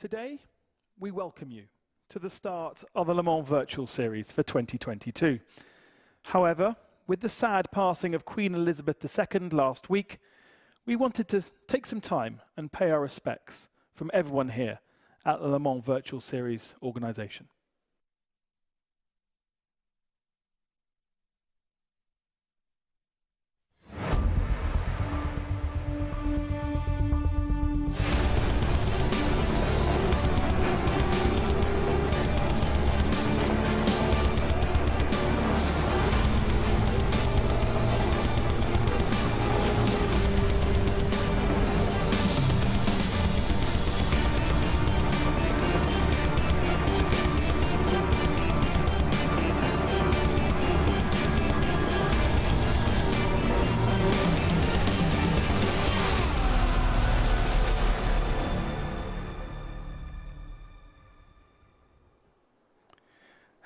Today, we welcome you to the start of the Le Mans Virtual Series for 2022. However, with the sad passing of Queen Elizabeth II last week, we wanted to take some time and pay our respects from everyone here at the Le Mans Virtual Series organisation.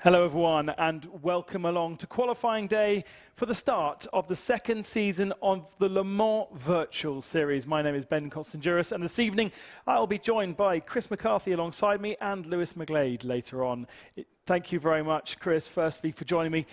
Hello everyone and welcome along to qualifying day for the start of the second season of the Le Mans Virtual Series. My name is Ben Constanduris and this evening I'll be joined by Chris McCarthy alongside me and Lewis McGlade later on. Thank you very much, Chris, firstly for joining me.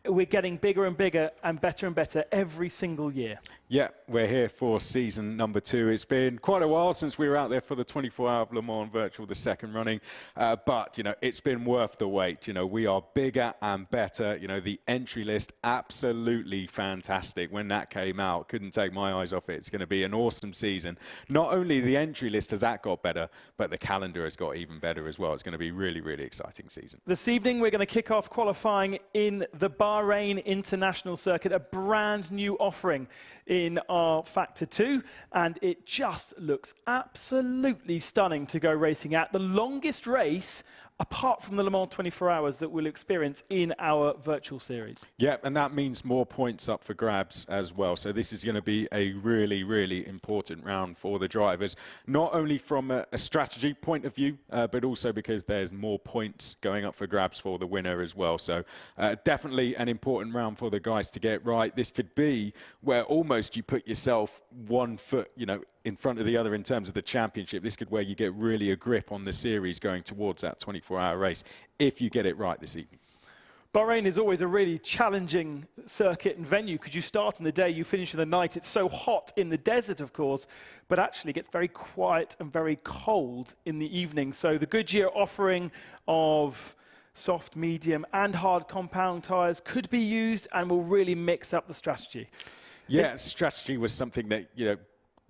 We're getting bigger and bigger and better every single year. Yeah, we're here for season number 2. It's been quite a while since we were out there for the 24-hour of Le Mans Virtual, the second running. But, you know, it's been worth the wait. You know, we are bigger and better. You know, the entry list, absolutely fantastic. When that came out, couldn't take my eyes off it. It's going to be an awesome season. Not only the entry list has that got better, but the calendar has got even better as well. It's going to be really, really exciting season. This evening, we're going to kick off qualifying in the Bahrain International Circuit, a brand new offering in our Factor 2, and it just looks absolutely stunning to go racing at. The longest race, apart from the Le Mans 24 hours, that we'll experience in our virtual series. Yeah, and that means more points up for grabs as well. So this is going to be a really, really important round for the drivers, not only from a strategy point of view, but also because there's more points going up for grabs for the winner as well. So definitely an important round for the guys to get right. This could be where almost you put yourself 1 foot, you know, in front of the other in terms of the championship. This could where you get really a grip on the series going towards that 24-hour race if you get it right this evening. Bahrain is always a really challenging circuit and venue because you start in the day, you finish in the night. It's so hot in the desert, of course, but actually it gets very quiet and very cold in the evening. So the Goodyear offering of soft, medium and hard compound tyres could be used and will really mix up the strategy. Yeah, strategy was something that, you know,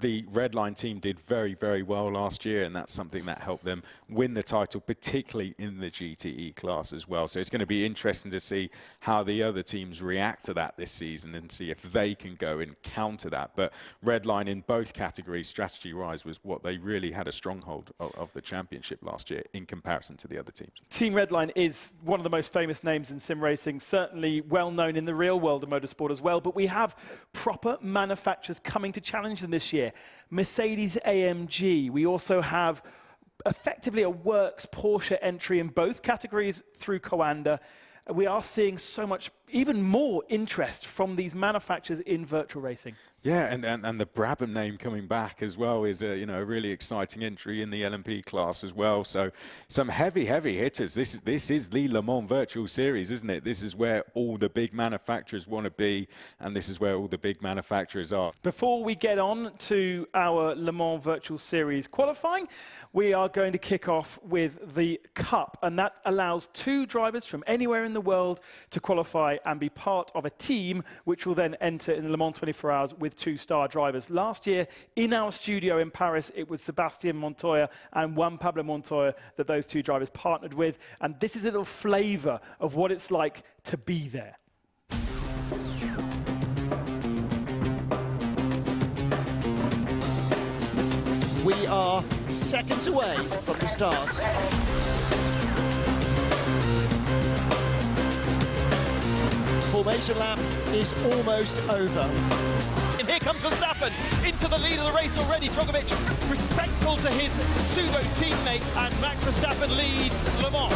the Redline team did very, very well last year, and that's something that helped them win the title, particularly in the GTE class as well. So it's going to be interesting to see how the other teams react to that this season and see if they can go and counter that. But Redline in both categories, strategy-wise, was what they really had a stronghold of the championship last year in comparison to the other teams. Team Redline is one of the most famous names in sim racing, certainly well known in the real world of motorsport as well. But we have proper manufacturers coming to challenge them this year. Mercedes-AMG. We also have effectively a works Porsche entry in both categories through Coanda. We are seeing so much, even more interest from these manufacturers in virtual racing. Yeah, and the Brabham name coming back as well is a, you know, a really exciting entry in the LMP class as well. So some heavy hitters. This is the Le Mans Virtual Series, isn't it? This is where all the big manufacturers want to be, and this is where all the big manufacturers are. Before we get on to our Le Mans Virtual Series qualifying, we are going to kick off with the Cup, and that allows 2 drivers from anywhere in the world to qualify and be part of a team, which will then enter in the Le Mans 24 hours with 2-star drivers. Last year, in our studio in Paris, it was Sebastian Montoya and Juan Pablo Montoya that those 2 drivers partnered with. And this is a little flavor of what it's like to be there. We are seconds away from the start. Formation lap is almost over. And here comes Verstappen into the lead of the race already. Drogovic respectful to his pseudo teammate, and Max Verstappen leads Le Mans.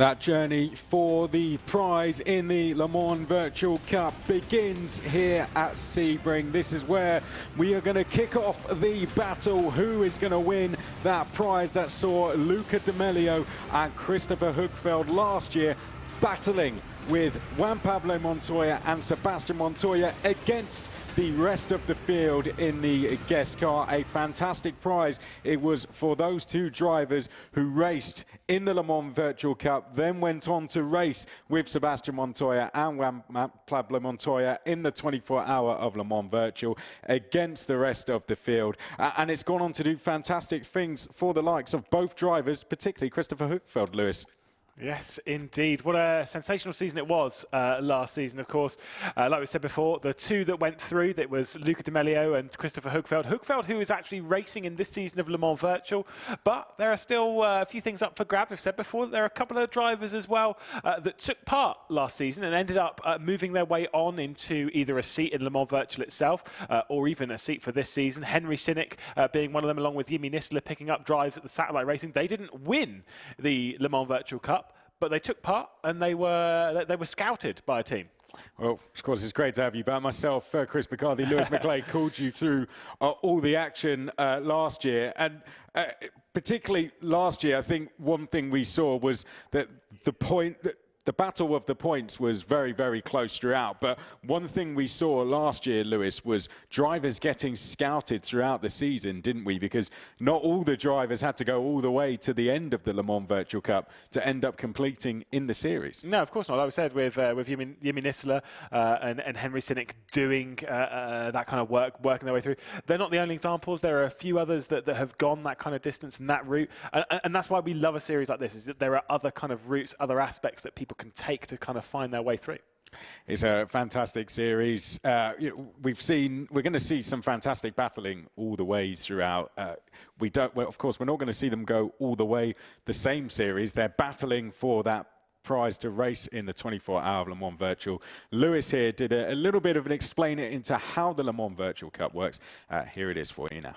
That journey for the prize in the Le Mans Virtual Cup begins here at Sebring. This is where we are going to kick off the battle. Who is going to win that prize that saw Luca Di Meglio and Christopher Högfeld last year battling with Juan Pablo Montoya and Sebastian Montoya against the rest of the field in the guest car. A fantastic prize it was for those two drivers who raced in the Le Mans Virtual Cup, then went on to race with Sebastian Montoya and Juan Pablo Montoya in the 24-hour of Le Mans Virtual against the rest of the field. And it's gone on to do fantastic things for the likes of both drivers, particularly Christopher Högfeld, Lewis. Yes, indeed. What a sensational season it was last season, of course. Like we said before, the two that went through, that was Luca Di Meglio and Christopher Högfeld. Högfeld, who is actually racing in this season of Le Mans Virtual, but there are still a few things up for grabs. We've said before that there are a couple of drivers as well that took part last season and ended up moving their way on into either a seat in Le Mans Virtual itself or even a seat for this season. Henry Sinnick being one of them, along with Jimmy Nisler picking up drives at the satellite racing. They didn't win the Le Mans Virtual Cup, but they took part and they were scouted by a team. Well, of course, it's great to have you back. Myself, Chris McCarthy, Lewis McLeod called you through all the action last year. And particularly last year, I think one thing we saw was that the battle of the points was very, very close throughout. But one thing we saw last year, Lewis, was drivers getting scouted throughout the season, didn't we? Because not all the drivers had to go all the way to the end of the Le Mans Virtual Cup to end up completing in the series. No, of course not. Like we said, with Jimmy Nisler and Henry Sinnick doing that kind of work, working their way through. They're not the only examples. There are a few others that have gone that kind of distance and that route. And that's why we love a series like this, is that there are other kind of routes, other aspects that people can take to kind of find their way through. It's a fantastic series. We're going to see some fantastic battling all the way throughout. Of course, we're not going to see them go all the way the same series. They're battling for that prize to race in the 24-hour Le Mans Virtual. Lewis here did a little bit of an explain it into how the Le Mans Virtual Cup works. Here it is for you now.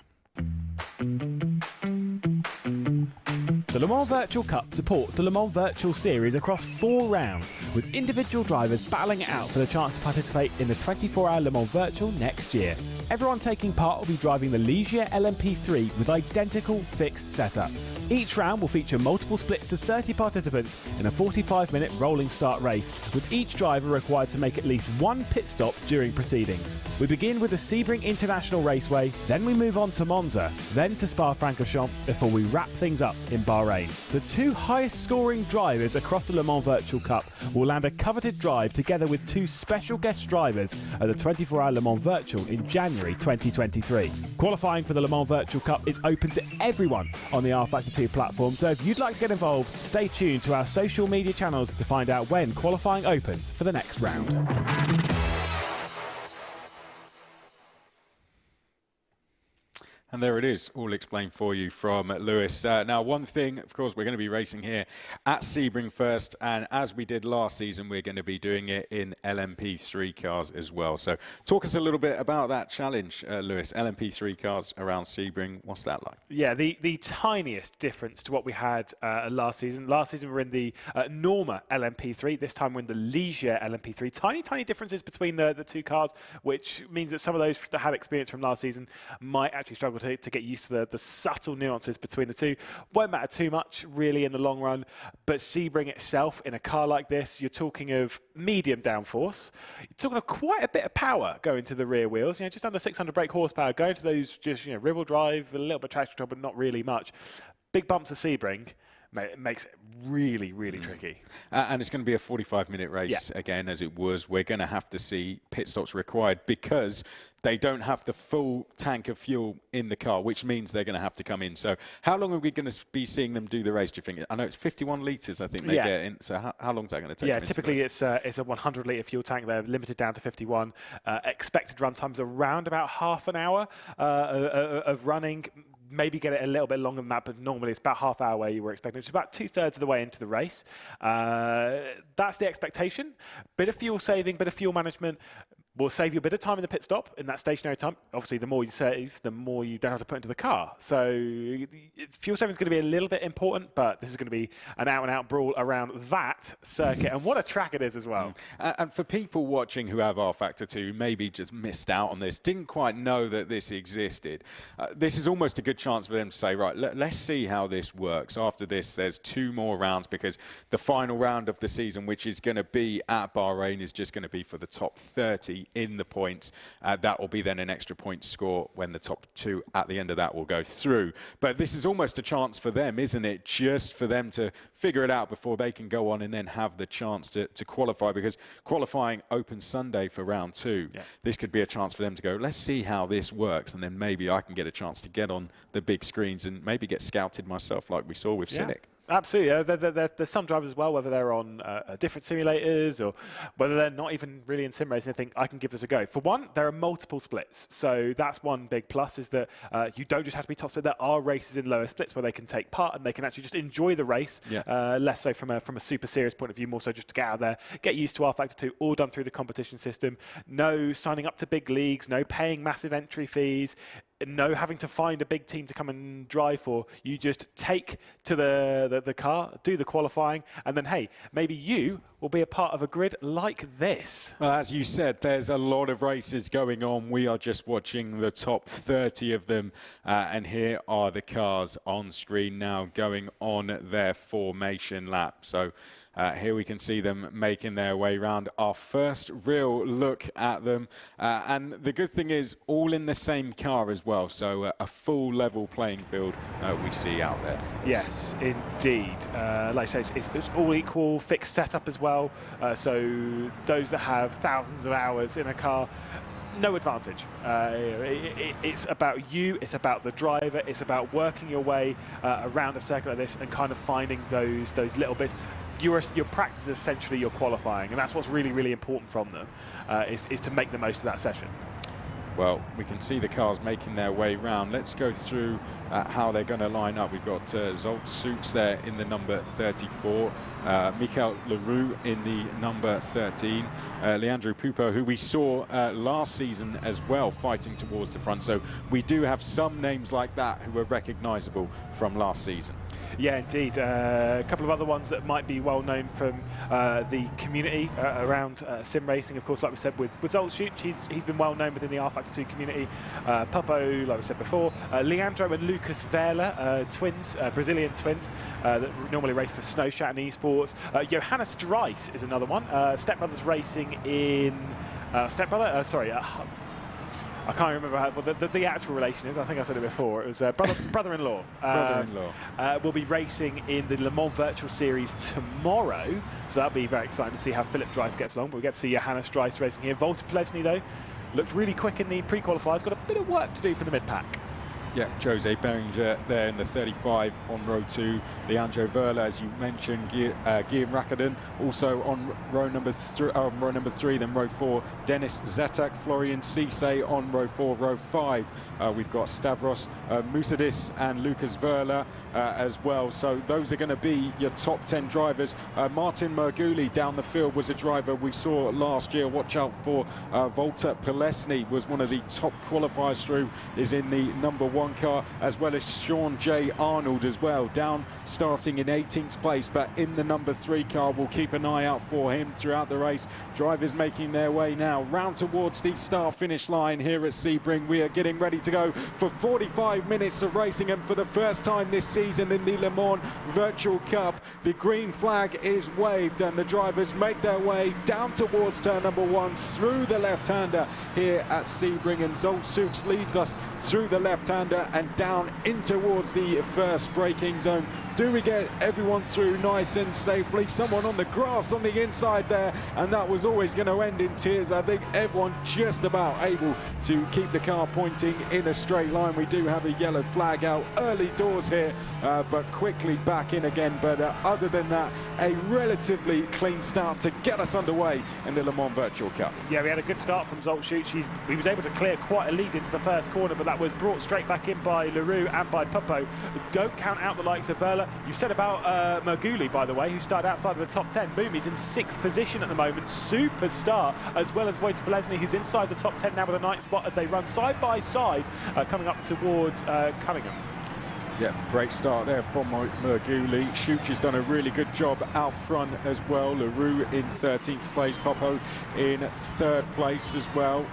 The Le Mans Virtual Cup supports the Le Mans Virtual Series across 4 rounds, with individual drivers battling it out for the chance to participate in the 24-hour Le Mans Virtual next year. Everyone taking part will be driving the Ligier LMP3 with identical fixed setups. Each round will feature multiple splits of 30 participants in a 45-minute rolling start race, with each driver required to make at least one pit stop during proceedings. We begin with the Sebring International Raceway, then we move on to Monza, then to Spa-Francorchamps, before we wrap things up in Bahrain. The 2 highest scoring drivers across the Le Mans Virtual Cup will land a coveted drive together with 2 special guest drivers at the 24-hour Le Mans Virtual in January 2023. Qualifying for the Le Mans Virtual Cup is open to everyone on the rFactor 2 platform, so if you'd like to get involved, stay tuned to our social media channels to find out when qualifying opens for the next round. And there it is, all explained for you from Lewis. Now, one thing, of course, we're going to be racing here at Sebring first, and as we did last season, we're going to be doing it in LMP3 cars as well. So talk us a little bit about that challenge, Lewis. LMP3 cars around Sebring, what's that like? Yeah, the tiniest difference to what we had last season. Last season we were in the Norma LMP3. This time we're in the Ligier LMP3. Tiny differences between the 2 cars, which means that some of those that had experience from last season might actually struggle to get used to the subtle nuances between the 2. Won't matter too much, really, in the long run. But Sebring itself, in a car like this, you're talking of medium downforce. You're talking of quite a bit of power going to the rear wheels. Just under 600 brake horsepower, going to those just rear-wheel drive, a little bit of traction control, but not really much. Big bumps at Sebring. It makes it really, really tricky. And it's going to be a 45-minute race again, as it was. We're going to have to see pit stops required because they don't have the full tank of fuel in the car, which means they're going to have to come in. So how long are we going to be seeing them do the race, do you think? I know it's 51 litres, I think they get in. So how long is that going to take? Yeah, typically it's a 100-litre fuel tank. They're limited down to 51. Expected run times around about half an hour of running. Maybe get it a little bit longer than that, but normally it's about half hour where you were expecting, which is about 2/3 of the way into the race. That's the expectation. Bit of fuel saving, bit of fuel management, will save you a bit of time in the pit stop in that stationary time. Obviously, the more you save, the more you don't have to put into the car. So fuel saving is going to be a little bit important, but this is going to be an out-and-out brawl around that circuit. And what a track it is as well. And for people watching who have rFactor 2, maybe just missed out on this, didn't quite know that this existed, this is almost a good chance for them to say, right, let's see how this works. After this, there's 2 more rounds, because the final round of the season, which is going to be at Bahrain, is just going to be for the top 30 in the points. That will be then an extra point score when the top 2 at the end of that will go through. But this is almost a chance for them, isn't it? Just for them to figure it out before they can go on and then have the chance to qualify, because qualifying opens Sunday for round 2. Yeah. This could be a chance for them to go, let's see how this works, and then maybe I can get a chance to get on the big screens and maybe get scouted myself like we saw with Cynic. Absolutely. There's some drivers as well, whether they're on different simulators or whether they're not even really in sim racing, and think, I can give this a go. For one, there are multiple splits. So that's one big plus, is that you don't just have to be top split. There are races in lower splits where they can take part and they can actually just enjoy the race, less so from a super serious point of view, more so just to get out there, get used to rFactor 2, all done through the competition system. No signing up to big leagues, no paying massive entry fees, no having to find a big team to come and drive for. You just take to the car, do the qualifying, and then, hey, maybe you will be a part of a grid like this. Well, as you said, there's a lot of races going on. We are just watching the top 30 of them, and here are the cars on screen now going on their formation lap. So here we can see them making their way around. Our first real look at them. And the good thing is, all in the same car as well. So a full level playing field we see out there. Yes, indeed. Like I say, it's all equal, fixed setup as well. So those that have thousands of hours in a car, no advantage. It's about you, it's about the driver, it's about working your way around a circuit like this and kind of finding those little bits. Your practice is essentially your qualifying, and that's what's really, really important from them, is to make the most of that session. Well, we can see the cars making their way round. Let's go through how they're going to line up. We've got Zolt Suits there in the number 34, Michael Leroux in the number 13, Leandro Pupo, who we saw last season as well, fighting towards the front. So we do have some names like that who are recognisable from last season. Yeah, indeed. A couple of other ones that might be well known from the community around sim racing. Of course, like we said, with Zolt Suits, he's been well known within the rFactor 2 community. Pupo, like we said before, Leandro and Lucas Verla, twins, Brazilian twins, that normally race for Snowshat and esports. Johannes Dries is another one. Stepbrothers Racing in I can't remember how, well, the actual relation is. I think I said it before. It was brother-in-law. Brother-in-law. Will be racing in the Le Mans Virtual Series tomorrow. So that'll be very exciting to see how Philip Dries gets along. But we get to see Johannes Dries racing here. Walter Plesny, though, looked really quick in the pre-qualifiers. Got a bit of work to do for the mid-pack. Yeah, Jose Beringer there in the 35 on row 2. Leandro Verla, as you mentioned, Guillaume Rakadin also on row number 3. Then row 4, Dennis Zetak, Florian Cisse on row 4. Row 5, we've got Stavros Musadis and Lucas Verla as well. So those are going to be your top 10 drivers. Martin Merguli down the field was a driver we saw last year. Watch out for Walter Plesny, was one of the top qualifiers through, is in the number 1 car, as well as Sean J. Arnold as well, down starting in 18th place, but in the number 3 car. We'll keep an eye out for him throughout the race. Drivers making their way now round towards the start-finish line here at Sebring. We are getting ready to go for 45 minutes of racing, and for the first time this season in the Le Mans Virtual Cup, the green flag is waved and the drivers make their way down towards turn number 1 through the left-hander here at Sebring, and Zolt Suits leads us through the left-hander and down in towards the first braking zone. Do we get everyone through nice and safely? Someone on the grass on the inside there, and that was always going to end in tears. I think everyone just about able to keep the car pointing in a straight line. We do have a yellow flag out early doors here, but quickly back in again. But other than that, a relatively clean start to get us underway in the Le Mans Virtual Cup. Yeah, we had a good start from Zolt Suits. He was able to clear quite a lead into the first corner, but that was brought straight back in by Leroux and by Pupo. Don't count out the likes of Verla. Verla. You said about Merguli, by the way, who started outside of the top 10. Boom, he's in 6th position at the moment. Superstar, as well as Wojtek Polesny, who's inside the top 10 now with a 9th spot as they run side by side, coming up towards Cunningham. Yeah, great start there from Merguli. Schuch has done a really good job out front as well. Leroux in 13th place, Popo in 3rd place as well.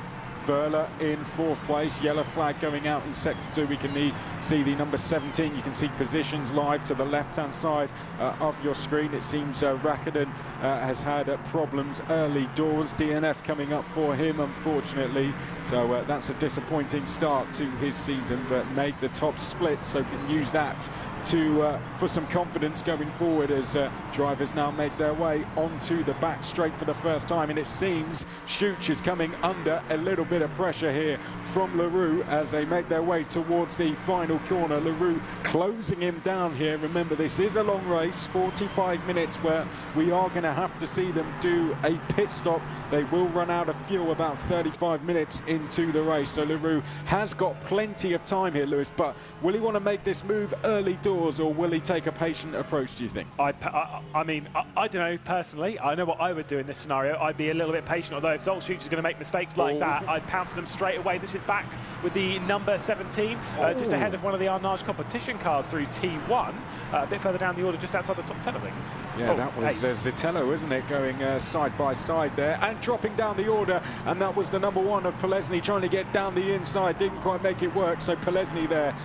Verla in 4th place, yellow flag going out in sector 2. We can see the number 17. You can see positions live to the left-hand side of your screen. It seems Raikkonen has had problems early doors. DNF coming up for him, unfortunately. So that's a disappointing start to his season, but made the top split, so can use that for some confidence going forward as drivers now make their way onto the back straight for the first time. And it seems Schuch is coming under a little bit of pressure here from Leroux as they make their way towards the final corner. Leroux closing him down here. Remember, this is a long race, 45 minutes, where we are going to have to see them do a pit stop. They will run out of fuel about 35 minutes into the race. So Leroux has got plenty of time here, Lewis, but will he want to make this move early doors, or will he take a patient approach, do you think? I mean, I don't know personally. I know what I would do in this scenario. I'd be a little bit patient, although if Zoltz is going to make mistakes like that, I'd pounce them straight away. This is back with the number 17, just ahead of one of the Arnage competition cars through T1, a bit further down the order, just outside the top 10, I think. Yeah, that was Zitello, isn't it, going side by side there and dropping down the order, and that was the number 1 of Polesny trying to get down the inside, didn't quite make it work. So Polesny there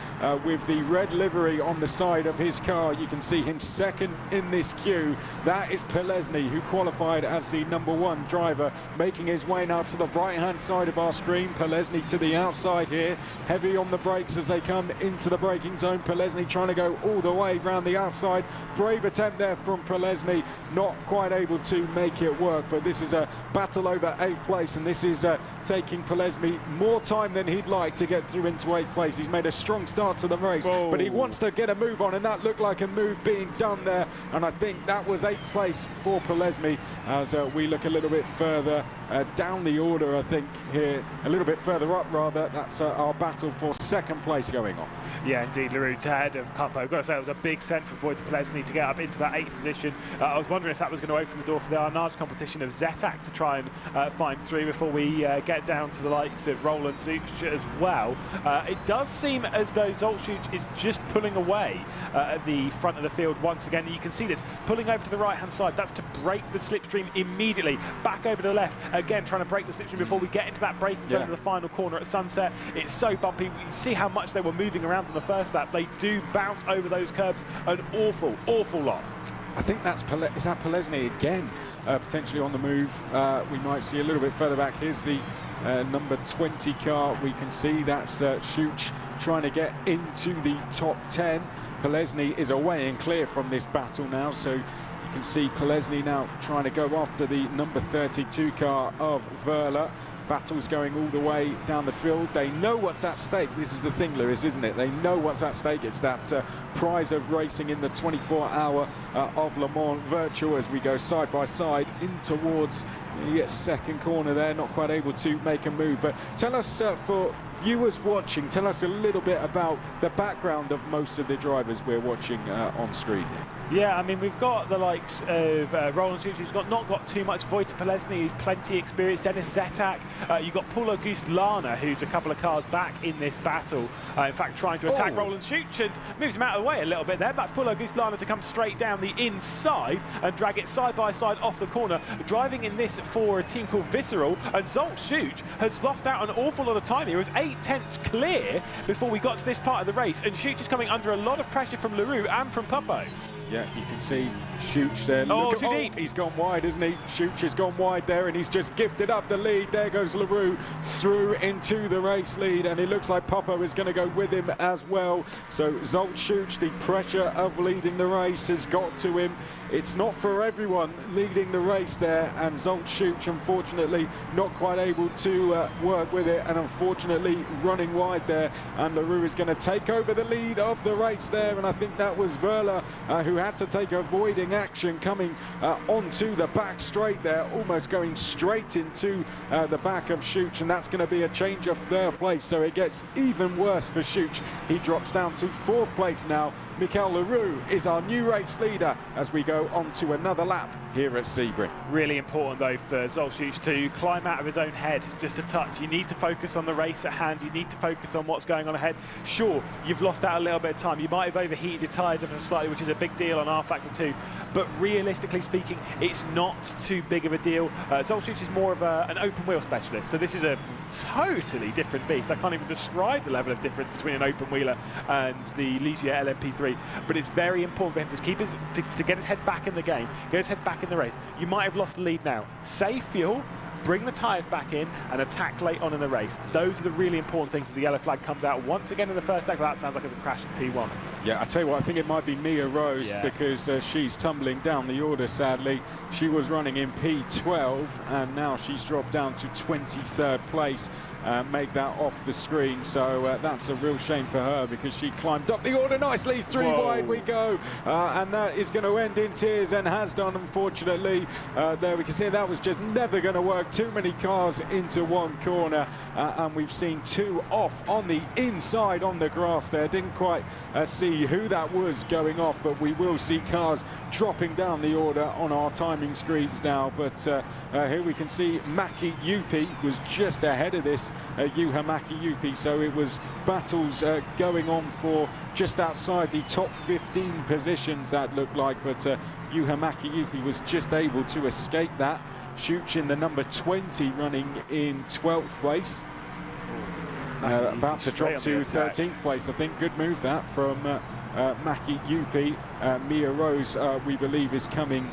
with the red livery on the side of his car. You can see him second in this queue. That is Polesny, who qualified as the number 1 driver, making his way now to the right-hand side of our screen. Polesny to the outside here, heavy on the brakes as they come into the braking zone. Polesny trying to go all the way round the outside. Brave attempt there from Polesny, not quite able to make it work, but this is a battle over 8th place, and this is taking Polesny more time than he'd like to get through into 8th place. He's made a strong start to the race, but he wants to get a move on, and that looked like a move being done there, and I think that was 8th place for Polesny as we look a little bit further down the order. I think here, a little bit further up rather, that's our battle for 2nd place going on. Yeah, indeed, Leroux ahead of Pupo. I've got to say, it was a big send for Wojtek Polesny to get up into that 8th position. I was wondering if that was going to open the door for the Arnage competition of Zetak to try and find through before we get down to the likes of Roland Zuch as well. It does seem as though Zoltz is just pulling away at the front of the field once again. You can see this, pulling over to the right-hand side. That's to break the slipstream immediately. Back over to the left, again, trying to break the slipstream before we get into that braking zone of the final corner at Sunset. It's so bumpy. You see how much they were moving around on the first lap. They do bounce over those curbs an awful lot. I think that's is that Polesny again, potentially on the move. We might see a little bit further back. Here's the number 20 car. We can see that Schuch trying to get into the top 10. Polesny is away and clear from this battle now, so you can see Polesny now trying to go after the number 32 car of Verla. Battle's going all the way down the field. They know what's at stake. This is the thing, Lewis, isn't it? They know what's at stake. It's that prize of racing in the 24-hour of Le Mans Virtual as we go side by side in towards the 2nd corner there. Not quite able to make a move. But tell us, for viewers watching, tell us a little bit about the background of most of the drivers we're watching on screen. Yeah, I mean, we've got the likes of Roland Zuch, who's not got too much. Wojtek Polesny, who's plenty experienced. Dennis Zetak. You've got Paul Auguste Lana, who's a couple of cars back in this battle. In fact, trying to attack Roland Zuch and moves him out of the way a little bit there. That's Paul Auguste Lana to come straight down the inside and drag it side by side off the corner. Driving in this for a team called Visceral. And Zuch has lost out an awful lot of time here. It was 8/10 clear before we got to this part of the race. And Zuch is coming under a lot of pressure from Leroux and from Pupo. Yeah, you can see Schuch there. Too deep. He's gone wide, isn't he? Schuch has gone wide there, and he's just gifted up the lead. There goes Leroux through into the race lead, and it looks like Pupo is going to go with him as well. So Zoltz, the pressure of leading the race has got to him. It's not for everyone leading the race there, and Zoltz, unfortunately, not quite able to work with it, and unfortunately running wide there. And Leroux is going to take over the lead of the race there, and I think that was Verla who who had to take avoiding action coming onto the back straight there, almost going straight into the back of Schuch, and that's going to be a change of third place, so it gets even worse for Schuch. He drops down to fourth place now. Michael Leroux is our new race leader as we go on to another lap here at Sebring. Really important though for Zolcic to climb out of his own head just a touch. You need to focus on the race at hand. You need to focus on what's going on ahead. Sure, you've lost out a little bit of time. You might have overheated your tyres ever so slightly, which is a big deal on rFactor 2. But realistically speaking, it's not too big of a deal. Zolcic is more of an open wheel specialist, so this is a totally different beast. I can't even describe the level of difference between an open wheeler and the Ligier LMP3. But it's very important for him to keep to get his head back in the game, get his head back in the race. You might have lost the lead now. Save fuel, bring the tyres back in, and attack late on in the race. Those are the really important things as the yellow flag comes out once again in the first sector. That sounds like it's a crash in T1. Yeah, I tell you what, I think it might be Mia Rose because she's tumbling down the order, sadly. She was running in P12, and now she's dropped down to 23rd place. Make that off the screen, so that's a real shame for her because she climbed up the order nicely. Three wide we go, and that is going to end in tears, and has done, unfortunately. There we can see that was just never going to work. Too many cars into one corner, and we've seen two off on the inside on the grass there. Didn't quite see who that was going off, but we will see cars dropping down the order on our timing screens now. But here we can see Maki Yupi was just ahead of this Juha Maki Yupi, so it was battles going on for just outside the top 15 positions, that looked like, but Juha Maki Yupi was just able to escape that. Schuch in the number 20 running in 12th place. About to drop to 13th place, I think. Good move that from Maki Yupi. Mia Rose, we believe, is coming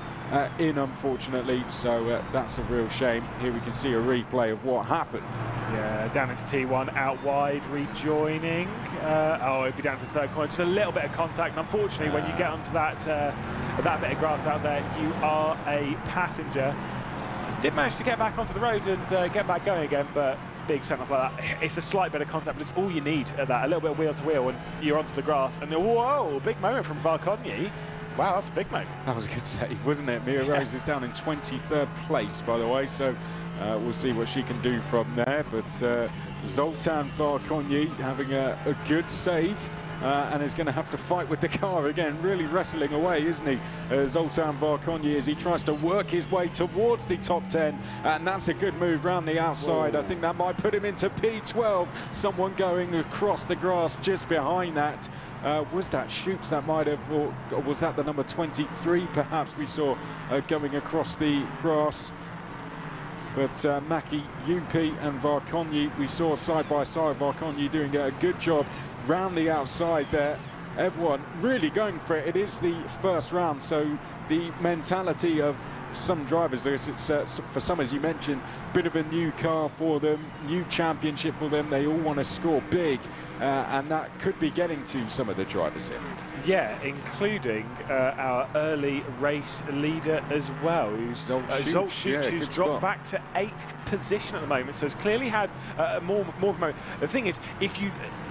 in, unfortunately, so that's a real shame. Here we can see a replay of what happened. Yeah, down into T1, out wide, rejoining. Oh, it'd be down to third corner. Just a little bit of contact, and unfortunately, when you get onto that bit of grass out there, you are a passenger. Did manage to get back onto the road and get back going again, but big send-off like that. It's a slight bit of contact, but it's all you need at that. A little bit of wheel-to-wheel, and you're onto the grass. And whoa, big moment from Varkonyi. Wow, that's a big moment. That was a good save, wasn't it? Mia Rose is down in 23rd place, by the way, so we'll see what she can do from there. But Zoltan Varkonyi having a good save. And is going to have to fight with the car again, really wrestling away, isn't he? Zoltan Varkonyi, as he tries to work his way towards the top 10, and that's a good move round the outside. Whoa. I think that might put him into P12. Someone going across the grass just behind that. Was that Schuch that might have, or was that the number 23 perhaps we saw going across the grass? But Maki Yupi and Varkonyi, we saw side by side. Varkonyi doing a good job round the outside there. Everyone really going for it. It is the first round, so the mentality of some drivers, it's for some, as you mentioned, bit of a new car for them, new championship for them. They all want to score big, and that could be getting to some of the drivers here. Yeah, including our early race leader as well, who's Zolcic, who's dropped back to 8th position at the moment. So it's clearly had more of a moment. The thing is,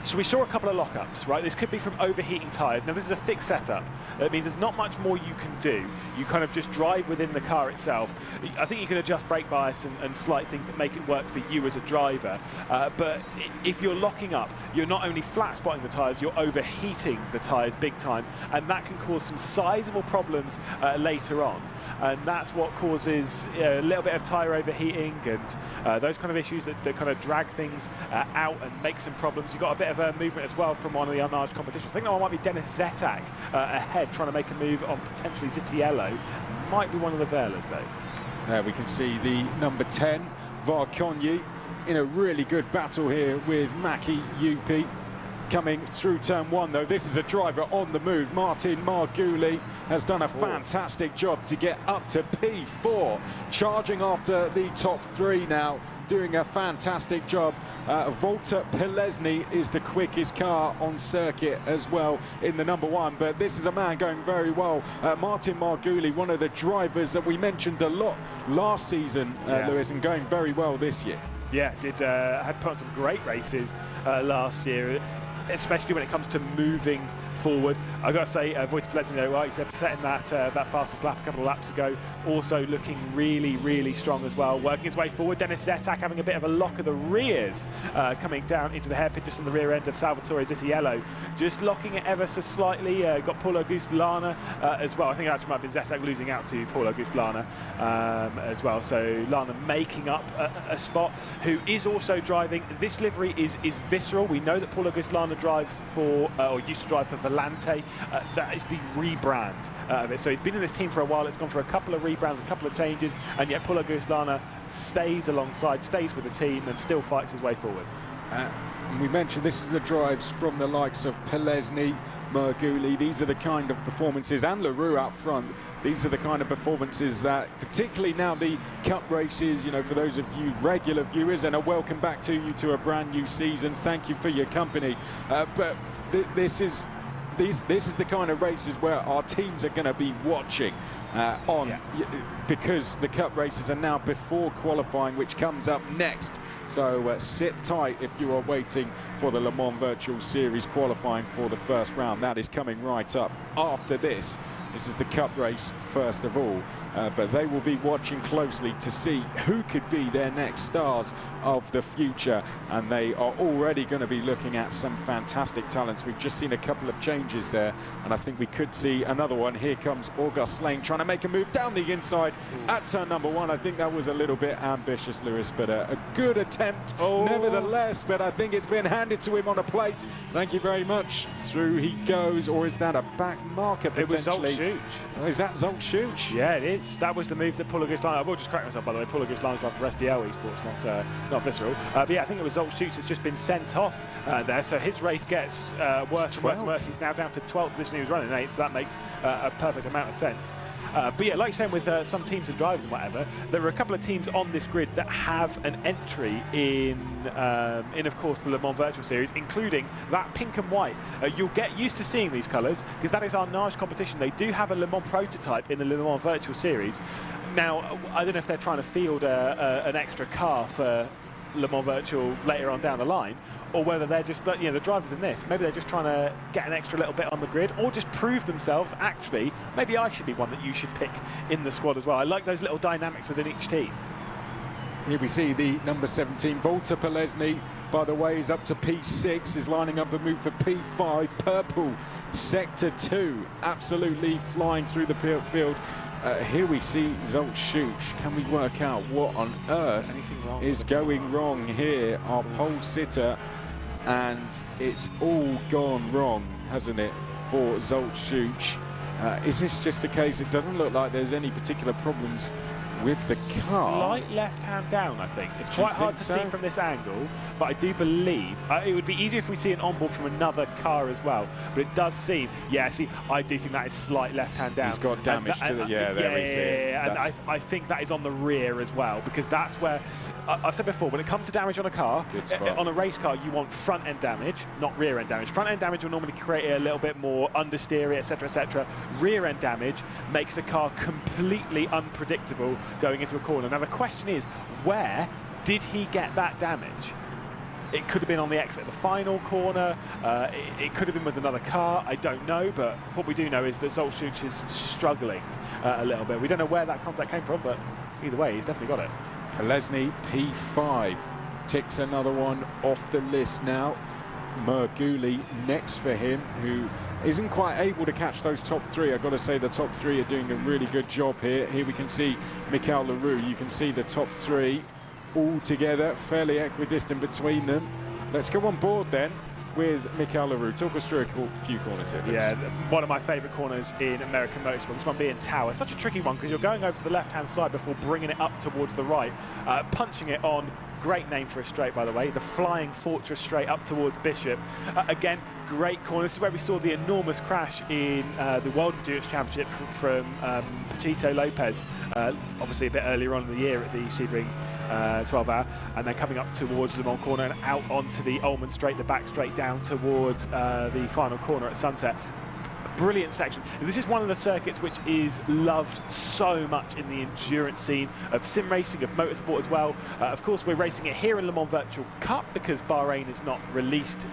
so we saw a couple of lockups, right? This could be from overheating tyres. Now, this is a fixed setup. That means there's not much more you can do. You kind of just drive within the car itself. I think you can adjust brake bias and slight things that make it work for you as a driver. But if you're locking up, you're not only flat spotting the tyres, you're overheating the tyres big time. And that can cause some sizable problems later on. And that's what causes a little bit of tyre overheating and those kind of issues that kind of drag things out and make some problems. You've got a bit of a movement as well from one of the unarged competitions. I think that one might be Dennis Zetak ahead, trying to make a move on potentially Zitiello. Might be one of the Verlers, though. There we can see the number 10, Varkonyi, in a really good battle here with Maki Yupi. Coming through turn one, though, this is a driver on the move. Martin Marguli has done a fantastic job to get up to P4, charging after the top 3 now, doing a fantastic job. Walter Pilesny is the quickest car on circuit as well in the number 1, but this is a man going very well. Martin Marguli, one of the drivers that we mentioned a lot last season, Lewis, and going very well this year. Yeah, had put on some great races last year. especially when it comes to moving forward. I've got to say, Wojtek Plesny, well, he said setting that fastest lap a couple of laps ago, also looking really, really strong as well, working his way forward. Dennis Zetak having a bit of a lock of the rears, coming down into the hairpin just on the rear end of Salvatore Zitiello, just locking it ever so slightly. Got Paul Auguste Lana as well. I think it actually might have been Zetak losing out to Paul Auguste Lana as well. So Lana making up a spot, who is also driving. This livery is visceral. We know that Paul Auguste Lana drives for, or used to drive for Volante. That is the rebrand of it. So he's been in this team for a while. It's gone for a couple of rebrands, a couple of changes, and yet Paul Auguste Lana stays alongside, stays with the team, and still fights his way forward. We mentioned this is the drives from the likes of Plesny, Merguli. These are the kind of performances, and Leroux out front. These are the kind of performances that, particularly now the Cup races, you know, for those of you regular viewers, and a welcome back to you to a brand new season. Thank you for your company. But this is the kind of races where our teams are going to be watching because the Cup races are now before qualifying, which comes up next. So sit tight if you are waiting for the Le Mans Virtual Series qualifying for the first round. That is coming right up after this. This is the Cup race first of all, but they will be watching closely to see who could be their next stars of the future, and they are already going to be looking at some fantastic talents. We've just seen a couple of changes there, and I think we could see another one. Here comes Auguste Lane trying to make a move down the inside at turn number 1. I think that was a little bit ambitious, Lewis, but a good attempt nevertheless, but I think it's been handed to him on a plate. Thank you very much. Through he goes, or is that a back marker potentially? Oh, is that Zolt Schuch? Yeah, it is. That was the move that Paul Auguste Lana, I will just correct myself by the way, Paul Auguste Lana's drive for SDL Esports, not Visceral. But yeah, I think it was Zolt Schuch that's just been sent off there, so his race gets worse and worse and worse. He's now down to 12th position. He was running 8th, so that makes a perfect amount of sense. But yeah, like you're saying, with some teams and drivers and whatever, there are a couple of teams on this grid that have an entry in of course, the Le Mans Virtual Series, including that pink and white. You'll get used to seeing these colours, because that is our Nage competition. They do have a Le Mans prototype in the Le Mans Virtual Series. Now, I don't know if they're trying to field an extra car for Le Mans Virtual later on down the line, or whether they're just, you know, the drivers in this, maybe they're just trying to get an extra little bit on the grid, or just prove themselves, actually, maybe I should be one that you should pick in the squad as well. I like those little dynamics within each team. Here we see the number 17, Wojtek Plesny, by the way, is up to P6, is lining up a move for P5, purple, sector 2, absolutely flying through the field. Here we see Zolt Schuch. Can we work out what on earth is going wrong here? Our pole sitter, and it's all gone wrong, hasn't it, for Zolt Schuch? Is this just a case? It doesn't look like there's any particular problems with the car. Slight left-hand down, I think. It's quite hard to see from this angle, but I do believe it would be easier if we see an onboard from another car as well. But it does seem, yeah, see, I do think that is slight left-hand down. He's got damage to the, there we see it. And I think that is on the rear as well, because that's where, I've said before, when it comes to damage on a car, on a race car, you want front-end damage, not rear-end damage. Front-end damage will normally create a little bit more understeer, etc., etc. Rear-end damage makes the car completely unpredictable going into a corner. Now the question is, where did he get that damage? It could have been on the exit of the final corner, it could have been with another car, I don't know, but what we do know is that Zolt Schuch is struggling a little bit. We don't know where that contact came from, but either way, he's definitely got it. Plesny, P5, ticks another one off the list now. Merguli next for him, who isn't quite able to catch those top 3. I've got to say the top 3 are doing a really good job here. Here we can see Michael Leroux. You can see the top 3 all together, fairly equidistant between them. Let's go on board then with Michael Leroux. Talk us through a few corners here, please. Yeah, one of my favourite corners in American motorsport, this one being Tower. Such a tricky one, because you're going over to the left-hand side before bringing it up towards the right, punching it on. Great name for a straight, by the way, the Flying Fortress straight up towards Bishop. Again, great corner. This is where we saw the enormous crash in the World Endurance Championship from Pachito Lopez, obviously a bit earlier on in the year at the Sebring 12-hour, and then coming up towards Le Mans corner and out onto the Ullman straight, the back straight down towards the final corner at Sunset. brilliant section. This is one of the circuits which is loved so much in the endurance scene of sim racing, of motorsport as well. Of course, we're racing it here in Le Mans Virtual Cup because Bahrain is not released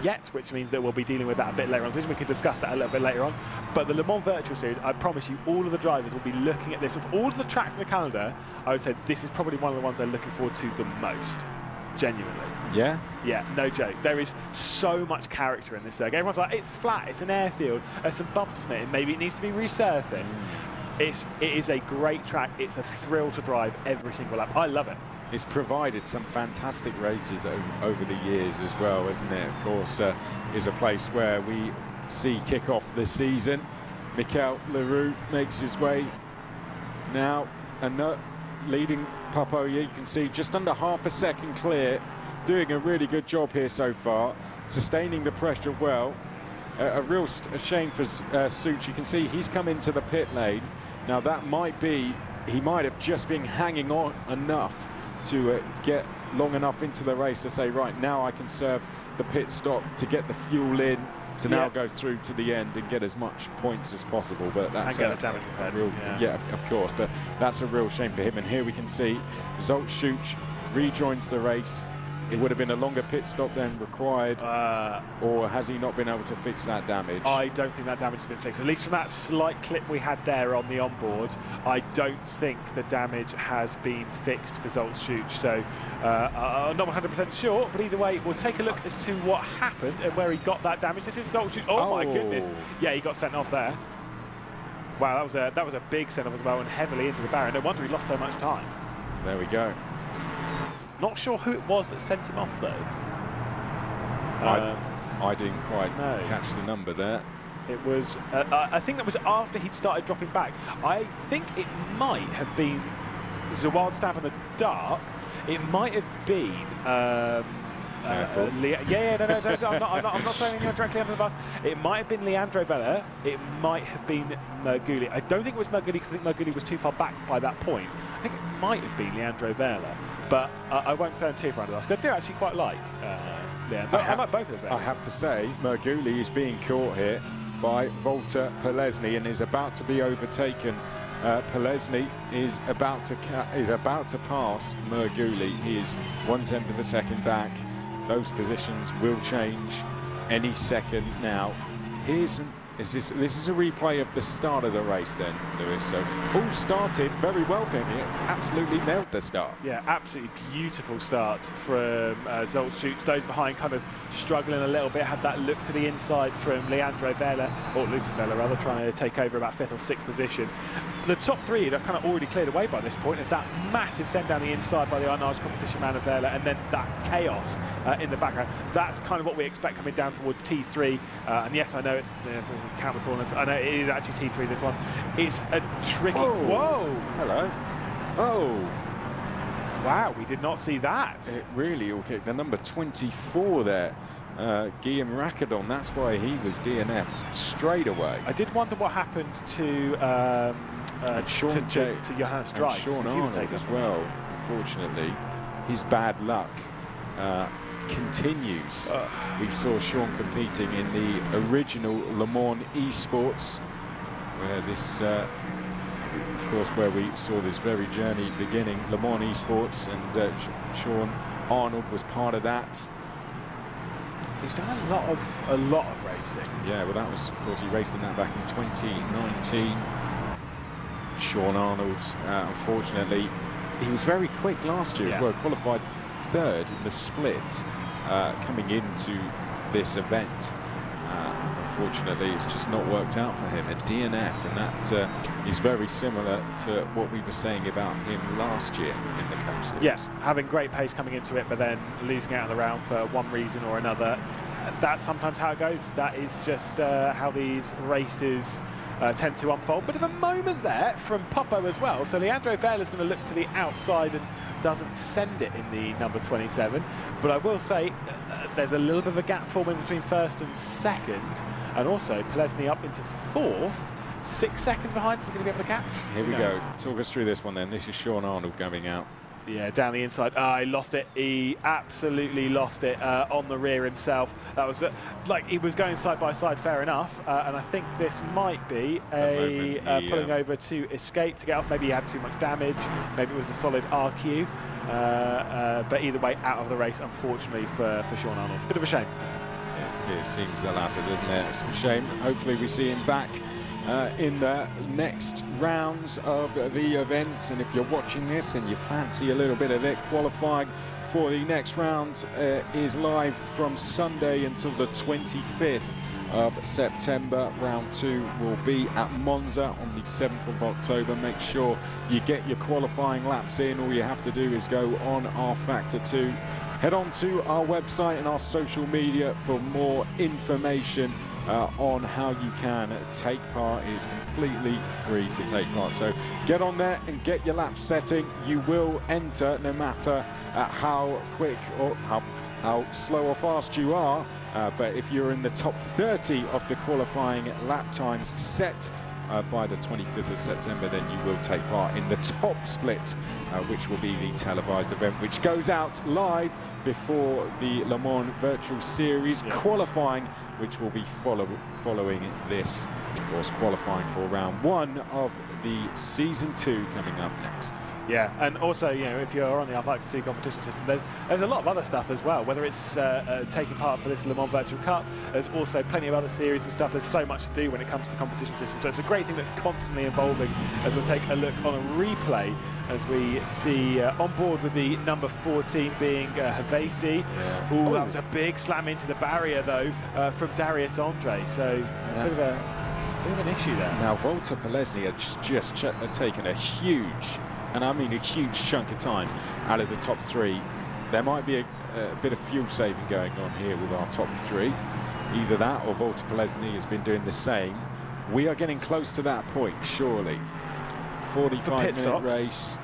yet, which means that we'll be dealing with that a bit later on. So we can discuss that a little bit later on. But the Le Mans Virtual Series, I promise you, all of the drivers will be looking at this. Of all of the tracks in the calendar, I would say this is probably one of the ones they're looking forward to the most. Genuinely. Yeah? Yeah, no joke. There is so much character in this circuit. Everyone's like, it's flat, it's an airfield, there's some bumps in it, and maybe it needs to be resurfaced. It is a great track. It's a thrill to drive every single lap. I love it. It's provided some fantastic races over the years as well, isn't it? Of course, is a place where we see kick off the season. Mikel Leroux makes his way now, and leading Papo, you can see just under half a second clear, doing a really good job here so far, sustaining the pressure well. A real shame for Such. You can see he's come into the pit lane. Now that might be, he might have just been hanging on enough to get long enough into the race to say, right, now I can serve the pit stop to get the fuel in, to now go through to the end and get as much points as possible. But that's and get the damage repaired. Real, of course, but that's a real shame for him. And here we can see Zoltschuk rejoins the race. It would have been a longer pit stop than required, or has he not been able to fix that damage? I don't think that damage has been fixed. At least from that slight clip we had there on the onboard, I don't think the damage has been fixed for Zoltschuk. So I'm not 100% sure, but either way, we'll take a look as to what happened and where he got that damage. This is Zoltschuk. Oh my goodness! Yeah, he got sent off there. Wow, that was a big send off as well, and heavily into the barrier. No wonder he lost so much time. There we go. Not sure who it was that sent him off, though. I didn't quite catch the number there. It was, I think that was after he'd started dropping back. I think it might have been Zawad Stab in the dark. It might have been... Careful. I'm not throwing anyone directly under the bus. It might have been Leandro Vella. It might have been Mergulli. I don't think it was Mergulli because I think Mergulli was too far back by that point. I think it might have been Leandro Vella, but I won't throw him too far under the bus. I do actually quite like Leandro. I like both of them. I have to say, Mergulli is being caught here by Walter Pelesny and is about to be overtaken. Pelesny is about to pass Mergulli. He is 1/10 of a second back. Those positions will change any second now. This is a replay of the start of the race then, Lewis. So all started very well for him. He absolutely nailed the start. Yeah, absolutely beautiful start from Zoltschuk. Those behind kind of struggling a little bit. Had that look to the inside from Leandro Vella, or Lucas Vella rather, trying to take over about 5th or 6th position. The top three are kind of already cleared away by this point. It's that massive send down the inside by the Arnage competition man of Vella, and then that chaos in the background. That's kind of what we expect coming down towards T3. And yes, I know it's count the corners. I know it is actually T3 this one. It's a tricky. Whoa! Hello. Oh! Wow, we did not see that. It really all kicked. The number 24 there, Guillaume Racadon. That's why he was DNF'd straight away. I did wonder what happened to Johannes Dries. Sean Arnold as well. Unfortunately, his bad luck continues. We saw Sean competing in the original Le Mans eSports, where this, of course, where we saw this very journey beginning, Le Mans eSports, and Sean Arnold was part of that. He's done a lot of racing. Yeah, well, that was, of course, he raced in that back in 2019. Sean Arnold, unfortunately, he was very quick last year as well, qualified 3rd in the split coming into this event. Unfortunately, it's just not worked out for him. A DNF, and that is very similar to what we were saying about him last year in the Cup Series. Yes, having great pace coming into it, but then losing out of the round for one reason or another. That's sometimes how it goes. That is just how these races tend to unfold. Bit of a moment there from Popo as well. So Leandro Vella is going to look to the outside and doesn't send it in the number 27. But I will say there's a little bit of a gap forming between 1st and 2nd. And also Pelesny up into 4th. 6 seconds behind. Is he going to be able to catch? Here we go. Talk us through this one then. This is Sean Arnold going out. Yeah, down the inside. He lost it. He absolutely lost it on the rear himself. That was like he was going side by side, fair enough. And I think this might be a pulling over to escape to get off. Maybe he had too much damage. Maybe it was a solid RQ. But either way, out of the race, unfortunately for Sean Arnold. Bit of a shame. Yeah, it seems the latter, doesn't it? It's a shame. Hopefully we see him back in the next rounds of the event. And if you're watching this and you fancy a little bit of it, qualifying for the next round is live from Sunday until the 25th of September. Round 2 will be at Monza on the 7th of October. Make sure you get your qualifying laps in. All you have to do is go on rFactor 2. Head on to our website and our social media for more information on how you can take part. It is completely free to take part. So get on there and get your lap setting. You will enter no matter how quick or how slow or fast you are. But if you're in the top 30 of the qualifying lap times set by the 25th of September, then you will take part in the top split, which will be the televised event, which goes out live before the Le Mans Virtual Series qualifying, which will be following this. Of course, qualifying for round 1 of the season 2 coming up next. Yeah, and also, you know, if you're on the rFactor 2 competition system, there's a lot of other stuff as well, whether it's taking part for this Le Mans Virtual Cup. There's also plenty of other series and stuff. There's so much to do when it comes to the competition system. So it's a great thing that's constantly evolving, as we'll take a look on a replay as we see on board with the number 14 being Heures. Ooh, that was a big slam into the barrier, though, from Darius Andre. So a bit of an issue there. Now, Walter Polesny had just taken a huge, and I mean a huge chunk of time out of the top 3. There might be a bit of fuel saving going on here with our top 3. Either that or Walter Polesny has been doing the same. We are getting close to that point, surely. 45-minute race.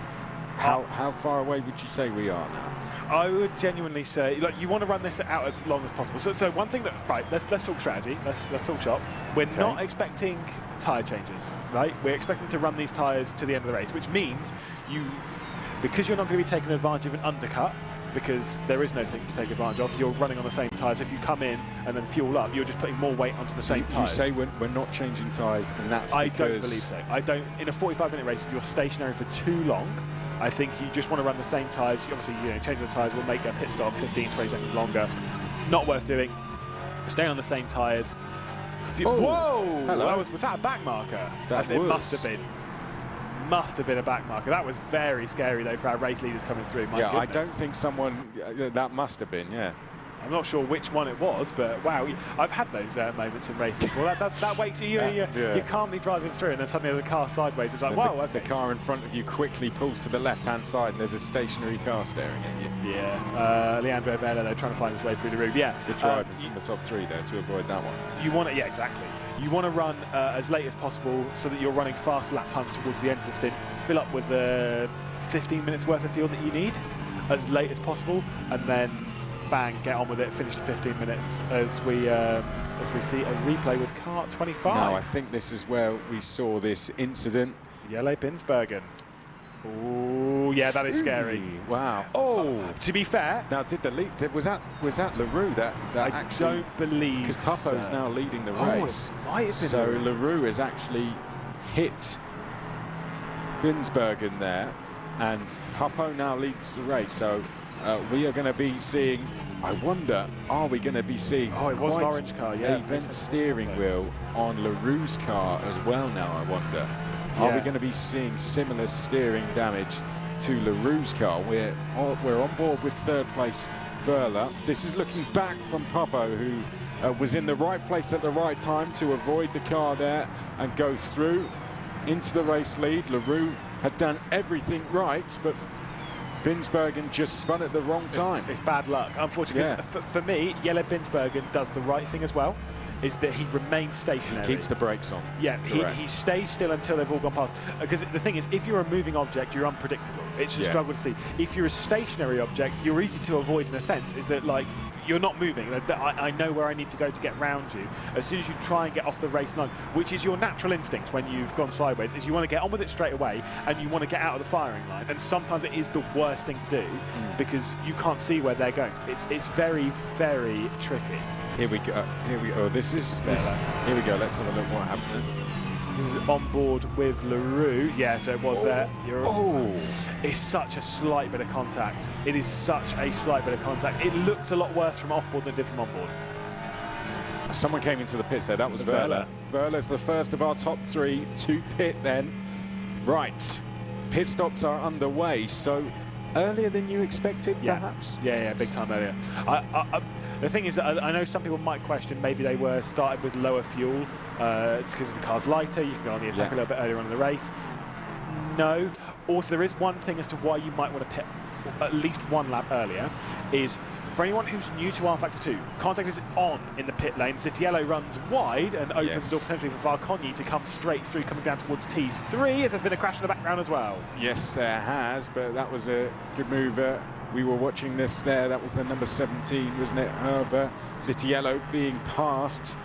How far away would you say we are now? I would genuinely say, look, you want to run this out as long as possible. So one thing that, right, let's talk strategy. Let's talk shop. We're not expecting tyre changes, right? We're expecting to run these tyres to the end of the race, which means because you're not going to be taking advantage of an undercut, because there is no thing to take advantage of, you're running on the same tyres. If you come in and then fuel up, you're just putting more weight onto the same tyres. You say we're not changing tyres, and that's because... I don't believe so. I don't. In a 45-minute race, if you're stationary for too long, I think you just want to run the same tyres. Obviously, you know, changing the tyres will make a pit stop 15, 20 seconds longer. Not worth doing. Stay on the same tyres. Whoa! Hello. Was that a back marker? It must have been. Must have been a back marker. That was very scary, though, for our race leaders coming through. My goodness. I don't think someone... that must have been, yeah. I'm not sure which one it was, but wow, I've had those moments in racing before. That wakes you. You're calmly driving through, and then suddenly there's a car sideways. It's like, wow, the car in front of you quickly pulls to the left-hand side, and there's a stationary car staring at you. Yeah, Leandro Vela, they're trying to find his way through the room. Yeah, good driving from the top 3 there to avoid that one. You want to, yeah, exactly. You want to run as late as possible so that you're running fast lap times towards the end of the stint. Fill up with 15 minutes worth of fuel that you need as late as possible, and then bang, get on with it, finish the 15 minutes as we see a replay with car 25. Now, I think this is where we saw this incident. Yellow Binsbergen. Oh, yeah, that is scary. Wow. Oh, to be fair, now was that LaRue that I actually? Don't believe, because Papo's now leading the race. It might have been so LaRue has actually hit Binsbergen there, and Papo now leads the race. So we are going to be seeing. I wonder, are we going to be seeing? Oh, it was an orange car. Yeah, a bent steering wheel on LaRue's car as well. Now I wonder. Are we going to be seeing similar steering damage to LaRue's car? We're on board with 3rd place Verla. This is looking back from Papo, who was in the right place at the right time to avoid the car there and go through into the race lead. LaRue had done everything right, but Binsbergen just spun at the wrong time. It's bad luck, unfortunately. For me, Jelle Binsbergen does the right thing as well, is that he remains stationary. He keeps the brakes on. Yeah, he stays still until they've all gone past. Because the thing is, if you're a moving object, you're unpredictable. It's a struggle to see. If you're a stationary object, you're easy to avoid in a sense, is that, like, you're not moving. I know where I need to go to get round you. As soon as you try and get off the race line, which is your natural instinct when you've gone sideways, is you want to get on with it straight away and you want to get out of the firing line. And sometimes it is the worst thing to do because you can't see where they're going. It's very, very tricky. Here we go. Here we go. Here we go. Let's have a look what happened. This is on board with LaRue. Yeah, so it was there. It's such a slight bit of contact. It is such a slight bit of contact. It looked a lot worse from off-board than it did from on-board. Someone came into the pits there. That was Verla. Verla's the first of our top 3 to pit then. Right. Pit stops are underway. So earlier than you expected, perhaps? Yeah, big time earlier. The thing is, I know some people might question maybe they were started with lower fuel because the car's lighter. You can go on the attack a little bit earlier on in the race. No. Also, there is one thing as to why you might want to pit at least one lap earlier is for anyone who's new to rFactor 2, contact is on in the pit lane. Citiello runs wide and opens the door potentially for Varcogni to come straight through, coming down towards T3, as there's been a crash in the background as well. Yes, there has, but that was a good move. We were watching this there. That was the number 17, wasn't it? Heures, Citiello being passed.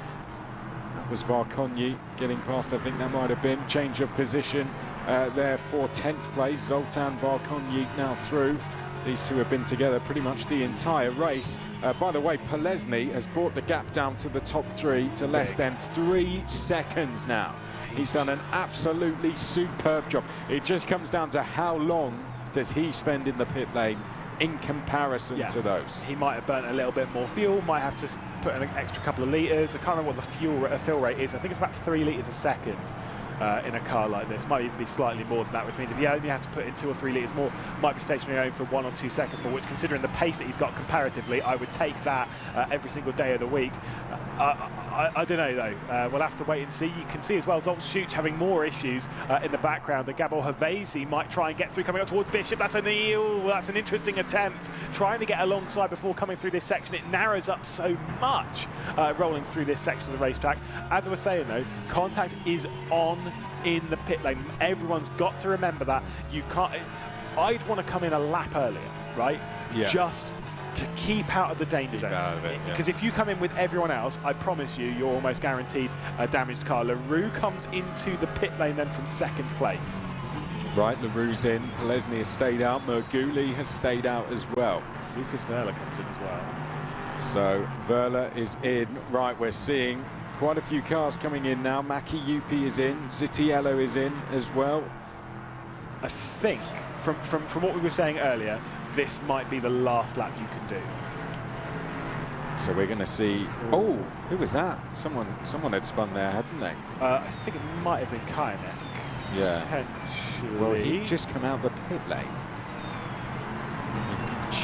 That was Varcogni getting past, I think that might have been. Change of position there for 10th place. Zoltan Varcogni now through. These two have been together pretty much the entire race. By the way, Polesny has brought the gap down to the top 3 to less than 3 seconds now. He's done an absolutely superb job. It just comes down to how long does he spend in the pit lane in comparison to those. He might have burnt a little bit more fuel, might have to put in an extra couple of litres. I can't remember what the fill rate is. I think it's about 3 litres a second. In a car like this, might even be slightly more than that, which means if he only has to put in 2 or 3 litres more, might be stationary for 1 or 2 seconds more, which, considering the pace that he's got comparatively, I would take that every single day of the week. I don't know though, we'll have to wait and see. You can see as well Zolt's Schuch having more issues in the background, and Gabor Havesi might try and get through coming up towards Bishop. That's an interesting attempt, trying to get alongside before coming through this section. It narrows up so much rolling through this section of the racetrack. As I was saying though, contact is on in the pit lane. Everyone's got to remember that. You can't. I'd want to come in a lap earlier, right? Just to keep out of the danger zone. Because if you come in with everyone else, I promise you, you're almost guaranteed a damaged car. LaRue comes into the pit lane then from 2nd place. Right, LaRue's in. Polesny has stayed out. Merguli has stayed out as well. Lucas Verla comes in as well. So Verla is in. Right, we're seeing quite a few cars coming in now. Maki Yupi is in. Citiello is in as well. I think, from what we were saying earlier, this might be the last lap you can do. So we're going to see. Oh, who was that? Someone had spun there, hadn't they? I think it might have been Kainek. Potentially. Well, he just come out the pit lane.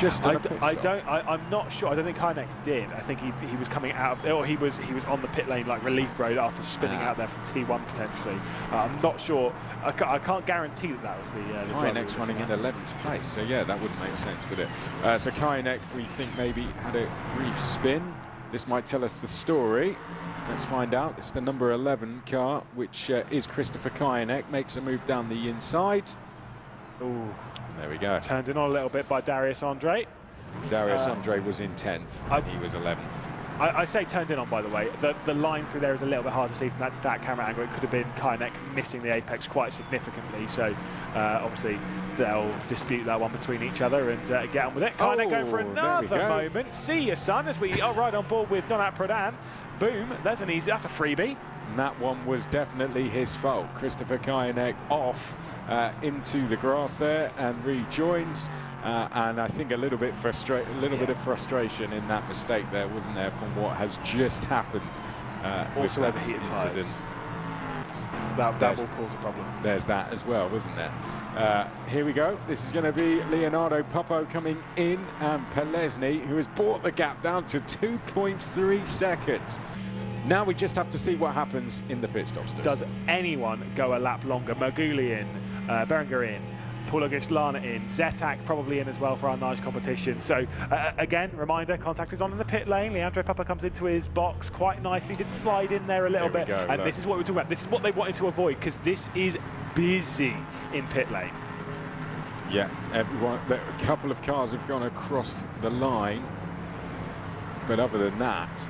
I'm not sure. I don't think Kainek did. I think he was coming out of, or he was on the pit lane like relief road after spinning out there from T1 potentially. I'm not sure. I can't guarantee that was the Kainek's running in 11th place, so yeah, that would make sense with it. So Kainek, we think maybe had a brief spin. This might tell us the story. Let's find out. It's the number 11 car, which is Christopher Kainek. Makes a move down the inside. Ooh. There we go. Turned in on a little bit by Darius Andre. Darius Andre was in 10th, and he was 11th. I say turned in on, by the way. The line through there is a little bit hard to see from that camera angle. It could have been Kainek missing the apex quite significantly. So obviously they'll dispute that one between each other and get on with it. Kainek going for another moment. See you, son, as we are right on board with Donat Prodan. Boom, that's an easy, that's a freebie. And that one was definitely his fault. Christopher Kainek off into the grass there and rejoins. And I think a little bit of frustration in that mistake there, wasn't there, from what has just happened. Also overheated tyres. That will cause a problem. There's that as well, wasn't there? Here we go. This is going to be Leonardo Popo coming in, and Polesny, who has brought the gap down to 2.3 seconds. Now we just have to see what happens in the pit stops. Does anyone go a lap longer? Merguli in, Berenger in, Paulo Gislana in, Zetak probably in as well for our nice competition. So again, reminder, contact is on in the pit lane. Leandro Papa comes into his box quite nicely, did slide in there a little bit. And this is what we're talking about. This is what they wanted to avoid, because this is busy in pit lane. Yeah, everyone, a couple of cars have gone across the line. But other than that,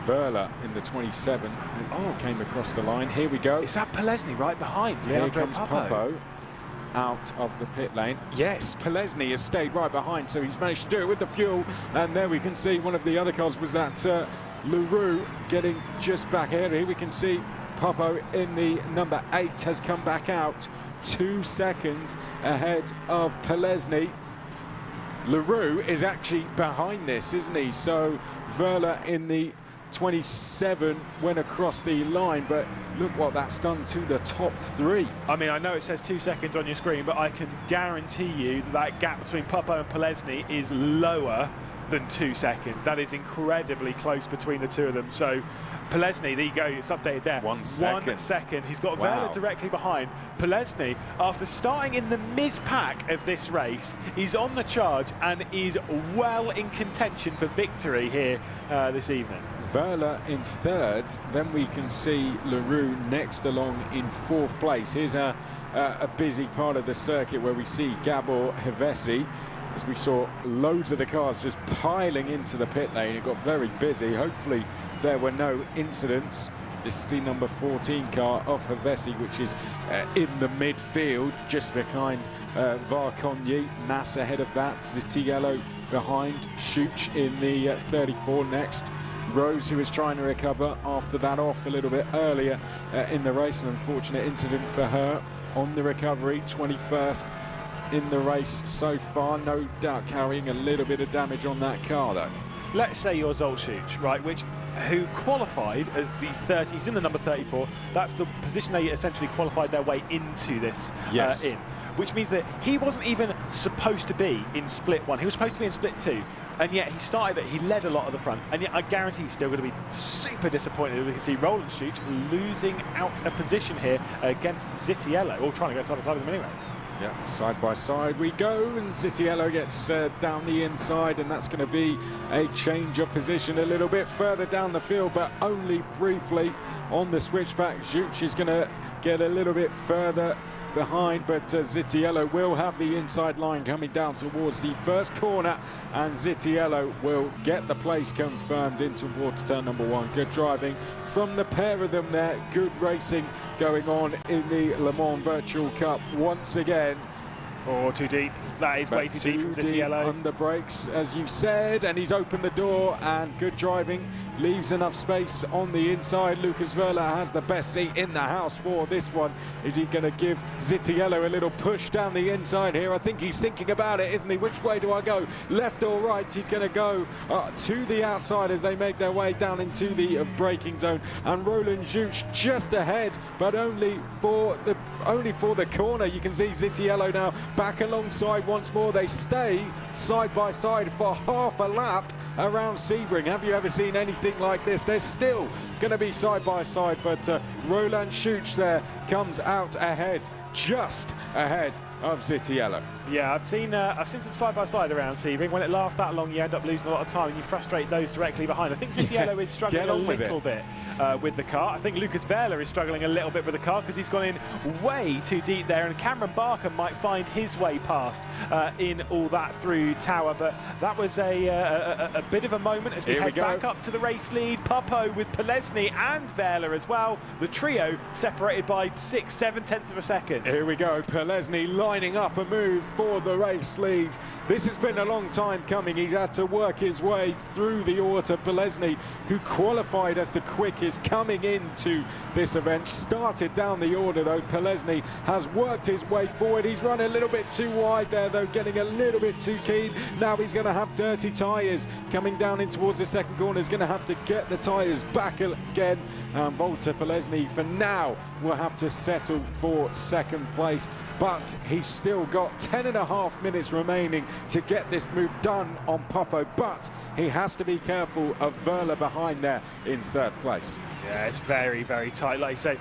Wehrle in the 27 came across the line. Here we go. Is that Polesny right behind? Here comes Popo out of the pit lane. Yes, Polesny has stayed right behind, so he's managed to do it with the fuel. And there we can see one of the other cars was that Leroux getting just back here. Here we can see Popo in the number 8 has come back out 2 seconds ahead of Polesny. Leroux is actually behind this, isn't he? So Wehrle in the 27 went across the line, but look what that's done to the top 3. I mean, I know it says 2 seconds on your screen, but I can guarantee you that gap between Popo and Polesny is lower than 2 seconds. That is incredibly close between the two of them. So Polesny, there you go, it's updated there. 1 second. 1 second. He's got Wow. Wehrle directly behind. Polesny, after starting in the mid-pack of this race, is on the charge and is well in contention for victory here this evening. Wehrle in 3rd, then we can see Leroux next along in 4th place. Here's a busy part of the circuit where we see Gabor Hevesi, as we saw loads of the cars just piling into the pit lane. It got very busy. Hopefully there were no incidents. This is the number 14 car of Hevesi, which is in the midfield, just behind Varkonyi. Mass ahead of that, Zitiello behind, Schuch in the 34 next. Rose, who is trying to recover after that off a little bit earlier in the race. An unfortunate incident for her on the recovery, 21st in the race so far. No doubt carrying a little bit of damage on that car, though. Let's say you're Zolcic, right, who qualified as the 30, he's in the number 34. That's the position they essentially qualified their way into this in. Which means that he wasn't even supposed to be in split 1. He was supposed to be in split 2. And yet he started it, he led a lot of the front. And yet I guarantee he's still going to be super disappointed. We can see Roland Schuch losing out a position here against Zitiello, or trying to go side by side with him anyway. Yeah, side by side we go, and Zitiello gets down the inside, and that's going to be a change of position a little bit further down the field, but only briefly on the switchback. Schuch is going to get a little bit further behind, but Zitiello will have the inside line coming down towards the first corner, and Zitiello will get the place confirmed in towards turn number 1. Good driving from the pair of them there. Good racing going on in the Le Mans Virtual Cup once again. Oh, too deep. That is way too deep from Zitiello. On the brakes, as you said, and he's opened the door, and good driving leaves enough space on the inside. Lucas Wehrle has the best seat in the house for this one. Is he going to give Zitiello a little push down the inside here? I think he's thinking about it, isn't he? Which way do I go? Left or right? He's going to go to the outside as they make their way down into the braking zone. And Roland Schuch just ahead, but only for the corner. You can see Zitiello now back alongside once more. They stay side by side for half a lap around Sebring. Have you ever seen anything like this? They're still going to be side by side, but Roland Schuch there comes out ahead, just ahead of Zitiello. Yeah, I've seen some side-by-side around Sebring. When it lasts that long, you end up losing a lot of time and you frustrate those directly behind. I think Zitiello is struggling a little bit with the car. I think Lucas Wehrle is struggling a little bit with the car because he's gone in way too deep there, and Cameron Barker might find his way past in all that through Tower. But that was a bit of a moment as we head back up to the race lead. Popo with Polesny and Wehrle as well. The trio separated by 6-7 tenths of a second. Here we go, Polesny lining up a move for the race lead. This has been a long time coming. He's had to work his way through the order. Polesny, who qualified as the quickest coming into this event, started down the order though. Polesny has worked his way forward. He's run a little bit too wide there though, getting a little bit too keen. Now he's going to have dirty tyres coming down in towards the second corner. He's going to have to get the tyres back again. And Walter Polesny for now will have to settle for second place, but he's still got 10.5 minutes remaining to get this move done on Popo, but he has to be careful of Wehrle behind there in third place. Yeah, it's very, very tight. Like you say,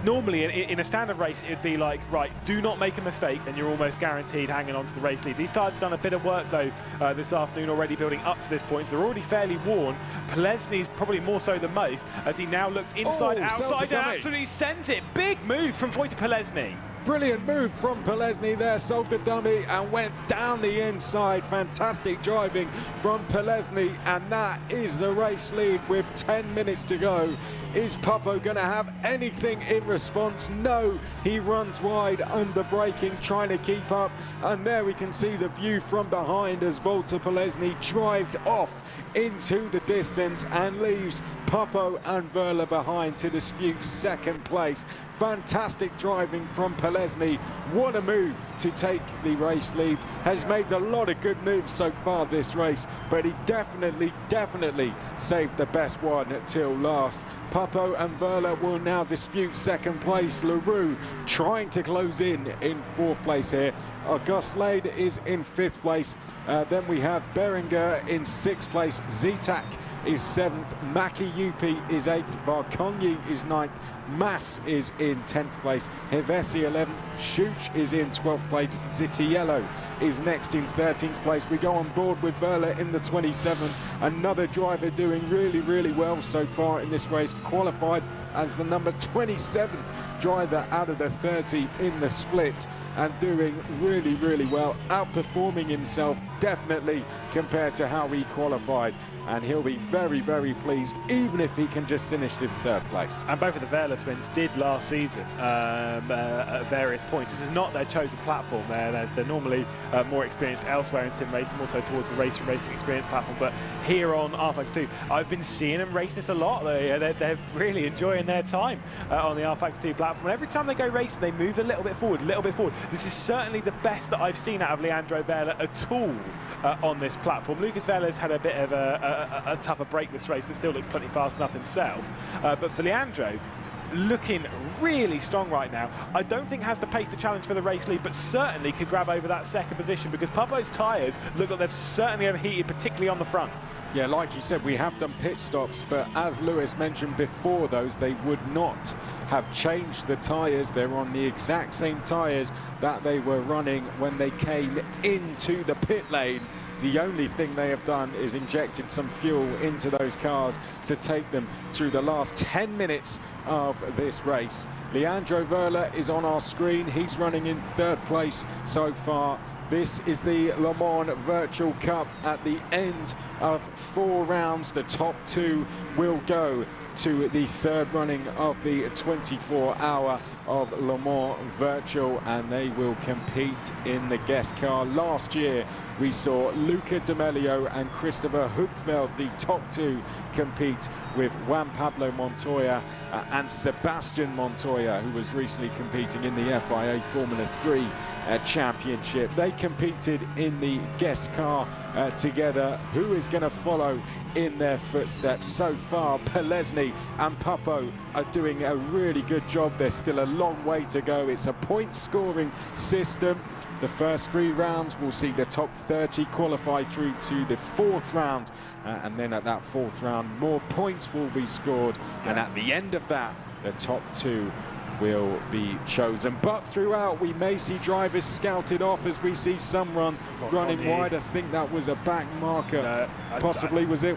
normally in a standard race, it'd be like, right, do not make a mistake, and you're almost guaranteed hanging on to the race lead. These tyres have done a bit of work, though, this afternoon already building up to this point. So they're already fairly worn. Polesny's probably more so than most, as he now looks inside, outside, and absolutely sends it. Big move from Walter Polesny. brilliant move from Polesny there, sold the dummy and went down the inside. Fantastic driving from Polesny, and that is the race lead with 10 minutes to go. Is Papo going to have anything in response? No, he runs wide under braking, trying to keep up, and there we can see the view from behind as Walter Polesny drives off into the distance and leaves Papo and Wehrle behind to dispute second place. Fantastic driving from Polesny. What a move to take the race lead. Has made a lot of good moves so far this race, but he definitely saved the best one till last. Papo and Wehrle will now dispute second place. Leroux trying to close in fourth place here. Auguste Slade is in fifth place. Then we have Beringer in sixth place. Zitak is 7th, Maki Yupi is 8th, Varkonyi is 9th, Mas is in 10th place, Hevesi 11th, Schuch is in 12th place, Zitiello is next in 13th place. We go on board with Wehrle in the 27th, another driver doing really well so far in this race, qualified as the number 27 driver out of the 30 in the split, and doing really well, outperforming himself definitely compared to how he qualified, and he'll be very pleased even if he can just finish in third place. And both of the Wehrle twins did last season at various points. This is not their chosen platform. They're normally more experienced elsewhere in sim racing, more so towards the racing experience platform, but here on rFactor 2 I've been seeing them race this a lot. They're really enjoying their time on the rFactor 2 platform. Every time they go racing they move a little bit forward. This is certainly the best that I've seen out of Leandro Wehrle at all on this platform. Lucas Wehrle's had a bit of a tougher break this race, but still looks plenty fast enough himself. But for Leandro, looking really strong right now. I don't think has the pace to challenge for the race lead, but certainly could grab over that second position because Papo's tyres look like they've certainly overheated, particularly on the fronts. Yeah, like you said, we have done pit stops, but as Lewis mentioned before those, they would not have changed the tyres. They're on the exact same tyres that they were running when they came into the pit lane. The only thing they have done is injected some fuel into those cars to take them through the last 10 minutes of this race. Leandro Wehrle is on our screen. He's running in third place so far. This is the Le Mans Virtual Cup. At the end of 4 rounds, the top 2 will go to the third running of the 24-hour of Le Mans Virtual, and they will compete in the guest car. Last year we saw Luca D'Amelio and Christopher Hookveld, the top 2, compete with Juan Pablo Montoya and Sebastian Montoya, who was recently competing in the FIA Formula 3 Championship. They competed in the guest car together. Who is going to follow in their footsteps? So far, Polesny and Papo are doing a really good job. There's still a long way to go. It's a point scoring system. The first 3 rounds will see the top 30 qualify through to the 4th round, and then at that 4th round more points will be scored, and at the end of that the top 2 will be chosen. But throughout we may see drivers scouted off as we see some running wide. I think that was a back marker. Possibly was that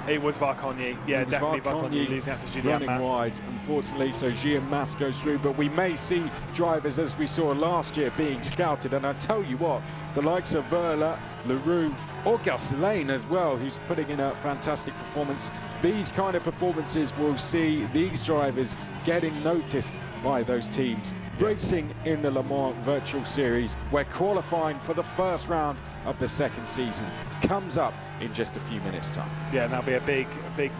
it was Varkonyi. Yeah, definitely Varkonyi losing out to Julien running Mas. wide, unfortunately, so Julien Mas goes through. But we may see drivers, as we saw last year, being scouted, and I tell you what, the likes of Wehrle, Leroux, or Gastelane as well, who's putting in a fantastic performance. These kind of performances will see these drivers getting noticed by those teams. Racing in the Le Mans Virtual Series, where qualifying for the first round of the second season comes up in just a few minutes' time. Yeah, and that'll be a big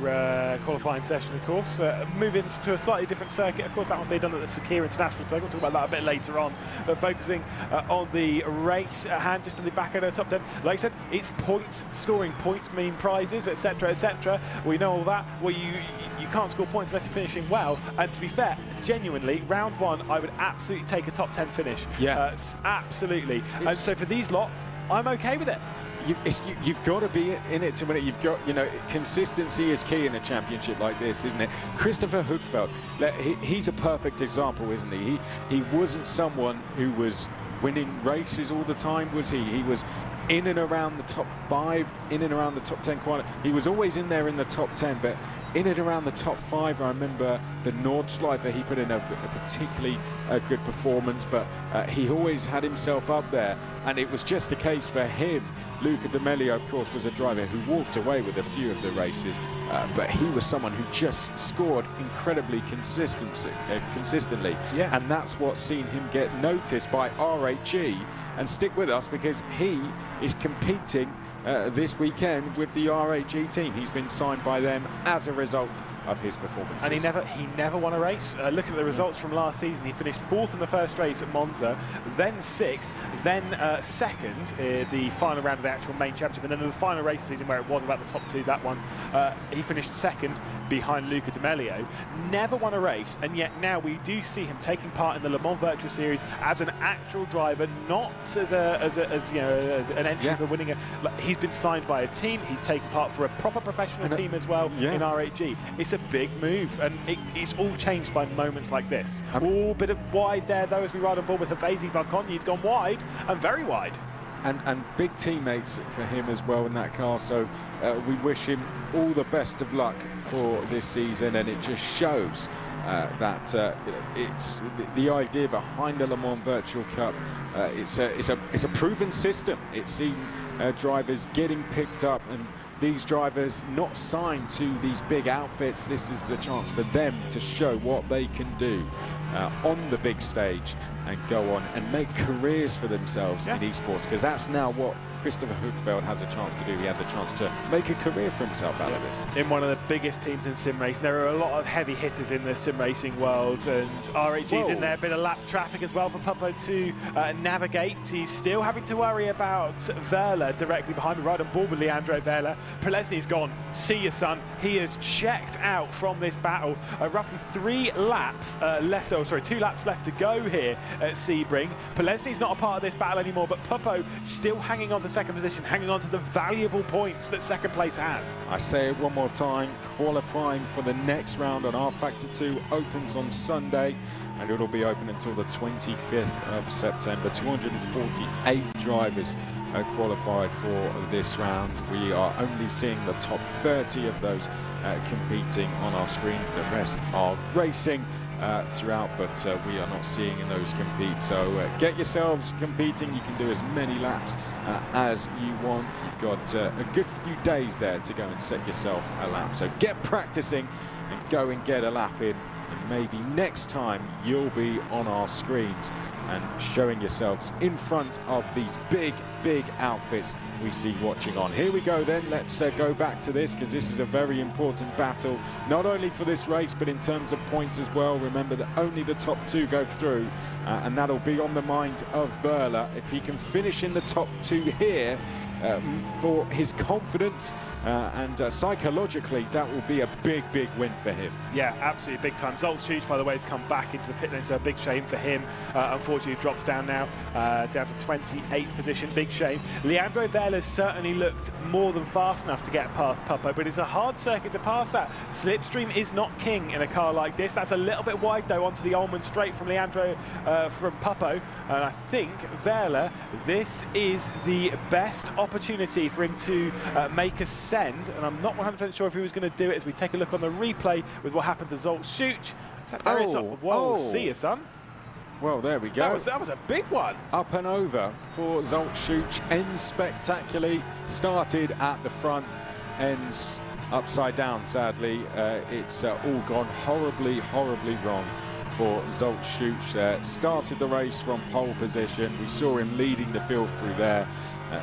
qualifying session, of course. Moving to a slightly different circuit, of course, that will be done at the Sakir International Circuit. We'll talk about that a bit later on. But focusing on the race at hand, just in the back of the top 10. Like I said, it's points, scoring points mean prizes, etc., etc. We know all that. Well, you can't score points unless you're finishing well. And to be fair, genuinely, round 1, I would absolutely take a top 10 finish. Yeah, absolutely. And so for these lot, I'm okay with it. You've got to be in it to win it. You've got, consistency is key in a championship like this, isn't it? Christopher Hookveld, he's a perfect example, isn't he? He wasn't someone who was winning races all the time, was he? He was in and around the top 5, in and around the top 10 he was always in there in the top 10, but in and around the top 5. I remember the Nordschleife, he put in a particularly good performance, but he always had himself up there, and it was just the case for him. Luca De Melio, of course, was a driver who walked away with a few of the races, but he was someone who just scored incredibly consistently, Yeah. and that's what's seen him get noticed by RHE. And stick with us, because he is competing this weekend with the RHE team. He's been signed by them as a result of his performances. And he never won a race. Look at the results from last season. He finished 4th in the first race at Monza, then 6th, then 2nd in the final round of the actual main championship, and then in the final race of the season where it was about the top 2, that one, he finished 2nd behind Luca De Melio. Never won a race, and yet now we do see him taking part in the Le Mans Virtual Series as an actual driver, not as you know, an entry for winning he's been signed by a team. He's taken part for a proper professional team as well in RHE. It's a big move, and it's all changed by moments like this. All bit of wide there though as we ride on board with Havesi. Varkonyi's gone wide, and very wide. And big teammates for him as well in that car, so we wish him all the best of luck for this season, and it just shows that it's the idea behind the Le Mans Virtual Cup. It's a proven system. It's seen drivers getting picked up, and these drivers not signed to these big outfits. This is the chance for them to show what they can do on the big stage and go on and make careers for themselves in esports, because that's now what Christopher Hoogveld has a chance to do. He has a chance to make a career for himself out of this. In one of the biggest teams in sim racing. There are a lot of heavy hitters in the sim racing world, and RHG's in there. A bit of lap traffic as well for Pupo to navigate. He's still having to worry about Verla directly behind me, right on board with Leandro Verla. Prelesny's gone. See you, son. He is checked out from this battle. Roughly 2 laps left to go here at Sebring. Prelesny's not a part of this battle anymore, but Pupo still hanging on to second position, hanging on to the valuable points that second place has. I say it one more time, qualifying for the next round on rFactor 2 opens on Sunday, and it'll be open until the 25th of September. 248 drivers qualified for this round. We are only seeing the top 30 of those competing on our screens. The rest are racing throughout, but we are not seeing those compete. So get yourselves competing. You can do as many laps as you want. You've got a good few days there to go and set yourself a lap. So get practicing and go and get a lap in. And maybe next time you'll be on our screens and showing yourselves in front of these big outfits we see watching on. Here we go then. Let's go back to this, because this is a very important battle, not only for this race but in terms of points as well. Remember that only the top 2 go through, and that'll be on the mind of Verla. If he can finish in the top 2 here, for his confidence and psychologically, that will be a big win for him. Yeah, absolutely big time. Zoltz, by the way, has come back into the pit lane, so a big shame for him. Unfortunately, he drops down now, down to 28th position. Big shame. Leandro Verla's certainly looked more than fast enough to get past Pupo, but it's a hard circuit to pass that. Slipstream is not king in a car like this. That's a little bit wide, though, onto the Ullmann straight from Leandro, from Pupo. And I think Verla, this is the best opportunity for him to make a send, and I'm not 100% sure if he was going to do it as we take a look on the replay with what happened to Zoltz. Whoa, see you, son. Well, there we go. That was a big one. Up and over for Zoltz. Ends spectacularly. Started at the front, ends upside down, sadly. It's all gone horribly wrong for Zoltz. Started the race from pole position. We saw him leading the field through there.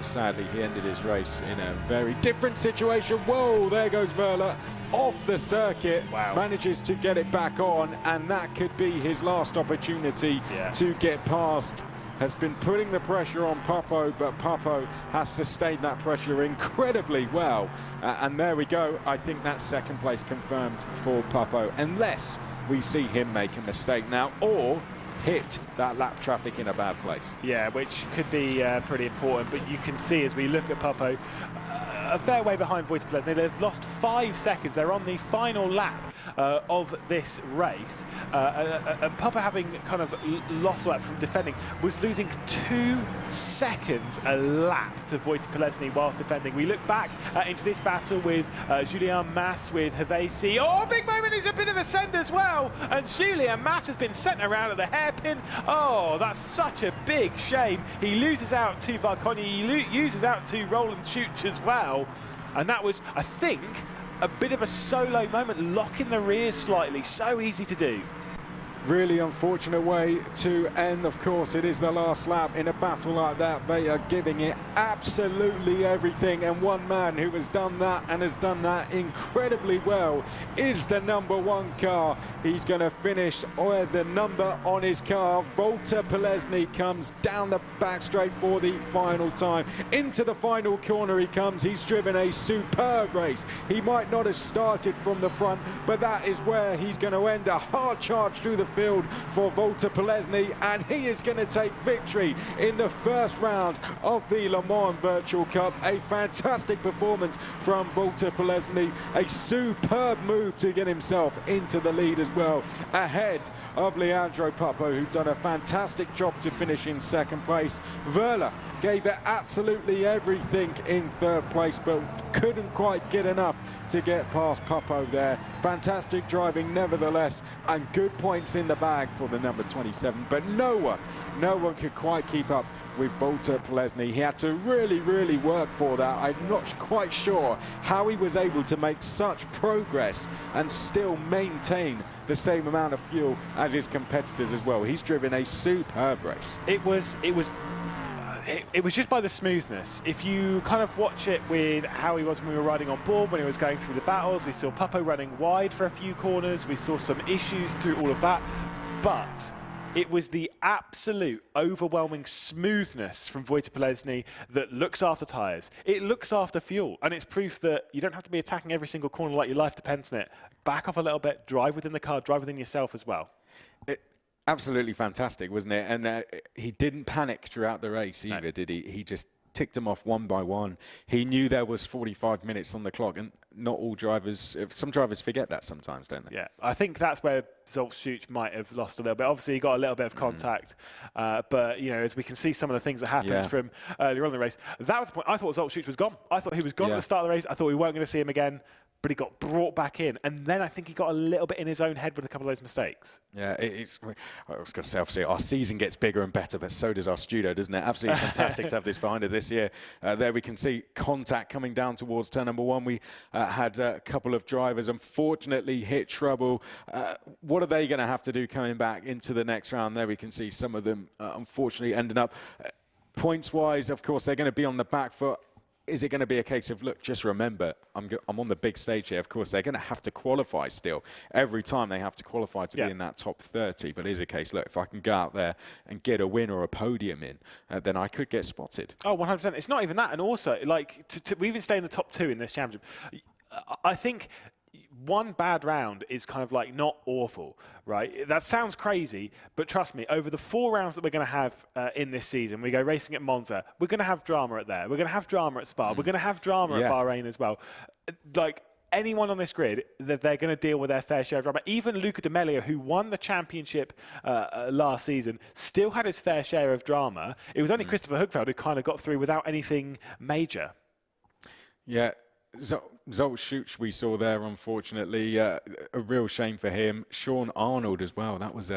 Sadly, he ended his race in a very different situation. Whoa, there goes Verla off the circuit. Wow. Manages to get it back on, and that could be his last opportunity to get past. Has been putting the pressure on Pupo, but Pupo has sustained that pressure incredibly well. And there we go. I think that's second place confirmed for Pupo, unless we see him make a mistake now or hit that lap traffic in a bad place. Yeah, which could be pretty important, but you can see as we look at Pupo, a fair way behind Wojtek Plesny. They've lost 5 seconds. They're on the final lap of this race. And Papa, having kind of lost that from defending, was losing 2 seconds a lap to Wojtek Plesny whilst defending. We look back into this battle with Julien Mas with Heures. Oh, big moment. He's a bit of a send as well. And Julien Mas has been sent around at the hairpin. Oh, that's such a big shame. He loses out to Varconi. He loses out to Roland Schuch as well. And that was, I think, a bit of a solo moment, locking the rears slightly. So easy to do. Really unfortunate way to end. Of course, it is the last lap. In a battle like that, they are giving it absolutely everything. And one man who has done that and has done that incredibly well is the #1 car. He's going to finish with the number on his car. Wojtek Plesny comes down the back straight for the final time. Into the final corner he comes. He's driven a superb race. He might not have started from the front, but that is where he's going to end. A hard charge through the field for Wojtek Plesny, and he is going to take victory in the first round of the Le Mans Virtual Cup. A fantastic performance from Wojtek Plesny, a superb move to get himself into the lead as well, ahead of Leandro Papo, who's done a fantastic job to finish in second place. Verla gave it absolutely everything in third place, but couldn't quite get enough to get past Papo there. Fantastic driving nevertheless, and good points in the bag for the number 27, but no one could quite keep up with Wojtek Plesny. He had to really work for that. I'm not quite sure how he was able to make such progress and still maintain the same amount of fuel as his competitors as well. He's driven a superb race. It was just by the smoothness. If you kind of watch it with how he was when we were riding on board, when he was going through the battles, we saw Papo running wide for a few corners. We saw some issues through all of that, but it was the absolute overwhelming smoothness from Wojtek Plesny that looks after tyres. It looks after fuel, and it's proof that you don't have to be attacking every single corner like your life depends on it. Back off a little bit, drive within the car, drive within yourself as well. Absolutely fantastic, wasn't it? And he didn't panic throughout the race either, No. did he? He just ticked them off one by one. He knew there was 45 minutes on the clock, and not all drivers, some drivers forget that sometimes, don't they? Yeah, I think that's where Zoltschutz might have lost a little bit. Obviously, he got a little bit of contact, but you know, as we can see, some of the things that happened from earlier on in the race, that was the point. I thought Zoltschutz was gone. I thought he was gone at the start of the race. I thought we weren't going to see him again, but he got brought back in, and then I think he got a little bit in his own head with a couple of those mistakes. Yeah, I was going to say, obviously, our season gets bigger and better, but so does our studio, doesn't it? Absolutely fantastic to have this behind us this year. There we can see contact coming down towards turn number 1. We had a couple of drivers, unfortunately, hit trouble. What are they going to have to do coming back into the next round? There we can see some of them, unfortunately, ending up points-wise. Of course, they're going to be on the back foot. Is it going to be a case of, look, just remember, I'm on the big stage here. Of course, they're going to have to qualify still. Every time they have to qualify to be in that top 30. But it is a case, look, if I can go out there and get a win or a podium in, then I could get spotted. Oh, 100%. It's not even that. And also, like, we even stay in the top 2 in this championship. I think one bad round is kind of like not awful, right? That sounds crazy, but trust me, over the 4 rounds that we're going to have in this season, we go racing at Monza, we're going to have drama at there, we're going to have drama at Spa, we're going to have drama at Bahrain as well. Like, anyone on this grid, they're going to deal with their fair share of drama. Even Luca D'Amelio, who won the championship last season, still had his fair share of drama. It was only Christopher Hugfeld who kind of got through without anything major. Yeah. Zoltschutz we saw there, unfortunately, a real shame for him. Sean Arnold as well. That was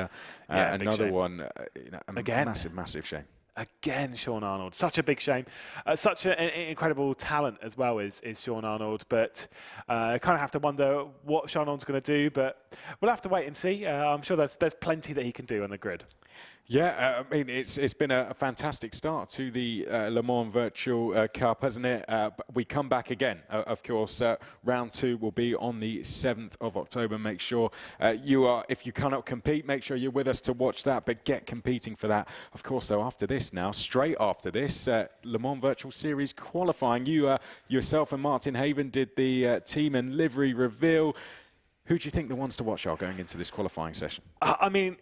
another one. Again, massive shame. Again, Sean Arnold. Such a big shame. Such an incredible talent as well is Sean Arnold. But I kind of have to wonder what Sean Arnold's going to do. But we'll have to wait and see. I'm sure there's plenty that he can do on the grid. Yeah, I mean, it's been a fantastic start to the Le Mans Virtual Cup, hasn't it? We come back again, of course. Round 2 will be on the 7th of October. Make sure if you cannot compete, make sure you're with us to watch that, but get competing for that. Of course, though, after this now, straight after this, Le Mans Virtual Series qualifying. You, yourself and Martin Haven did the team and livery reveal. Who do you think the ones to watch are going into this qualifying session? I mean,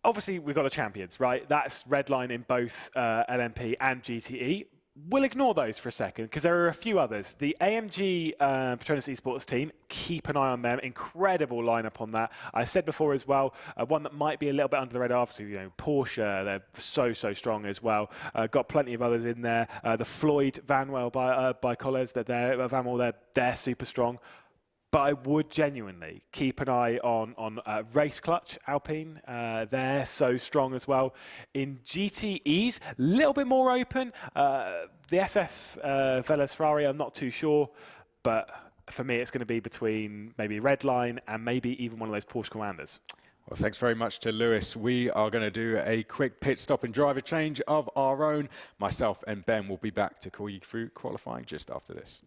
obviously, we've got the champions, right? That's red line in both LMP and GTE. we'll ignore those for a second because there are a few others. The AMG Petronas Esports team, keep an eye on them. Incredible lineup on that. I said before as well, one that might be a little bit under the radar. Obviously, you know, Porsche, they're so strong as well. Got plenty of others in there. The Floyd Vanwell by Collers, they're super strong. But I would genuinely keep an eye on Race Clutch, Alpine. They're so strong as well. In GTEs, a little bit more open. The SF Velas Ferrari, I'm not too sure. But for me, it's going to be between maybe Redline and maybe even one of those Porsche Commanders. Well, thanks very much to Lewis. We are going to do a quick pit stop and driver change of our own. Myself and Ben will be back to call you through qualifying just after this.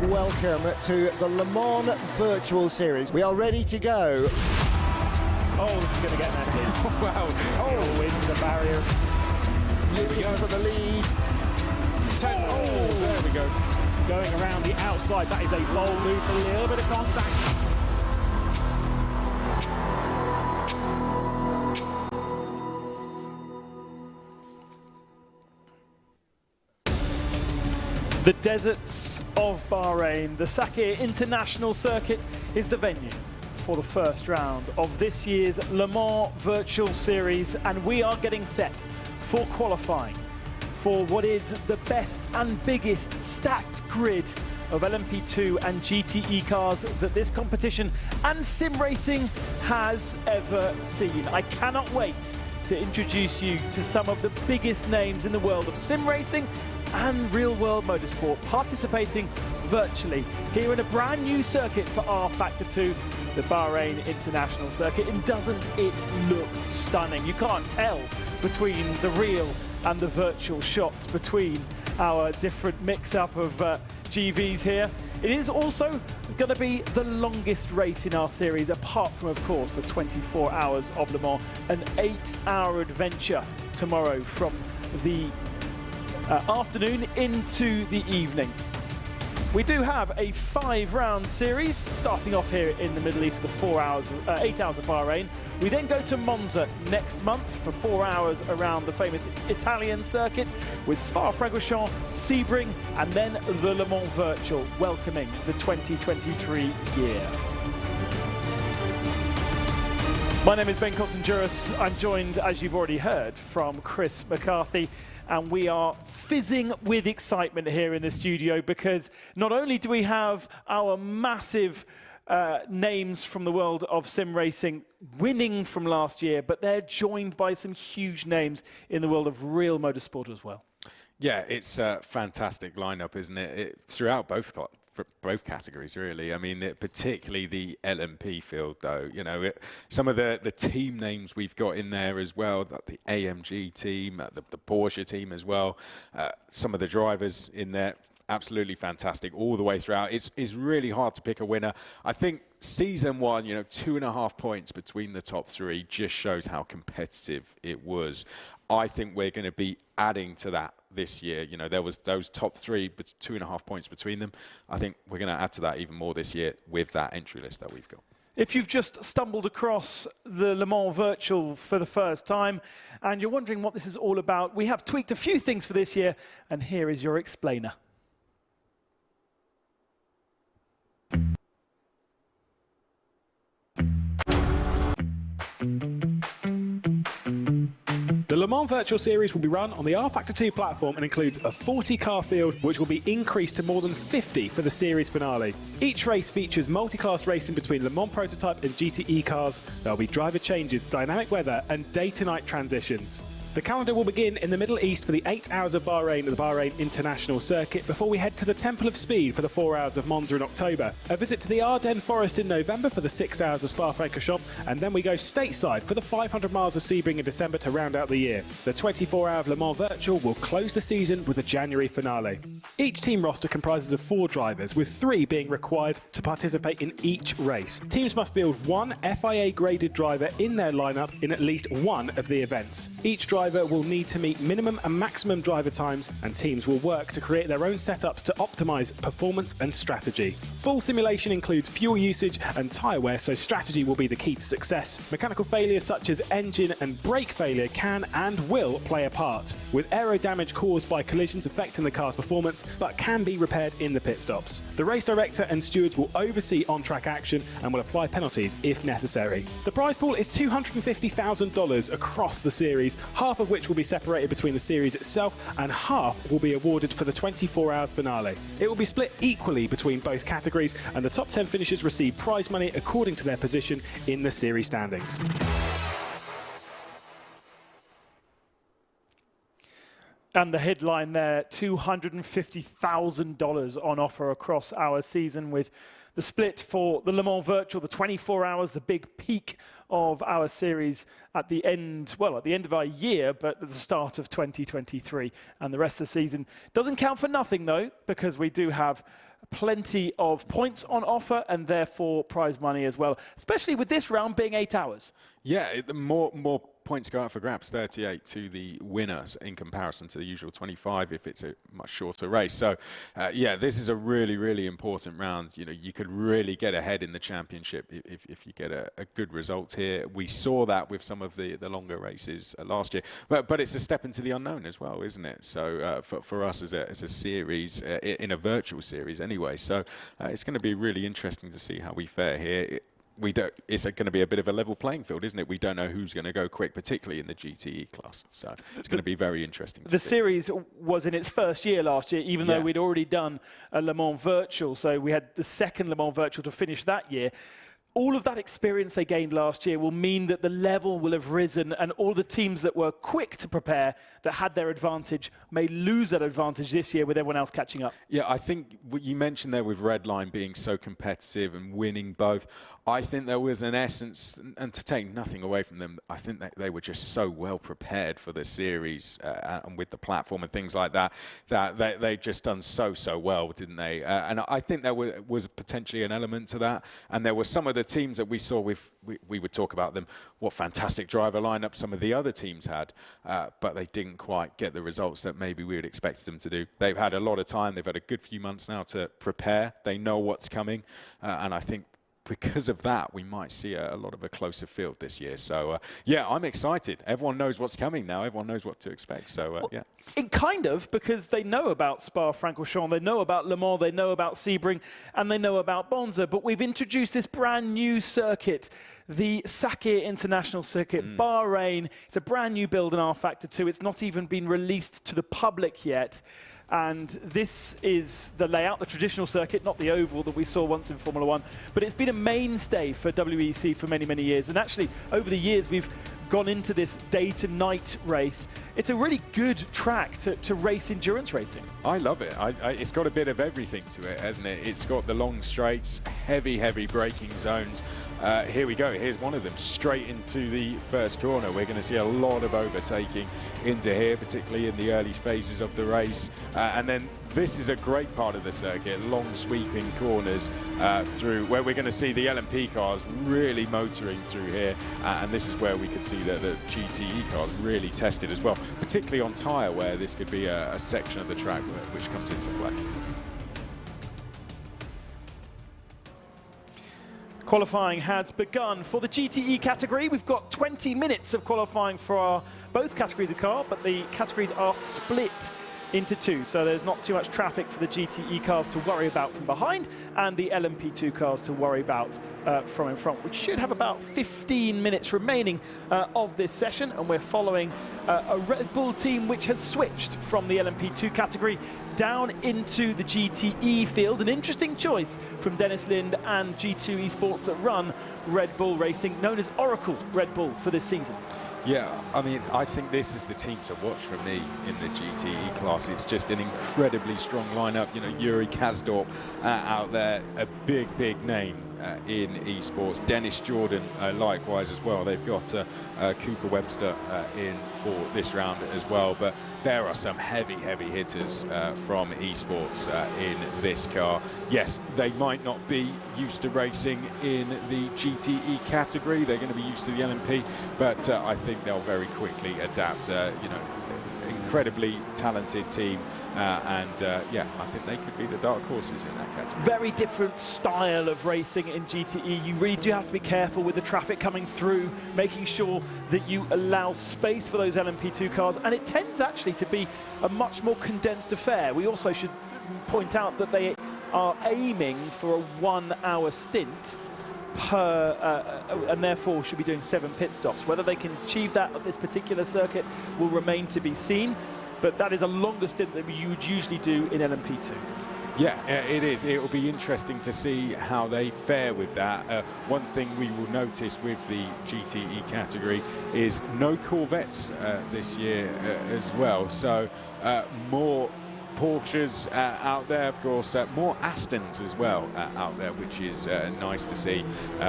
Welcome to the Le Mans Virtual Series. We are ready to go. Oh, this is going to get messy. Wow. Oh, into the barrier. Looking for the lead. Oh, there we go. Going around the outside. That is a bold move, a little bit of contact. The deserts of Bahrain, the Bahrain International Circuit is the venue for the first round of this year's Le Mans Virtual Series, and we are getting set for qualifying for what is the best and biggest stacked grid of LMP2 and GTE cars that this competition and sim racing has ever seen. I cannot wait to introduce you to some of the biggest names in the world of sim racing and real-world motorsport participating virtually here in a brand new circuit for rFactor 2, the Bahrain International Circuit. And doesn't it look stunning? You can't tell between the real and the virtual shots between our different mix-up of GVs here. It is also going to be the longest race in our series, apart from, of course, the 24 hours of Le Mans, an 8-hour adventure tomorrow from the afternoon into the evening. We do have a 5-round series starting off here in the Middle East with the 8 hours of Bahrain. We then go to Monza next month for 4 hours around the famous Italian circuit with Spa-Francorchamps, Sebring, and then the Le Mans Virtual, welcoming the 2023 year. My name is Ben Costenjuris. I'm joined, as you've already heard, from Chris McCarthy, and we are fizzing with excitement here in the studio because not only do we have our massive names from the world of sim racing winning from last year, but they're joined by some huge names in the world of real motorsport as well. Yeah, it's a fantastic lineup, isn't it? Throughout both categories, really. I mean, particularly the LMP field, though. You know, some of the team names we've got in there as well, the AMG team, the Porsche team as well. Some of the drivers in there, absolutely fantastic all the way throughout. It's really hard to pick a winner. I think season one, you know, 2.5 points between the top three just shows how competitive it was. I think we're going to be adding to that this year. You know, there was those top three, but 2.5 points between them. I think we're going to add to that even more this year with that entry list that we've got. If you've just stumbled across the Le Mans Virtual for the first time and you're wondering what this is all about, we have tweaked a few things for this year, and here is your explainer. The Le Mans Virtual Series will be run on the rFactor 2 platform and includes a 40-car field, which will be increased to more than 50 for the series finale. Each race features multi-class racing between Le Mans prototype and GTE cars. There will be driver changes, dynamic weather, and day-to-night transitions. The calendar will begin in the Middle East for the 8 hours of Bahrain at the Bahrain International Circuit before we head to the Temple of Speed for the 4 hours of Monza in October, a visit to the Ardennes Forest in November for the 6 hours of Spa-Francorchamps, and then we go stateside for the 500 miles of Sebring in December to round out the year. The 24-hour Le Mans Virtual will close the season with a January finale. Each team roster comprises of 4 drivers, with 3 being required to participate in each race. Teams must field 1 FIA-graded driver in their lineup in at least one of the events. Each driver will need to meet minimum and maximum driver times, and teams will work to create their own setups to optimize performance and strategy. Full simulation includes fuel usage and tyre wear, so strategy will be the key to success. Mechanical failures such as engine and brake failure can and will play a part, with aero damage caused by collisions affecting the car's performance, but can be repaired in the pit stops. The race director and stewards will oversee on-track action and will apply penalties if necessary. The prize pool is $250,000 across the series, half of which will be separated between the series itself and half will be awarded for the 24 hours finale. It will be split equally between both categories, and the top 10 finishers receive prize money according to their position in the series standings. And the headline there, $250,000 on offer across our season, with the split for the Le Mans Virtual, the 24 hours, the big peak of our series at the end, well, at the end of our year, but at the start of 2023. And the rest of the season doesn't count for nothing, though, because we do have plenty of points on offer and therefore prize money as well, especially with this round being 8 hours. Yeah, more points go out for grabs, 38 to the winners in comparison to the usual 25 if it's a much shorter race. So, yeah, this is a really, really important round. You know, you could really get ahead in the championship if you get a good result here. We saw that with some of the longer races last year, but it's a step into the unknown as well, isn't it? So for us as a series, in a virtual series anyway. So it's going to be really interesting to see how we fare here. It's going to be a bit of a level playing field, isn't it? We don't know who's going to go quick, particularly in the GTE class. So it's going to be very interesting. The series was in its first year last year, even though we'd already done a Le Mans Virtual. So we had the second Le Mans Virtual to finish that year. All of that experience they gained last year will mean that the level will have risen, and all the teams that were quick to prepare, that had their advantage, may lose that advantage this year with everyone else catching up. Yeah, I think what you mentioned there with Redline being so competitive and winning both, I think there was an essence, and to take nothing away from them, I think that they were just so well prepared for the series and with the platform and things like that, that they just done so well, didn't they? And I think there was potentially an element to that, and there were some of the teams that we saw we would talk about them, what fantastic driver lineup some of the other teams had, but they didn't quite get the results that maybe we would expect them to do. They've had a lot of time, they've had a good few months now to prepare, they know what's coming, and I think because of that, we might see a lot of a closer field this year. So, yeah, I'm excited. Everyone knows what's coming now. Everyone knows what to expect. So, yeah. It kind of, because they know about Spa-Francorchamps, they know about Le Mans, they know about Sebring, and they know about Monza. But we've introduced this brand new circuit, the Ligier International Circuit, Bahrain. It's a brand new build in rFactor 2. It's not even been released to the public yet. And this is the layout, the traditional circuit, not the oval that we saw once in Formula 1. But it's been a mainstay for WEC for many, many years. And actually, over the years, we've gone into this day-to-night race. It's a really good track to race endurance racing. I love it. It's got a bit of everything to it, hasn't it? It's got the long straights, heavy braking zones. Here we go. Here's one of them, straight into the first corner. We're going to see a lot of overtaking into here, particularly in the early phases of the race. And then this is a great part of the circuit, long sweeping corners through where we're going to see the LMP cars really motoring through here, and this is where we could see the GTE cars really tested as well, particularly on tyre, where this could be a section of the track which comes into play. Qualifying has begun for the GTE category. We've got 20 minutes of qualifying for both categories of car, but the categories are split into two, so there's not too much traffic for the GTE cars to worry about from behind and the LMP2 cars to worry about from in front. We should have about 15 minutes remaining of this session, and we're following a Red Bull team which has switched from the LMP2 category down into the GTE field. An interesting choice from Dennis Lind and G2 Esports that run Red Bull Racing, known as Oracle Red Bull for this season. Yeah, I mean, I think this is the team to watch for me in the GTE class. It's just an incredibly strong lineup. You know, Yuri Kazdorp out there, a big name in esports. Dennis Jordan likewise as well. They've got Cooper Webster in for this round as well. But there are some heavy hitters from esports in this car. Yes, they might not be used to racing in the GTE category. They're going to be used to the LMP, but I think they'll very quickly adapt. You know, incredibly talented team, and yeah, I think they could be the dark horses in that category. Very different style of racing in GTE. You really do have to be careful with the traffic coming through, making sure that you allow space for those LMP2 cars, and it tends actually to be a much more condensed affair. We also should point out that they are aiming for a 1 hour stint per, and therefore should be doing 7 pit stops. Whether they can achieve that at this particular circuit will remain to be seen, but that is a longer stint than you would usually do in LMP2. Yeah, it is. It will be interesting to see how they fare with that. One thing we will notice with the GTE category is no Corvettes this year as well. So more Porsches out there, of course, more Astons as well out there, which is nice to see.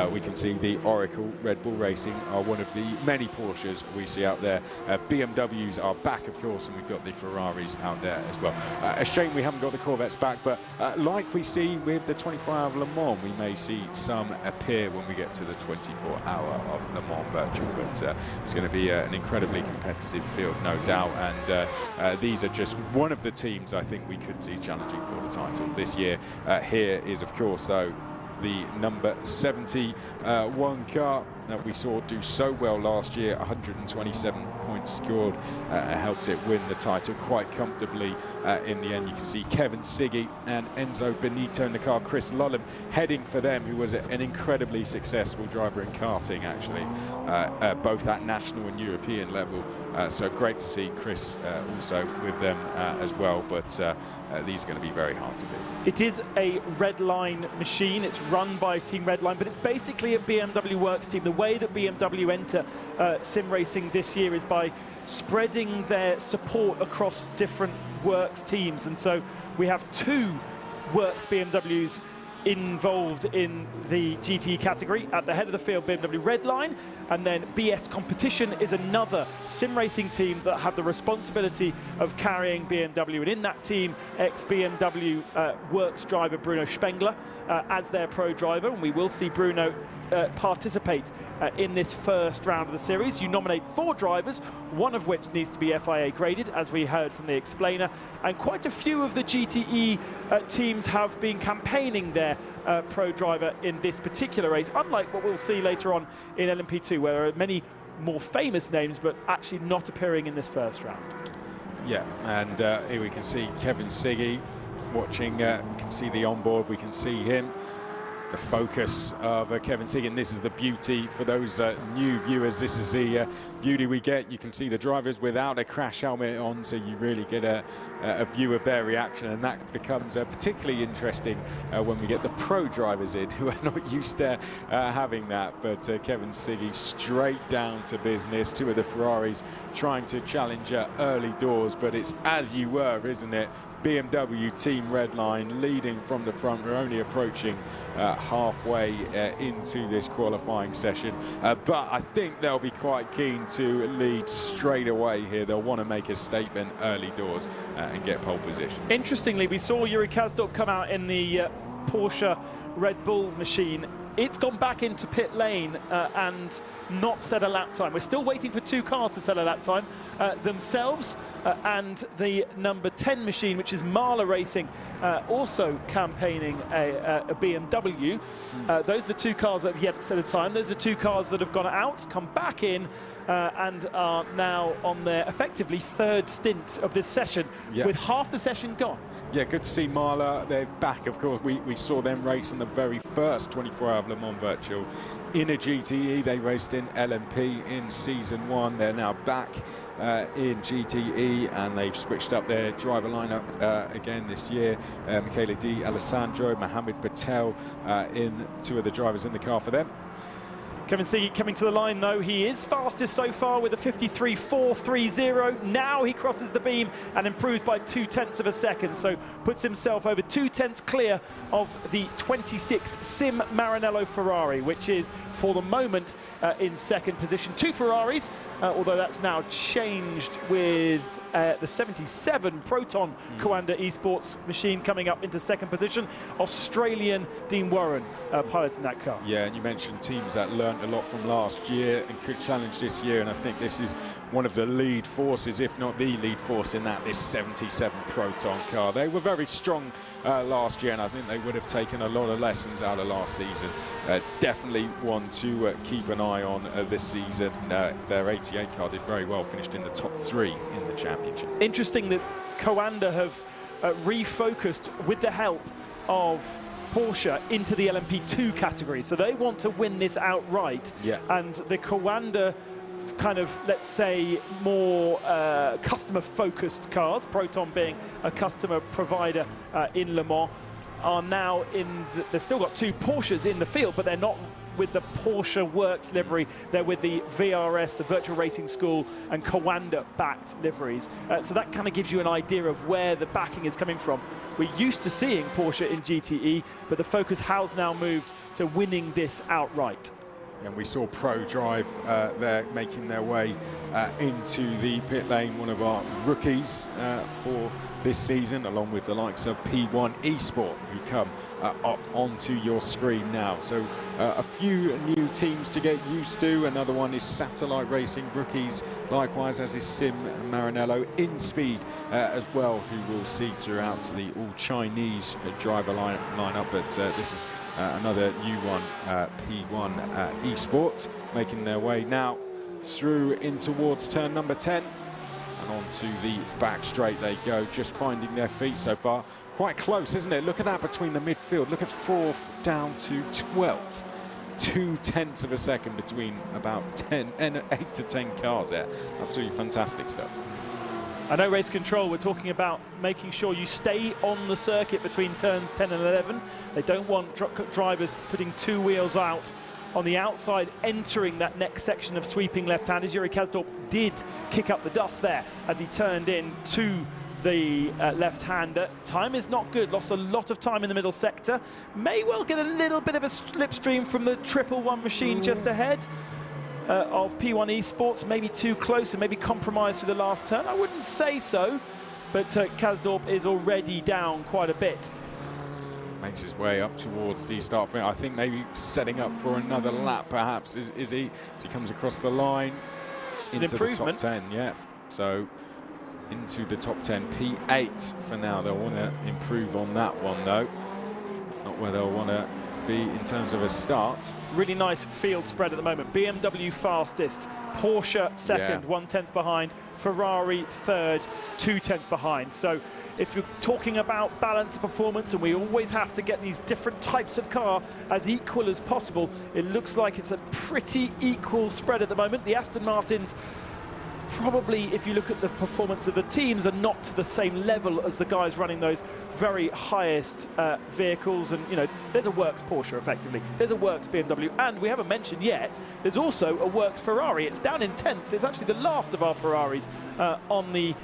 We can see the Oracle Red Bull Racing are one of the many Porsches we see out there. BMWs are back, of course, and we've got the Ferraris out there as well. A shame we haven't got the Corvettes back, but like we see with the 24-hour Le Mans, we may see some appear when we get to the 24-hour of Le Mans Virtual, but it's going to be an incredibly competitive field, no doubt, and these are just one of the teams I think we could see challenging for the title this year. Here is, of course, though, the number 71 car that we saw do so well last year. 127 points scored, helped it win the title quite comfortably in the end. You can see Kevin Siggy and Enzo Benito in the car. Chris Lullum heading for them, who was an incredibly successful driver in karting, actually, both at national and European level. So great to see Chris also with them as well, but these are going to be very hard to beat. It is a Redline machine. It's run by Team Redline, but it's basically a BMW Works team. The way that BMW enter sim racing this year is by spreading their support across different Works teams. And so we have 2 Works BMWs involved in the GTE category. At the head of the field, BMW Redline, and then BS Competition is another sim racing team that have the responsibility of carrying BMW, and in that team, ex-BMW Works driver Bruno Spengler as their pro driver, and we will see Bruno participate in this first round of the series. You nominate 4 drivers, one of which needs to be FIA graded, as we heard from the explainer, and quite a few of the GTE teams have been campaigning their pro driver in this particular race, unlike what we'll see later on in LMP2, where there are many more famous names but actually not appearing in this first round. Yeah, and here we can see Kevin Siggy watching. We can see the onboard, we can see him. The focus of Kevin Siggy, and this is the beauty for those new viewers. This is the beauty we get. You can see the drivers without a crash helmet on, so you really get a view of their reaction, and that becomes particularly interesting when we get the pro drivers in who are not used to having that. But Kevin Siggy straight down to business. 2 of the Ferraris trying to challenge early doors, but it's as you were, isn't it? BMW Team Redline leading from the front. We're only approaching halfway into this qualifying session, but I think they'll be quite keen to lead straight away here. They'll want to make a statement early doors and get pole position. Interestingly, we saw Yuri Kasdorp come out in the Porsche Red Bull machine. It's gone back into pit lane and not set a lap time. We're still waiting for 2 cars to set a lap time themselves, and the number 10 machine, which is Mahler Racing, also campaigning a BMW. Those are 2 cars that have yet set a time. Those are 2 cars that have gone out, come back in, and are now on their effectively 3rd stint of this session, with half the session gone. Yeah, good to see Mahler. They're back, of course. We saw them race in the very first 24-hour Le Mans Virtual in a GTE. They raced in LMP in season 1. They're now back in GTE, and they've switched up their driver lineup again this year. Michele Di Alessandro, Mohamed Patel in 2 of the drivers in the car for them. Kevin Seagate coming to the line, though. He is fastest so far with a 53.430. Now he crosses the beam and improves by 0.2 of a second, so puts himself over 0.2 clear of the 26 Sim Maranello Ferrari, which is for the moment in 2nd position. 2 Ferraris, although that's now changed with the 77 Proton Coanda Esports machine coming up into 2nd position. Australian Dean Warren piloting that car. Yeah, and you mentioned teams that learned a lot from last year and could challenge this year, and I think this is one of the lead forces, if not the lead force, in that this 77 Proton car. They were very strong last year, and I think they would have taken a lot of lessons out of last season. Definitely one to keep an eye on this season. Their 88 car did very well, finished in the top 3 in the championship. Interesting that Coanda have refocused with the help of Porsche into the LMP2 category, so they want to win this outright. And the Coanda kind of, let's say, more customer-focused cars, Proton being a customer provider in Le Mans, are now in they've still got 2 Porsches in the field, but they're not with the Porsche Works livery. They're with the VRS, the Virtual Racing School, and Coanda-backed liveries. So that kind of gives you an idea of where the backing is coming from. We're used to seeing Porsche in GTE, but the focus has now moved to winning this outright. And we saw ProDrive there making their way into the pit lane, one of our rookies for this season, along with the likes of P1 Esport, who come up onto your screen now. So a few new teams to get used to. Another one is Satellite Racing rookies, likewise, as is Sim Maranello. In Speed as well, who we'll see throughout the all-Chinese driver lineup. But this is another new one, P1 Esport, making their way now through in towards turn number 10. And onto the back straight they go, just finding their feet so far. Quite close, isn't it? Look at that between the midfield. Look at 4th down to 12th. 0.2 of a second between about 8 to 10 cars there. Absolutely fantastic stuff. I know Race Control were talking about making sure you stay on the circuit between turns 10 and 11. They don't want drivers putting 2 wheels out on the outside, entering that next section of sweeping left-handers. Yuri Kasdorp did kick up the dust there as he turned in to the left-hander. Time is not good, lost a lot of time in the middle sector. May well get a little bit of a slipstream from the 111 machine just ahead of P1 Esports, maybe too close and maybe compromised through the last turn. I wouldn't say so, but Kasdorp is already down quite a bit. Makes his way up towards the start finish. I think maybe setting up for another lap, perhaps, is he? As he comes across the line it's into an improvement. the top 10, yeah. So into the top 10, P8 for now. They'll want to improve on that one, though. Not where they'll want to be in terms of a start. Really nice field spread at the moment. BMW fastest, Porsche 2nd, 1/10 behind, Ferrari 3rd, 2/10 behind. So if you're talking about balance of performance, and we always have to get these different types of car as equal as possible, it looks like it's a pretty equal spread at the moment. The Aston Martins probably, if you look at the performance of the teams, are not to the same level as the guys running those very highest vehicles. And, you know, there's a Works Porsche, effectively. There's a Works BMW. And we haven't mentioned yet, there's also a Works Ferrari. It's down in 10th. It's actually the last of our Ferraris on the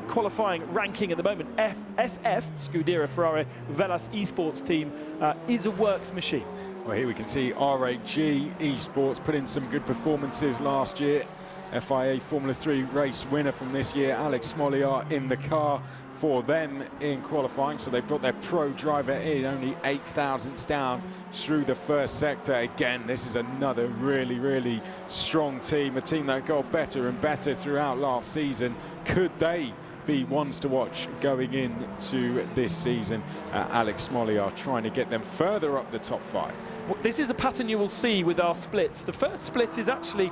qualifying ranking at the moment. SF, Scuderia Ferrari Velas Esports team, is a Works machine. Well, here we can see RAG Esports put in some good performances last year. FIA Formula 3 race winner from this year, Alex Smoliar, in the car for them in qualifying. So they've got their pro driver in, only 8 thousandths down through the first sector. Again, this is another really, really strong team, a team that got better and better throughout last season. Could they be ones to watch going into this season? Alex Smoliar trying to get them further up the top 5. Well, this is a pattern you will see with our splits. The first split is actually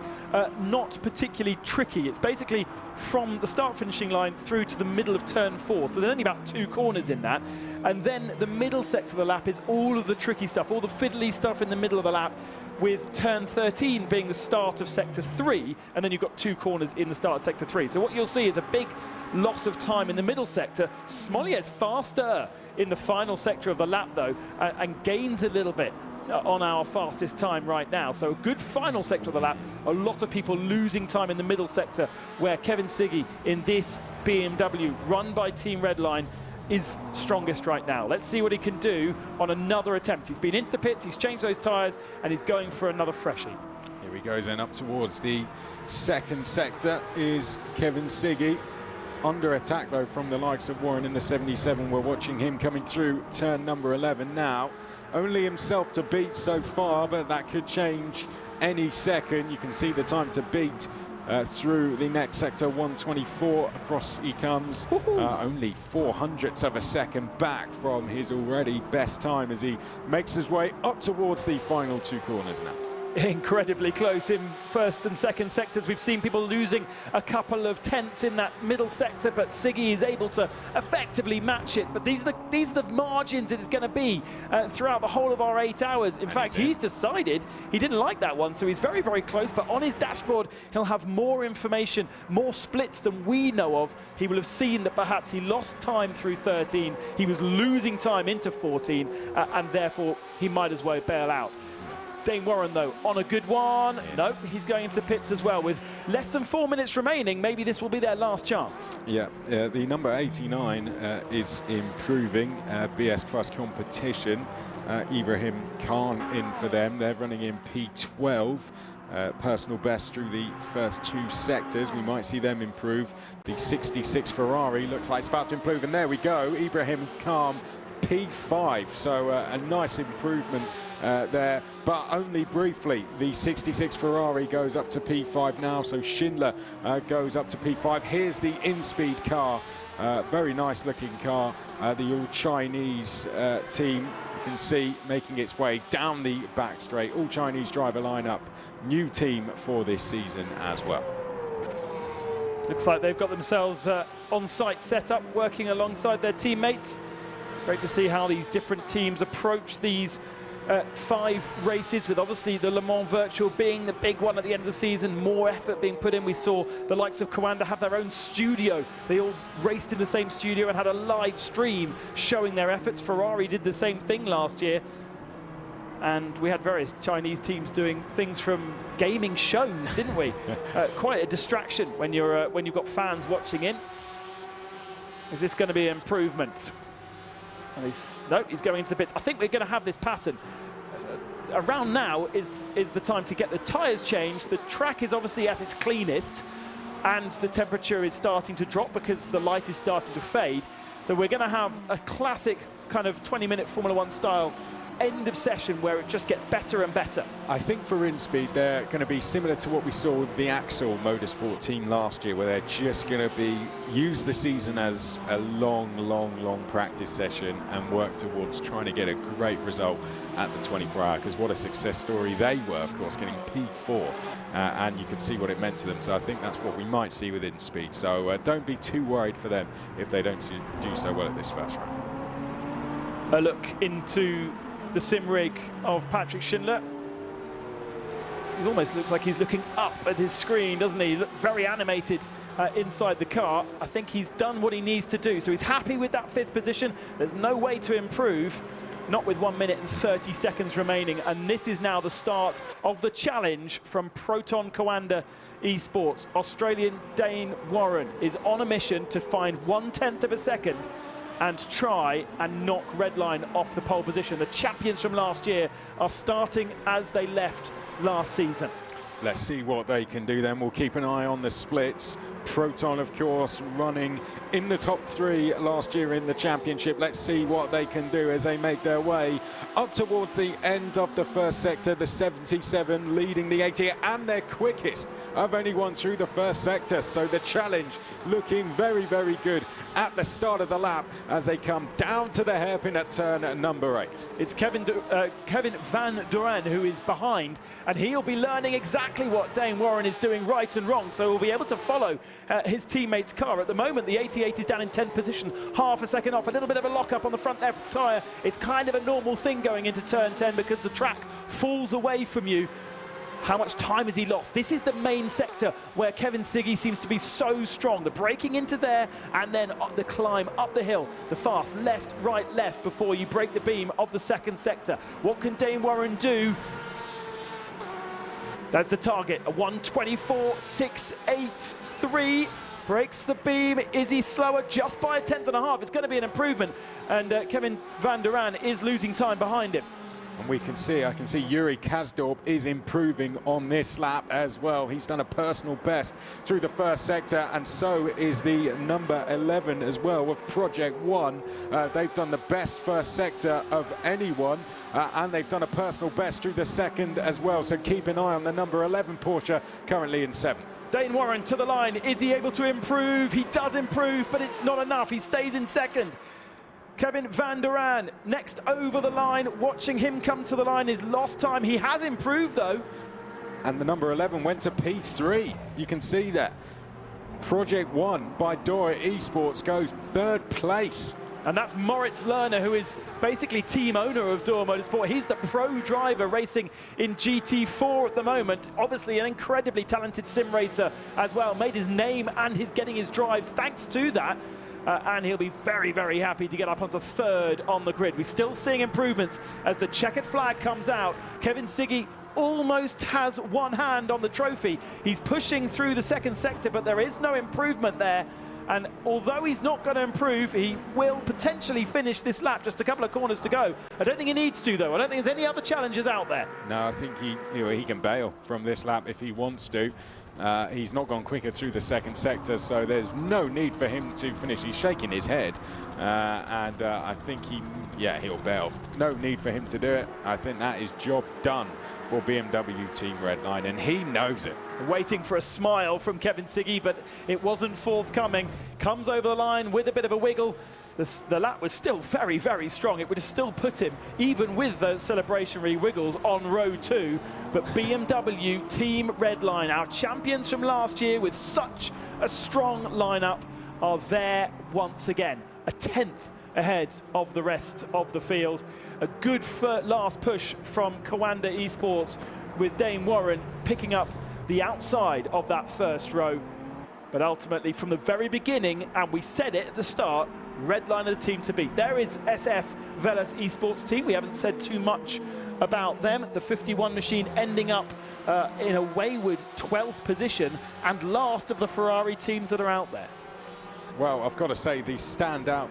not particularly tricky. It's basically from the start finishing line through to the middle of turn 4. So there's only about 2 corners in that. And then the middle sector of the lap is all of the tricky stuff, all the fiddly stuff in the middle of the lap, with turn 13 being the start of sector 3. And then you've got 2 corners in the start of sector 3. So what you'll see is a big loss of time in the middle sector. Smoliar's faster in the final sector of the lap, though, and gains a little bit on our fastest time right now. So a good final sector of the lap. A lot of people losing time in the middle sector, where Kevin Siggy in this BMW run by Team Redline is strongest right now. Let's see what he can do on another attempt. He's been into the pits, he's changed those tyres, and he's going for another freshie. Here he goes then up towards the second sector is Kevin Siggy. Under attack though from the likes of Warren in the 77. We're watching him coming through turn number 11 now. Only himself to beat so far, but that could change any second. You can see the time to beat through the next sector, 1:24 across he comes. Only 0.04 of a second back from his already best time as he makes his way up towards the final 2 corners now. Incredibly close in first and second sectors. We've seen people losing a couple of tenths in that middle sector, but Siggy is able to effectively match it. But these are the margins it is going to be throughout the whole of our 8 hours. In fact, he's decided he didn't like that one, so he's very, very close. But on his dashboard, he'll have more information, more splits than we know of. He will have seen that perhaps he lost time through 13. He was losing time into 14, and therefore he might as well bail out. Dane Warren, though, on a good one. No, he's going into the pits as well. With less than 4 minutes remaining, maybe this will be their last chance. Yeah, the number 89 is improving. BS Plus competition. Ibrahim Khan in for them. They're running in P12. Personal best through the first 2 sectors. We might see them improve. The 66 Ferrari looks like it's about to improve. And there we go. Ibrahim Khan, P5. So a nice improvement there, but only briefly. The 66 Ferrari goes up to P5 now, so Schindler goes up to P5. Here's the in-speed car, very nice looking car, the all Chinese team, you can see making its way down the back straight, all Chinese driver lineup, new team for this season as well. Looks like they've got themselves on-site setup, working alongside their teammates. Great to see how these different teams approach these 5 races, with obviously the Le Mans Virtual being the big one at the end of the season, more effort being put in. We saw the likes of Coanda have their own studio. They all raced in the same studio and had a live stream showing their efforts. Ferrari did the same thing last year. And we had various Chinese teams doing things from gaming shows, didn't we? Quite a distraction when you've got fans watching in. Is this going to be an improvement? And he's going into the pits. I think we're going to have this pattern. Around now is the time to get the tyres changed. The track is obviously at its cleanest, and the temperature is starting to drop because the light is starting to fade. So we're going to have a classic kind of 20-minute Formula 1 style end of session where it just gets better and better. I think for in-speed they're going to be similar to what we saw with the Axel Motorsport team last year, where they're just going to use the season as a long practice session and work towards trying to get a great result at the 24-hour, because what a success story they were, of course, getting P4, and you could see what it meant to them. So I think that's what we might see with in-speed. So don't be too worried for them if they don't do so well at this first round. A look into the sim rig of Patrick Schindler. He almost looks like he's looking up at his screen, doesn't he? Look very animated inside the car. I think he's done what he needs to do. So he's happy with that 5th position. There's no way to improve, not with 1 minute and 30 seconds remaining. And this is now the start of the challenge from Proton Coanda Esports. Australian Dane Warren is on a mission to find 1/10 of a second and try and knock Redline off the pole position. The champions from last year are starting as they left last season. Let's see what they can do then. We'll keep an eye on the splits. Proton, of course, running in the top 3 last year in the championship. Let's see what they can do as they make their way up towards the end of the first sector. The 77 leading the 80, and their quickest have only gone through the first sector. So the challenge looking very, very good at the start of the lap as they come down to the hairpin at turn number 8. It's Kevin Van Doren who is behind, and he'll be learning exactly what Dane Warren is doing right and wrong, so we'll be able to follow his teammate's car. At the moment, the 88 is down in 10th position, half a second off, a little bit of a lock-up on the front left tyre. It's kind of a normal thing going into turn 10 because the track falls away from you. How much time has he lost? This is the main sector where Kevin Siggy seems to be so strong. The braking into there and then the climb up the hill. The fast left, right, left before you break the beam of the 2nd sector. What can Dane Warren do? That's the target, a 1:24.683. Breaks the beam. Is he slower? Just by 1/10 and a half. It's going to be an improvement. And Kevin Van Doren is losing time behind him. And I can see Yuri Kazdorp is improving on this lap as well. He's done a personal best through the first sector, and so is the number 11 as well with Project One. They've done the best first sector of anyone, and they've done a personal best through the second as well. So keep an eye on the number 11 Porsche, currently in 7th. Dane Warren to the line. Is he able to improve? He does improve, but it's not enough. He stays in 2nd. Kevin Van Doren next over the line. Watching him come to the line is lost time. He has improved though. And the number 11 went to P3. You can see that. Project One by Dora Esports goes 3rd place. And that's Moritz Lerner, who is basically team owner of Dora Motorsport. He's the pro driver racing in GT4 at the moment. Obviously an incredibly talented sim racer as well. Made his name and getting his drives thanks to that. And he'll be very, very happy to get up onto 3rd on the grid. We're still seeing improvements as the checkered flag comes out. Kevin Siggy almost has one hand on the trophy. He's pushing through the 2nd sector, but there is no improvement there. And although he's not going to improve, he will potentially finish this lap. Just a couple of corners to go. I don't think he needs to, though. I don't think there's any other challenges out there. No, I think he can bail from this lap if he wants to. He's not gone quicker through the 2nd sector, so there's no need for him to finish. He's shaking his head, and I think he'll bail. No need for him to do it. I think that is job done for BMW Team Redline, and he knows it. Waiting for a smile from Kevin Siggy, but it wasn't forthcoming. Comes over the line with a bit of a wiggle. The lap was still very, very strong. It would have still put him, even with the celebrationary wiggles, on row 2. But BMW Team Redline, our champions from last year with such a strong lineup, are there once again. A 10th ahead of the rest of the field. A good last push from Coanda Esports with Dane Warren picking up the outside of that first row. But ultimately, from the very beginning, and we said it at the start, Redline are the team to beat. There is SF Velas Esports team. We haven't said too much about them. The 51 machine ending up in a wayward 12th position and last of the Ferrari teams that are out there. Well, I've got to say, these standout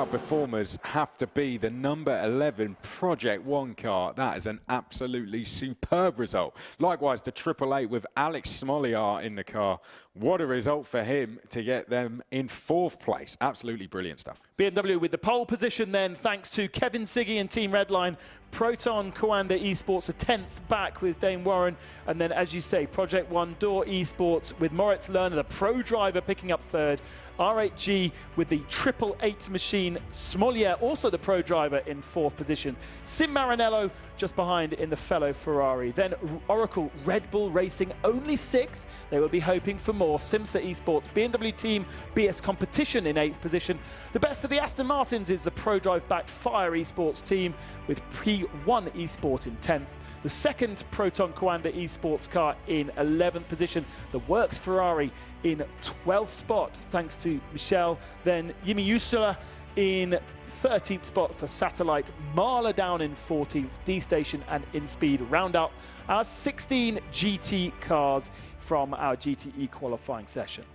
performers have to be the number 11 Project One car. That is an absolutely superb result. Likewise, the 888 with Alex Smoliar in the car. What a result for him to get them in 4th place. Absolutely brilliant stuff. BMW with the pole position then, thanks to Kevin Siggy and Team Redline. Proton Coanda Esports a 10th back with Dane Warren. And then, as you say, Project One Door Esports with Moritz Lerner, the pro driver, picking up 3rd. R8G with the 888 machine. Smoliar, also the pro driver, in 4th position. Sim Maranello just behind in the fellow Ferrari. Then Oracle Red Bull Racing only 6th. They will be hoping for more. Simsa Esports, BMW Team BS Competition in 8th position. The best of the Aston Martins is the pro drive backed Fire Esports team with P1 Esport in 10th. The The second Proton Coanda eSports car in 11th position. The Works Ferrari in 12th spot, thanks to Michel. Then Yimi Yusula in 13th spot for Satellite. Marla down in 14th. D-Station and InSpeed round out our 16 GT cars from our GTE qualifying session.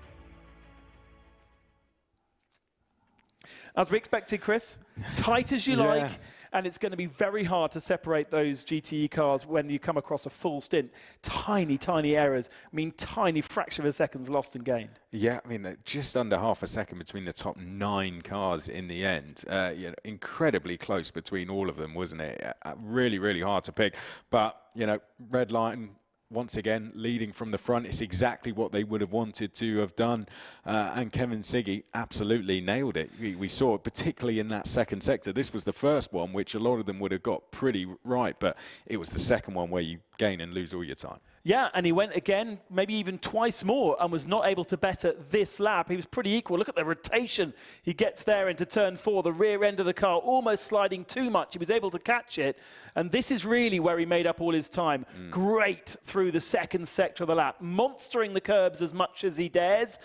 As we expected, Chris, tight as you like, and it's going to be very hard to separate those GTE cars when you come across a full stint. Tiny, tiny errors mean tiny fraction of a second's lost and gained. Yeah, I mean, just under half a second between the top 9 cars in the end. You know, incredibly close between all of them, wasn't it? Really, really hard to pick. But, you know, red line, once again, leading from the front. It's exactly what they would have wanted to have done. And Kevin Siggy absolutely nailed it. We saw it particularly in that second sector. This was the first one, which a lot of them would have got pretty right, but it was the second one where you gain and lose all your time. Yeah, and he went again, maybe even twice more, and was not able to better this lap. He was pretty equal. Look at the rotation he gets there into turn 4, the rear end of the car, almost sliding too much. He was able to catch it, and this is really where he made up all his time. Great through the second sector of the lap, monstering the curbs as much as he dares,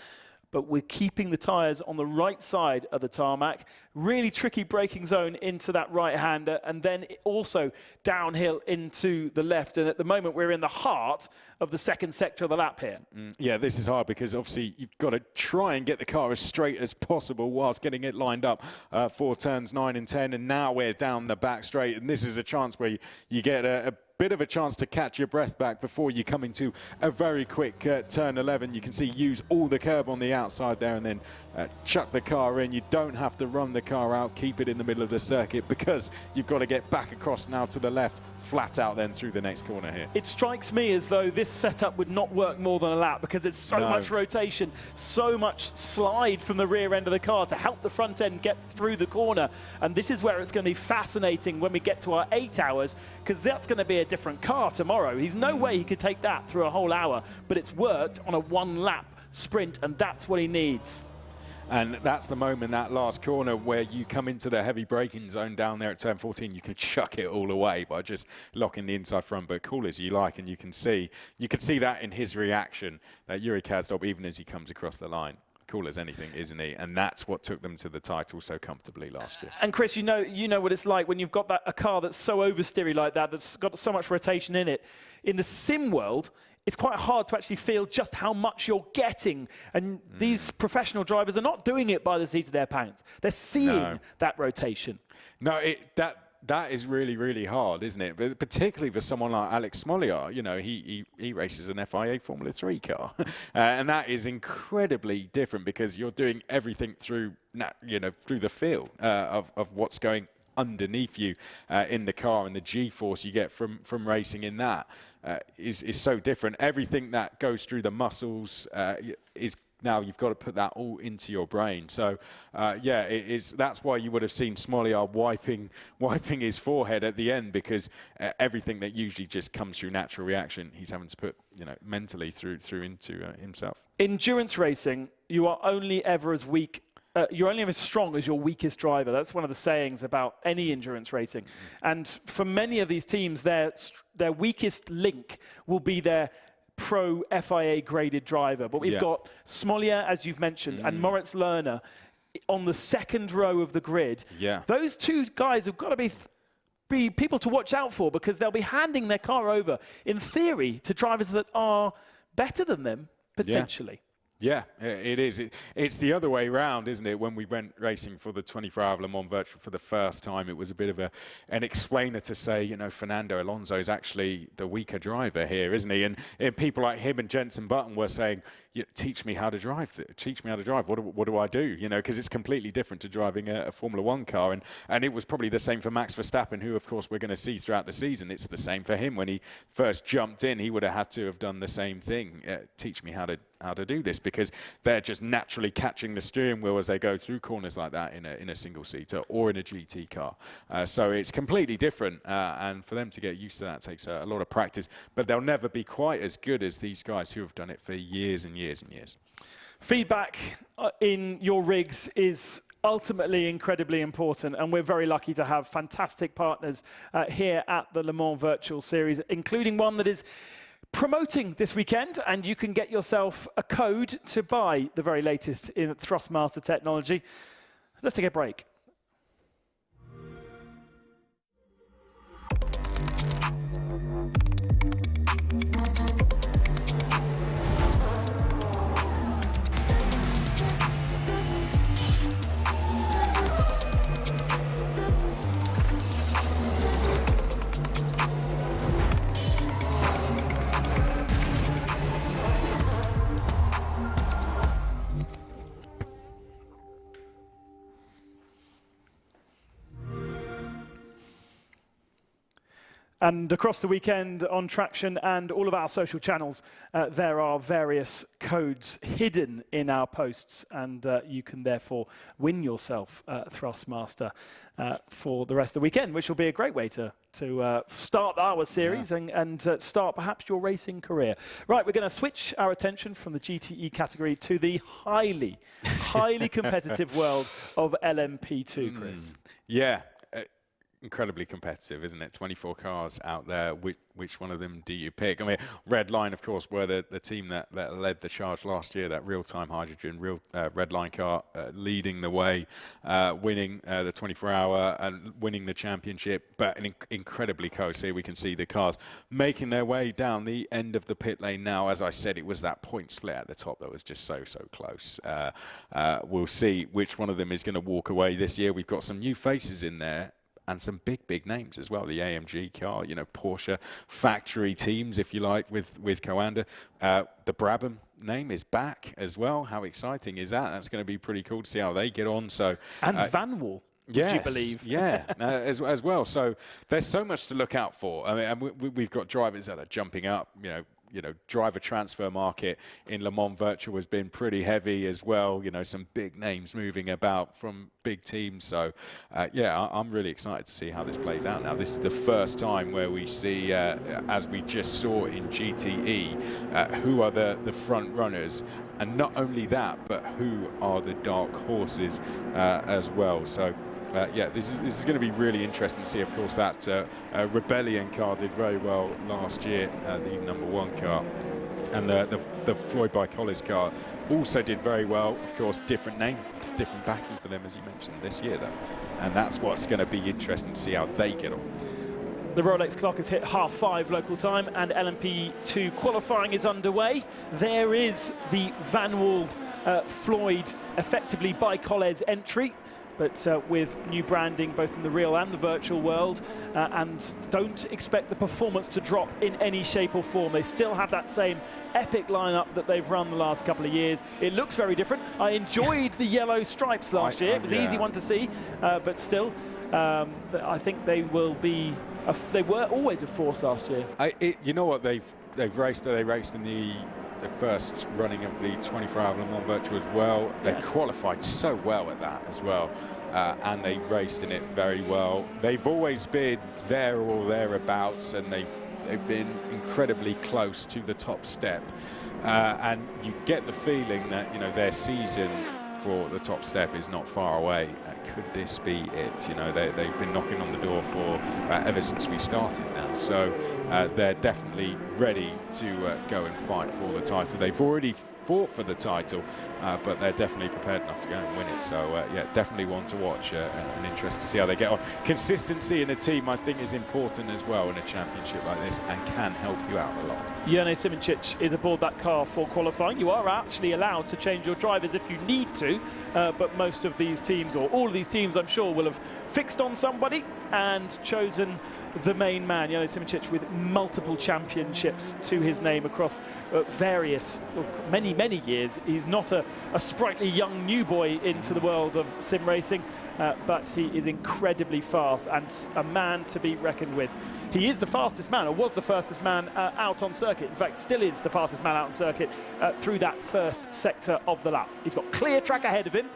but we're keeping the tyres on the right side of the tarmac. Really tricky braking zone into that right-hander, and then also downhill into the left. And at the moment, we're in the heart of the second sector of the lap here. Yeah, this is hard because obviously you've got to try and get the car as straight as possible whilst getting it lined up for turns 9 and 10. And now we're down the back straight, and this is a chance where you get a bit of a chance to catch your breath back before you come into a very quick turn 11. You can see use all the curb on the outside there and then chuck the car in. You don't have to run the car out, keep it in the middle of the circuit because you've got to get back across now to the left, flat out then through the next corner here. It strikes me as though this setup would not work more than a lap because it's so much rotation, so much slide from the rear end of the car to help the front end get through the corner. And this is where it's going to be fascinating when we get to our 8 hours, because that's going to be a different car tomorrow. He's no way he could take that through a whole hour, but it's worked on a 1-lap sprint, and that's what he needs. And that's the moment, that last corner, where you come into the heavy braking zone down there at turn 14. You can chuck it all away by just locking the inside front, but cool as you like. And you can see that in his reaction, that Yuri Kazdorp, even as he comes across the line. Cool as anything, isn't he? And that's what took them to the title so comfortably last year. And Chris, you know what it's like when you've got a car that's so oversteery like that, that's got so much rotation in it. In the sim world, it's quite hard to actually feel just how much you're getting. And these professional drivers are not doing it by the seat of their pants. They're seeing that rotation. No, that is really, really hard, isn't it? But particularly for someone like Alex Smoliar, you know, he races an FIA Formula 3 car. And that is incredibly different because you're doing everything through, you know, through the feel of what's going underneath you in the car, and the G-force you get from racing in that is so different. Everything that goes through the muscles is now you've got to put that all into your brain. So yeah, that's why you would have seen Smoliar wiping his forehead at the end, because everything that usually just comes through natural reaction, he's having to put, you know, mentally through into himself. Endurance racing, you are only ever as weak. You're only as strong as your weakest driver. That's one of the sayings about any endurance racing. And for many of these teams, their weakest link will be their pro FIA graded driver. But we've got Smoliar, as you've mentioned, and Moritz Lerner on the second row of the grid. Yeah. Those two guys have got to be people to watch out for, because they'll be handing their car over, in theory, to drivers that are better than them, potentially. Yeah, it is. It's the other way around, isn't it? When we went racing for the 24-hour Le Mans Virtual for the first time, it was a bit of an explainer to say, you know, Fernando Alonso is actually the weaker driver here, isn't he? And people like him and Jenson Button were saying, teach me how to drive. Teach me how to drive. What do I do? You know, because it's completely different to driving a Formula 1 car. And it was probably the same for Max Verstappen, who, of course, we're going to see throughout the season. It's the same for him. When he first jumped in, he would have had to have done the same thing. Teach me how to do this, because they're just naturally catching the steering wheel as they go through corners like that in a single-seater or in a GT car. So it's completely different, and for them to get used to that takes a lot of practice. But they'll never be quite as good as these guys who have done it for years and years and years. Feedback in your rigs is ultimately incredibly important, and we're very lucky to have fantastic partners here at the Le Mans Virtual Series, including one that is promoting this weekend, and you can get yourself a code to buy the very latest in Thrustmaster technology. Let's take a break. And across the weekend on Traction and all of our social channels, there are various codes hidden in our posts, and you can therefore win yourself Thrustmaster for the rest of the weekend, which will be a great way to start our series and start perhaps your racing career. Right, we're going to switch our attention from the GTE category to the highly, highly competitive world of LMP2, Chris. Yeah. Incredibly competitive, isn't it? 24 cars out there. Which one of them do you pick? I mean, Red Line, of course, were the team that led the charge last year, that real-time hydrogen, Red Line car leading the way, winning the 24-hour and winning the championship, but incredibly close. Here we can see the cars making their way down the end of the pit lane now. As I said, it was that point split at the top that was just so close. We'll see which one of them is going to walk away this year. We've got some new faces in there, and some big names as well. The AMG car, you know, Porsche factory teams, if you like, with Coanda. The Brabham name is back as well. How exciting is that? That's going to be pretty cool to see how they get on. So and Van Wall, yes, would you believe? Yeah, as well. So there's so much to look out for. I mean, we've got drivers that are jumping up, you know, driver transfer market in Le Mans Virtual has been pretty heavy as well. You know, some big names moving about from big teams. So, yeah, I'm really excited to see how this plays out now. This is the first time where we see, as we just saw in GTE, who are the front runners. And not only that, but who are the dark horses as well. So, yeah, this is going to be really interesting to see. Of course, that Rebellion car did very well last year, the #1 car. And the Floyd by Collis car also did very well. Of course, different name, different backing for them, as you mentioned, this year, though. And that's what's going to be interesting to see how they get on. The Rolex clock has hit 5:30 local time, and LMP2 qualifying is underway. There is the Van Wall Floyd, effectively by Colles entry, but with new branding both in the real and the virtual world, and don't expect the performance to drop in any shape or form. They still have that same epic lineup that they've run the last couple of years. It looks very different. I enjoyed the yellow stripes last year. It was an easy one to see, but still, I think they will be. They were always a force last year. You know what they've raced? They raced in the first running of the 24-hour Le Mans Virtual as well. They qualified so well at that as well, and they raced in it very well. They've always been there or thereabouts, and they've been incredibly close to the top step. And you get the feeling that, you know, their season for the top step is not far away. Could this be it? You know, they've been knocking on the door for ever since we started now. So they're definitely ready to go and fight for the title. They've already fought for the title, but they're definitely prepared enough to go and win it. So yeah, definitely one to watch and interested to see how they get on. Consistency in a team, I think, is important as well in a championship like this, and can help you out a lot. Jene Simoncic is aboard that car for qualifying. You are actually allowed to change your drivers if you need to, but most of these teams, or all of these teams, I'm sure, will have fixed on somebody and chosen the main man. Jene Simoncic with multiple championships to his name across various, many years. He's not a sprightly young new boy into the world of sim racing, but he is incredibly fast and a man to be reckoned with. He is the fastest man, or was the fastest man out on circuit. In fact, still is the fastest man out on circuit through that first sector of the lap. He's got clear track ahead of him,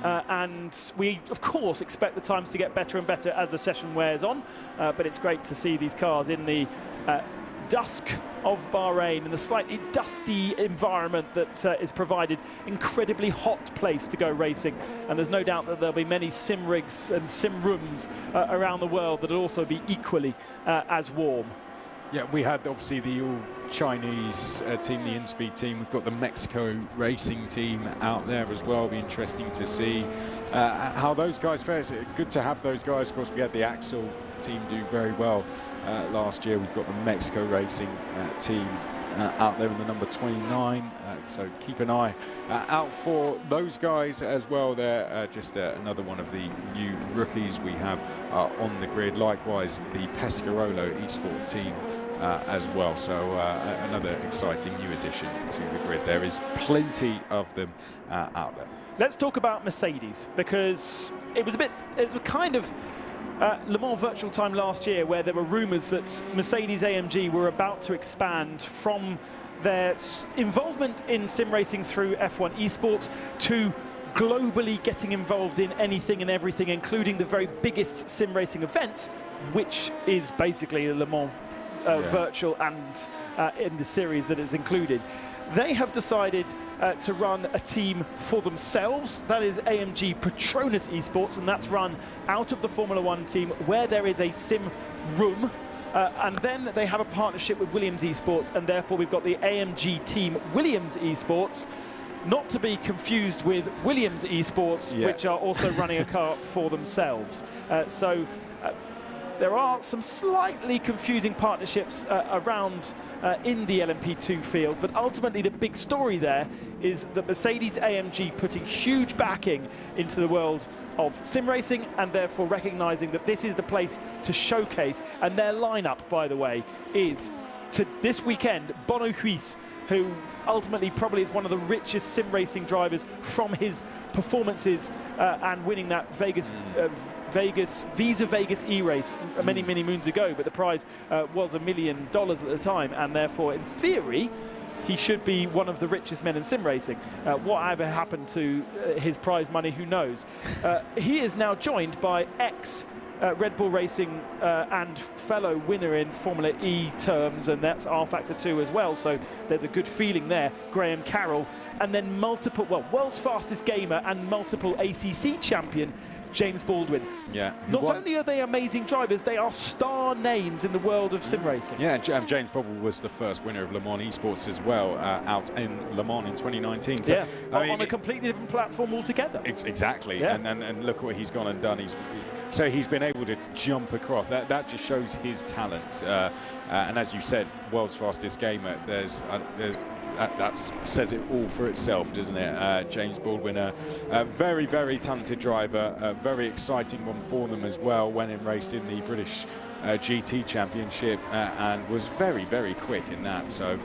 and we, of course, expect the times to get better and better as the session wears on, but it's great to see these cars in the dusk of Bahrain and the slightly dusty environment that is provided. Incredibly hot place to go racing, and there's no doubt that there'll be many sim rigs and sim rooms around the world that'll also be equally as warm. Yeah, we had obviously the all-Chinese team, the InSpeed team. We've got the Mexico racing team out there as well. It'll be interesting to see how those guys fare. It's good to have those guys. Of course, we had the Axel team do very well last year. We've got the Mexico racing team out there in the number 29. So keep an eye out for those guys as well. They're just another one of the new rookies we have on the grid. Likewise, the Pescarolo eSport team as well. So another exciting new addition to the grid. There is plenty of them out there. Let's talk about Mercedes, because it was a kind of Le Mans virtual time last year where there were rumours that Mercedes-AMG were about to expand from their involvement in sim racing through F1 esports to globally getting involved in anything and everything, including the very biggest sim racing events, which is basically the Le Mans virtual and in the series that is included. They have decided to run a team for themselves. That is AMG Petronas Esports, and that's run out of the Formula One team where there is a sim room. And then they have a partnership with Williams Esports, and therefore we've got the AMG team Williams Esports, not to be confused with Williams Esports, which are also running a car for themselves. There are some slightly confusing partnerships around in the LMP2 field, but ultimately the big story there is that Mercedes-AMG putting huge backing into the world of sim racing, and therefore recognizing that this is the place to showcase. And their lineup, by the way, is to this weekend Bono Huis, who ultimately probably is one of the richest sim racing drivers from his performances and winning that Visa Vegas E-race many moons ago, but the prize was $1 million at the time, and therefore in theory he should be one of the richest men in sim racing. Whatever happened to his prize money, who knows. He is now joined by Red Bull Racing and fellow winner in Formula E terms, and that's rFactor 2 as well, so there's a good feeling there, Graham Carroll. And then multiple, world's fastest gamer and multiple ACC champion, James Baldwin. Yeah. Not only are they amazing drivers, they are star names in the world of sim racing. Yeah, James probably was the first winner of Le Mans esports as well, out in Le Mans in 2019. So, yeah, I mean, on a completely different platform altogether. Exactly, yeah. and look what he's gone and done. So he's been able to jump across. That just shows his talent. And as you said, world's fastest gamer. That says it all for itself, doesn't it? James Baldwin, a very talented driver, a very exciting one for them as well. Went and raced in the British GT Championship and was very quick in that. So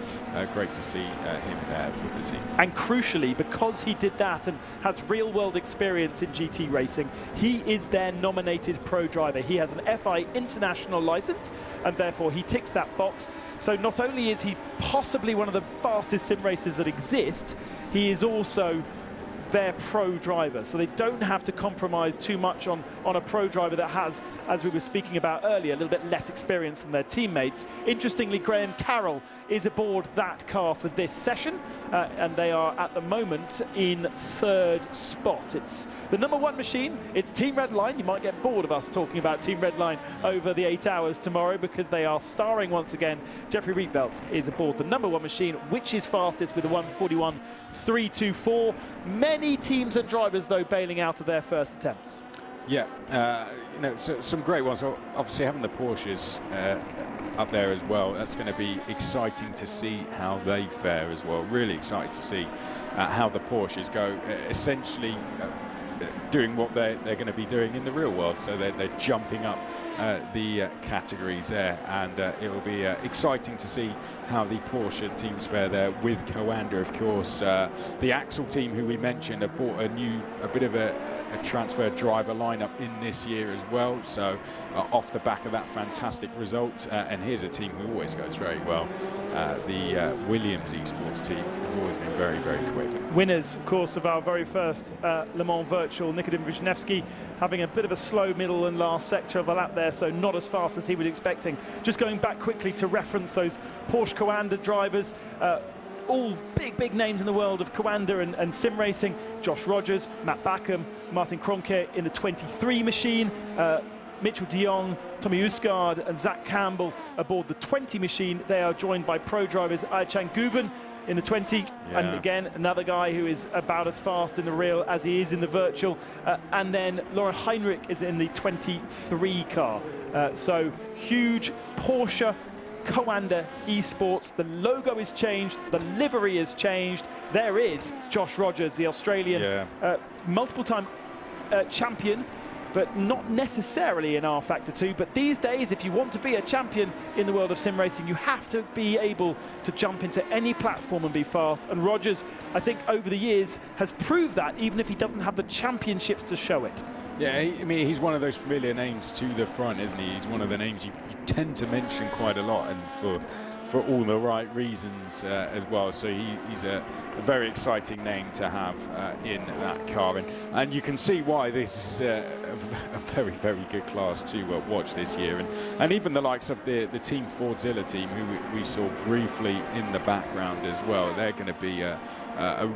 great to see him there with the team. And crucially, because he did that and has real-world experience in GT racing, he is their nominated pro driver. He has an FI international license, and therefore he ticks that box. So not only is he possibly one of the fastest sim racers that exist, he is also their pro driver, so they don't have to compromise too much on a pro driver that has, as we were speaking about earlier, a little bit less experience than their teammates. Interestingly, Graham Carroll is aboard that car for this session, and they are at the moment in 3rd spot. It's the #1 machine. It's Team Redline. You might get bored of us talking about Team Redline over the 8 hours tomorrow, because they are starring once again. Jeffrey Rietveld is aboard the #1 machine, which is fastest with a 1:41.324. Many teams and drivers, though, bailing out of their first attempts. Yeah, so some great ones. So obviously, having the Porsches up there as well, that's going to be exciting to see how they fare as well. Really excited to see how the Porsches go. Essentially, doing what they're going to be doing in the real world. So they're jumping up the categories there, and it will be exciting to see how the Porsche teams fare there with Coanda, of course. The Axel team, who we mentioned, have bought a bit of a transfer driver lineup in this year as well, so off the back of that fantastic result. And here's a team who always goes very well, the Williams Esports team, have always been very quick. Winners, of course, of our very first Le Mans Virtual Nikodym Wisniewski having a bit of a slow middle and last sector of the lap there, so not as fast as he was expecting. Just going back quickly to reference those Porsche Coanda drivers, all big names in the world of Coanda and sim racing. Josh Rogers, Matt Backham, Martin Kroenke in the 23 machine, Mitchell de Jong, Tommy Usgaard and Zach Campbell aboard the 20 machine. They are joined by pro drivers Aychan Guven in the 20, and again another guy who is about as fast in the real as he is in the virtual, and then Lauren Heinrich is in the 23 car. So huge Porsche Coanda esports. The logo is changed, the livery is changed. There is Josh Rogers, the Australian multiple-time champion, but not necessarily in rFactor 2. But these days, if you want to be a champion in the world of sim racing, you have to be able to jump into any platform and be fast. And Rogers, I think, over the years, has proved that, even if he doesn't have the championships to show it. Yeah, I mean, he's one of those familiar names to the front, isn't he? He's one of the names you tend to mention quite a lot, and for all the right reasons as well. So he's a very exciting name to have in that car, and you can see why this is a very good class to watch this year, and even the likes of the Team Fordzilla team, who we saw briefly in the background as well. They're going to be a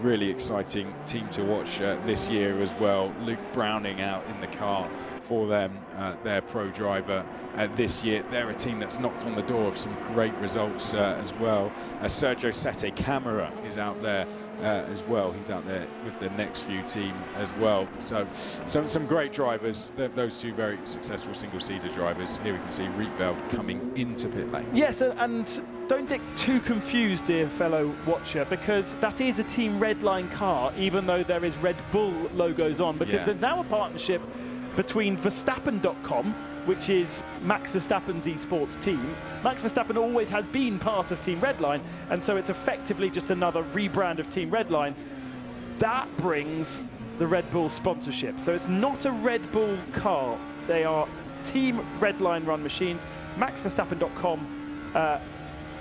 really exciting team to watch this year as well. Luke Browning out in the car for them, their pro driver this year. They're a team that's knocked on the door of some great results as well. Sergio Sette Camara is out there as well. He's out there with the Next Few team as well. So some great drivers. Those two very successful single-seater drivers. Here we can see Rietveld coming into pit lane. Yes, and don't get too confused, dear fellow watcher, because that is a Team Redline car, even though there is Red Bull logos on, because there's now a partnership between Verstappen.com, which is Max Verstappen's esports team. Max Verstappen always has been part of Team Redline, and so it's effectively just another rebrand of Team Redline. That brings the Red Bull sponsorship. So it's not a Red Bull car. They are Team Redline run machines. Max Verstappen.com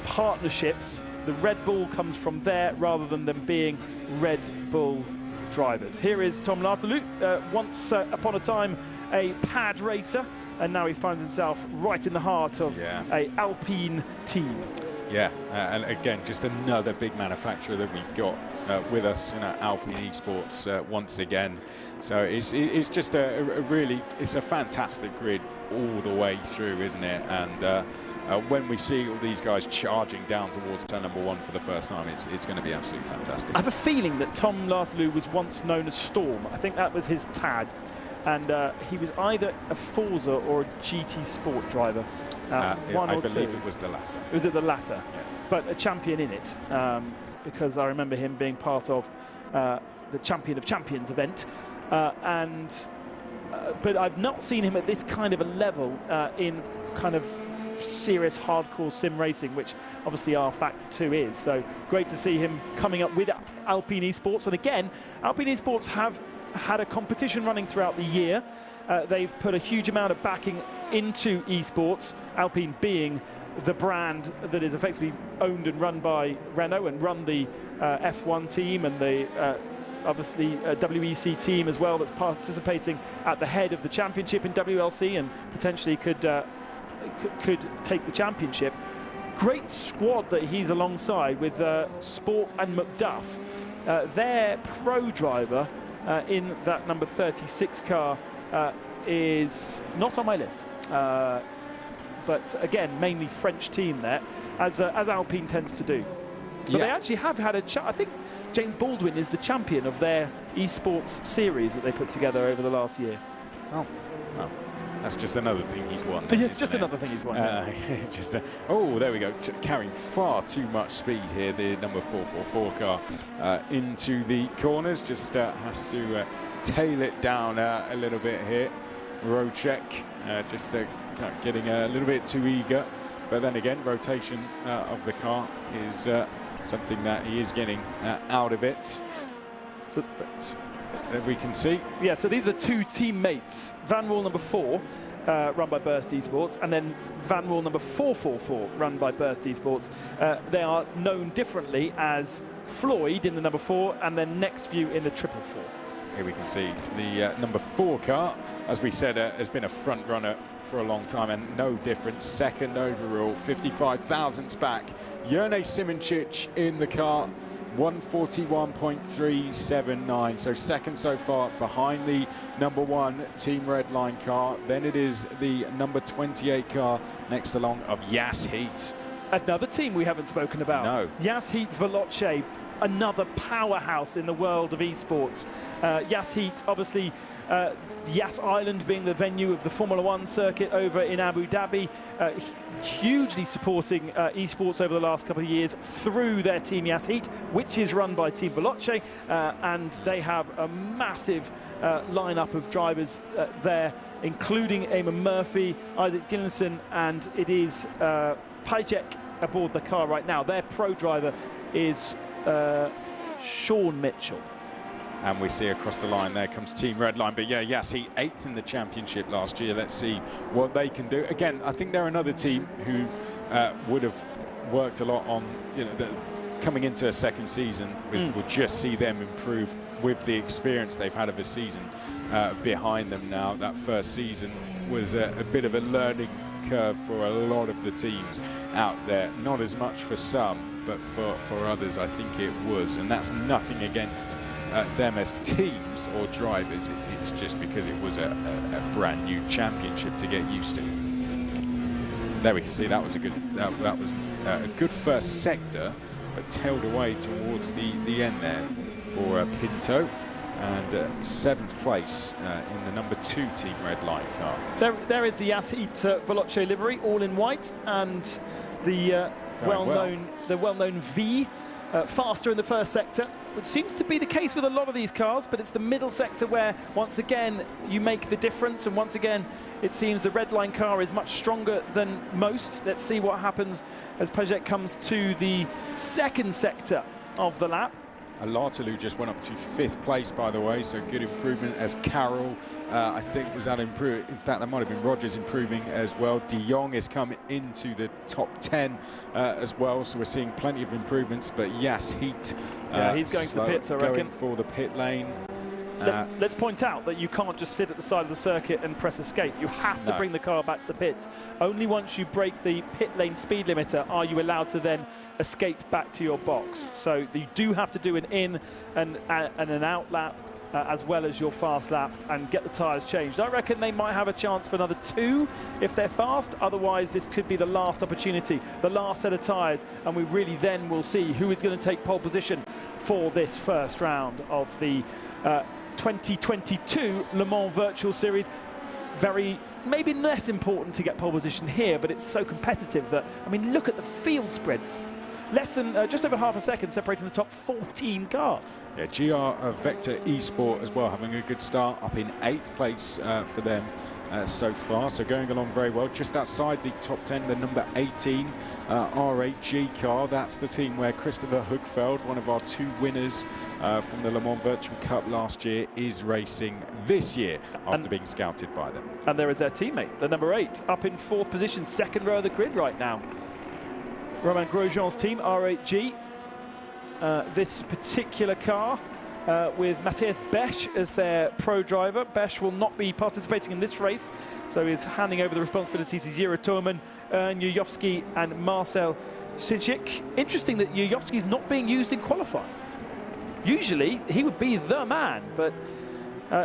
partnerships. The Red Bull comes from there rather than them being Red Bull drivers. Here is Tom Lartelu, once upon a time a pad racer, and now he finds himself right in the heart of a Alpine team. Yeah, and again, just another big manufacturer that we've got with us in Alpine Esports once again. So it's just it's a fantastic grid all the way through, isn't it? And when we see all these guys charging down towards turn number 1 for the first time, it's going to be absolutely fantastic. I have a feeling that Tom Lartelu was once known as Storm. I think that was his tag. And he was either a Forza or a GT Sport driver. One or two. I believe it was the latter. Was it the latter? Yeah. But a champion in it, because I remember him being part of the Champion of Champions event. But I've not seen him at this kind of a level in kind of serious hardcore sim racing, which obviously rFactor 2 is. So great to see him coming up with Alpine Esports. And again, Alpine Esports have had a competition running throughout the year. They've put a huge amount of backing into esports, Alpine being the brand that is effectively owned and run by Renault and run the F1 team and the obviously WEC team as well, that's participating at the head of the championship in WLC and potentially could take the championship. Great squad that he's alongside with Sport and McDuff. Their pro driver in that number 36 car is not on my list. But again, mainly French team there, as Alpine tends to do. But they actually have had I think James Baldwin is the champion of their esports series that they put together over the last year. Oh, well, that's just another thing he's won. It's just another thing he's won. Oh, there we go. Carrying far too much speed here, the number 444 car into the corners. Just has to tail it down a little bit here. Road check, just getting a little bit too eager. But then again, rotation of the car is something that he is getting out of it. So, but we can see. Yeah, so these are two teammates. Van Wall number 4, run by Burst Esports, and then Van Wall number 444, run by Burst Esports. They are known differently as Floyd in the number 4 and then Next View in the 444. Here we can see the number 4 car, as we said, has been a front runner for a long time, and no difference. Second overall, 55 thousandths back. Jurnej Simončić in the car, 141.379. So second so far, behind the number 1 Team Redline car. Then it is the number 28 car next along of JS Heat. Another team we haven't spoken about. No. JS Heat Veloce, another powerhouse in the world of esports. JS Heat, obviously, Yas Island being the venue of the Formula 1 circuit over in Abu Dhabi, hugely supporting esports over the last couple of years through their team JS Heat, which is run by Team Veloce, and they have a massive lineup of drivers there, including Eamon Murphy, Isaac Gillinson, and it is Pajek aboard the car right now. Their pro driver is Sean Mitchell. And we see across the line, there comes Team Redline. But yeah, JS Heat 8th in the championship last year. Let's see what they can do. Again, I think they're another team who would have worked a lot on, you know, coming into a second season. We'll just see them improve with the experience they've had of a season behind them now. That first season was a bit of a learning curve for a lot of the teams out there. Not as much for some, but for others, I think it was. And that's nothing against them as teams or drivers. It's just because it was a brand new championship to get used to. There we can see that was a good good first sector, but tailed away towards the end there for Pinto. And 7th place in the number 2 Team Redline car. There is the JS Heat Veloce livery, all in white, and the well-known V, faster in the first sector, which seems to be the case with a lot of these cars, but it's the middle sector where, once again, you make the difference, and once again, it seems the Redline car is much stronger than most. Let's see what happens as Pajek comes to the second sector of the lap. Alartalu just went up to 5th place, by the way, so good improvement as Carroll, I think, was that improved. In fact, that might have been Rogers improving as well. De Jong has come into the top 10 as well, so we're seeing plenty of improvements. But JS Heat, yeah, he's going to the pits, I reckon. Going for the pit lane. Let's point out that you can't just sit at the side of the circuit and press escape. You have to bring the car back to the pits. Only once you break the pit lane speed limiter are you allowed to then escape back to your box. So you do have to do an in and an out lap as well as your fast lap and get the tyres changed. I reckon they might have a chance for another 2 if they're fast. Otherwise, this could be the last opportunity, the last set of tyres, and we really then will see who is going to take pole position for this first round of the 2022 Le Mans Virtual Series. Maybe less important to get pole position here, but it's so competitive that, I mean, look at the field spread. Less than just over half a second separating the top 14 cars. Yeah, GR Vector Esport as well, having a good start, up in 8th place for them so far, so going along very well. Just outside the top 10, the number 18 R8G car. That's the team where Christopher Hugfeld, one of our 2 winners from the Le Mans Virtual Cup last year, is racing this year after being scouted by them. And there is their teammate, the number 8, up in 4th position, 2nd row of the grid right now. Romain Grosjean's team, R8G. This particular car with Matthias Besch as their pro driver. Besch will not be participating in this race, so he's handing over the responsibilities to Jira Thurman, Jujovski and Marcel Sinchik. Interesting that Jujovski's not being used in qualifying. Usually he would be the man, but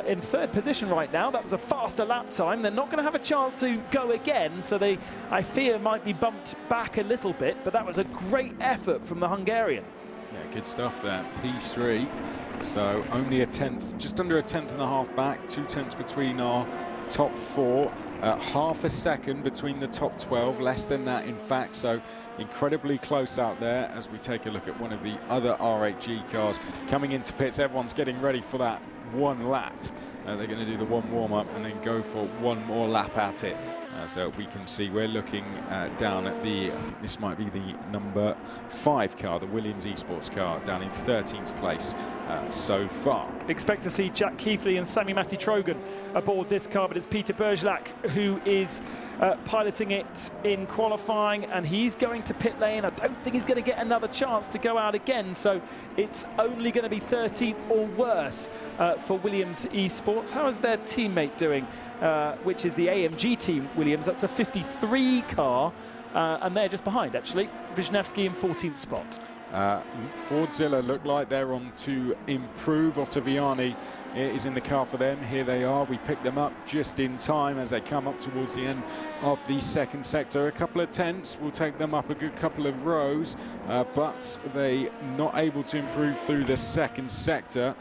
in 3rd position right now. That was a faster lap time. They're not going to have a chance to go again, so they, I fear, might be bumped back a little bit, but that was a great effort from the Hungarian. Yeah, good stuff there. P3, so only a 10th, just under a 10th and a half back, 2 tenths between our top 4, half a second between the top 12, less than that in fact, so incredibly close out there. As we take a look at one of the other R8G cars coming into pits, everyone's getting ready for that 1 lap They're going to do the one warm-up and then go for one more lap at it. As we can see, we're looking down at the, I think this might be the number 5 car, the Williams Esports car, down in 13th place so far. Expect to see Jack Keithley and Sami Matti-Trogan aboard this car, but it's Peter Bergelac who is piloting it in qualifying, and he's going to pit lane. I don't think he's going to get another chance to go out again, so it's only going to be 13th or worse for Williams Esports. How is their teammate doing? Which is the AMG team, Williams. That's a 53 car, and they're just behind, actually. Wisniewski in 14th spot. Fordzilla look like they're on to improve. Ottaviani is in the car for them. Here they are. We picked them up just in time as they come up towards the end of the second sector. A couple of tenths will take them up a good couple of rows, but they not able to improve through the second sector.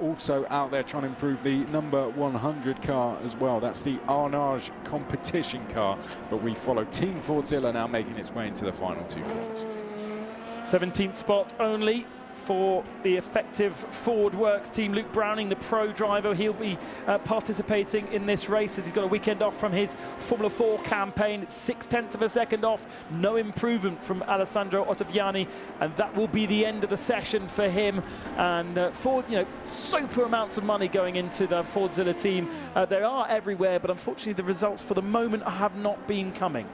Also out there trying to improve the number 100 car as well. That's the Arnage competition car, but we follow Team Fordzilla now making its way into the final 2 corners. 17th spot only for the effective Ford Works team. Luke Browning, the pro driver, he'll be participating in this race as he's got a weekend off from his Formula 4 campaign. It's 0.6 of a second off, no improvement from Alessandro Ottaviani, and that will be the end of the session for him. And Ford, you know, super amounts of money going into the Fordzilla team. They are everywhere, but unfortunately the results for the moment have not been coming.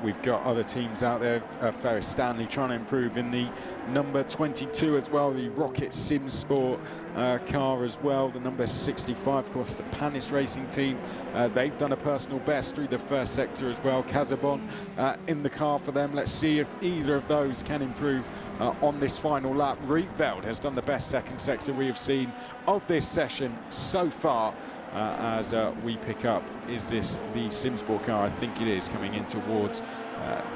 We've got other teams out there, Ferris Stanley trying to improve in the number 22 as well, the Rocket Sim Sport car as well, the number 65, of course, the Panis Racing team. They've done a personal best through the first sector as well. Casabon in the car for them. Let's see if either of those can improve on this final lap. Rietveld has done the best second sector we have seen of this session so far. As we pick up, is this the Simsport car? I think it is, coming in towards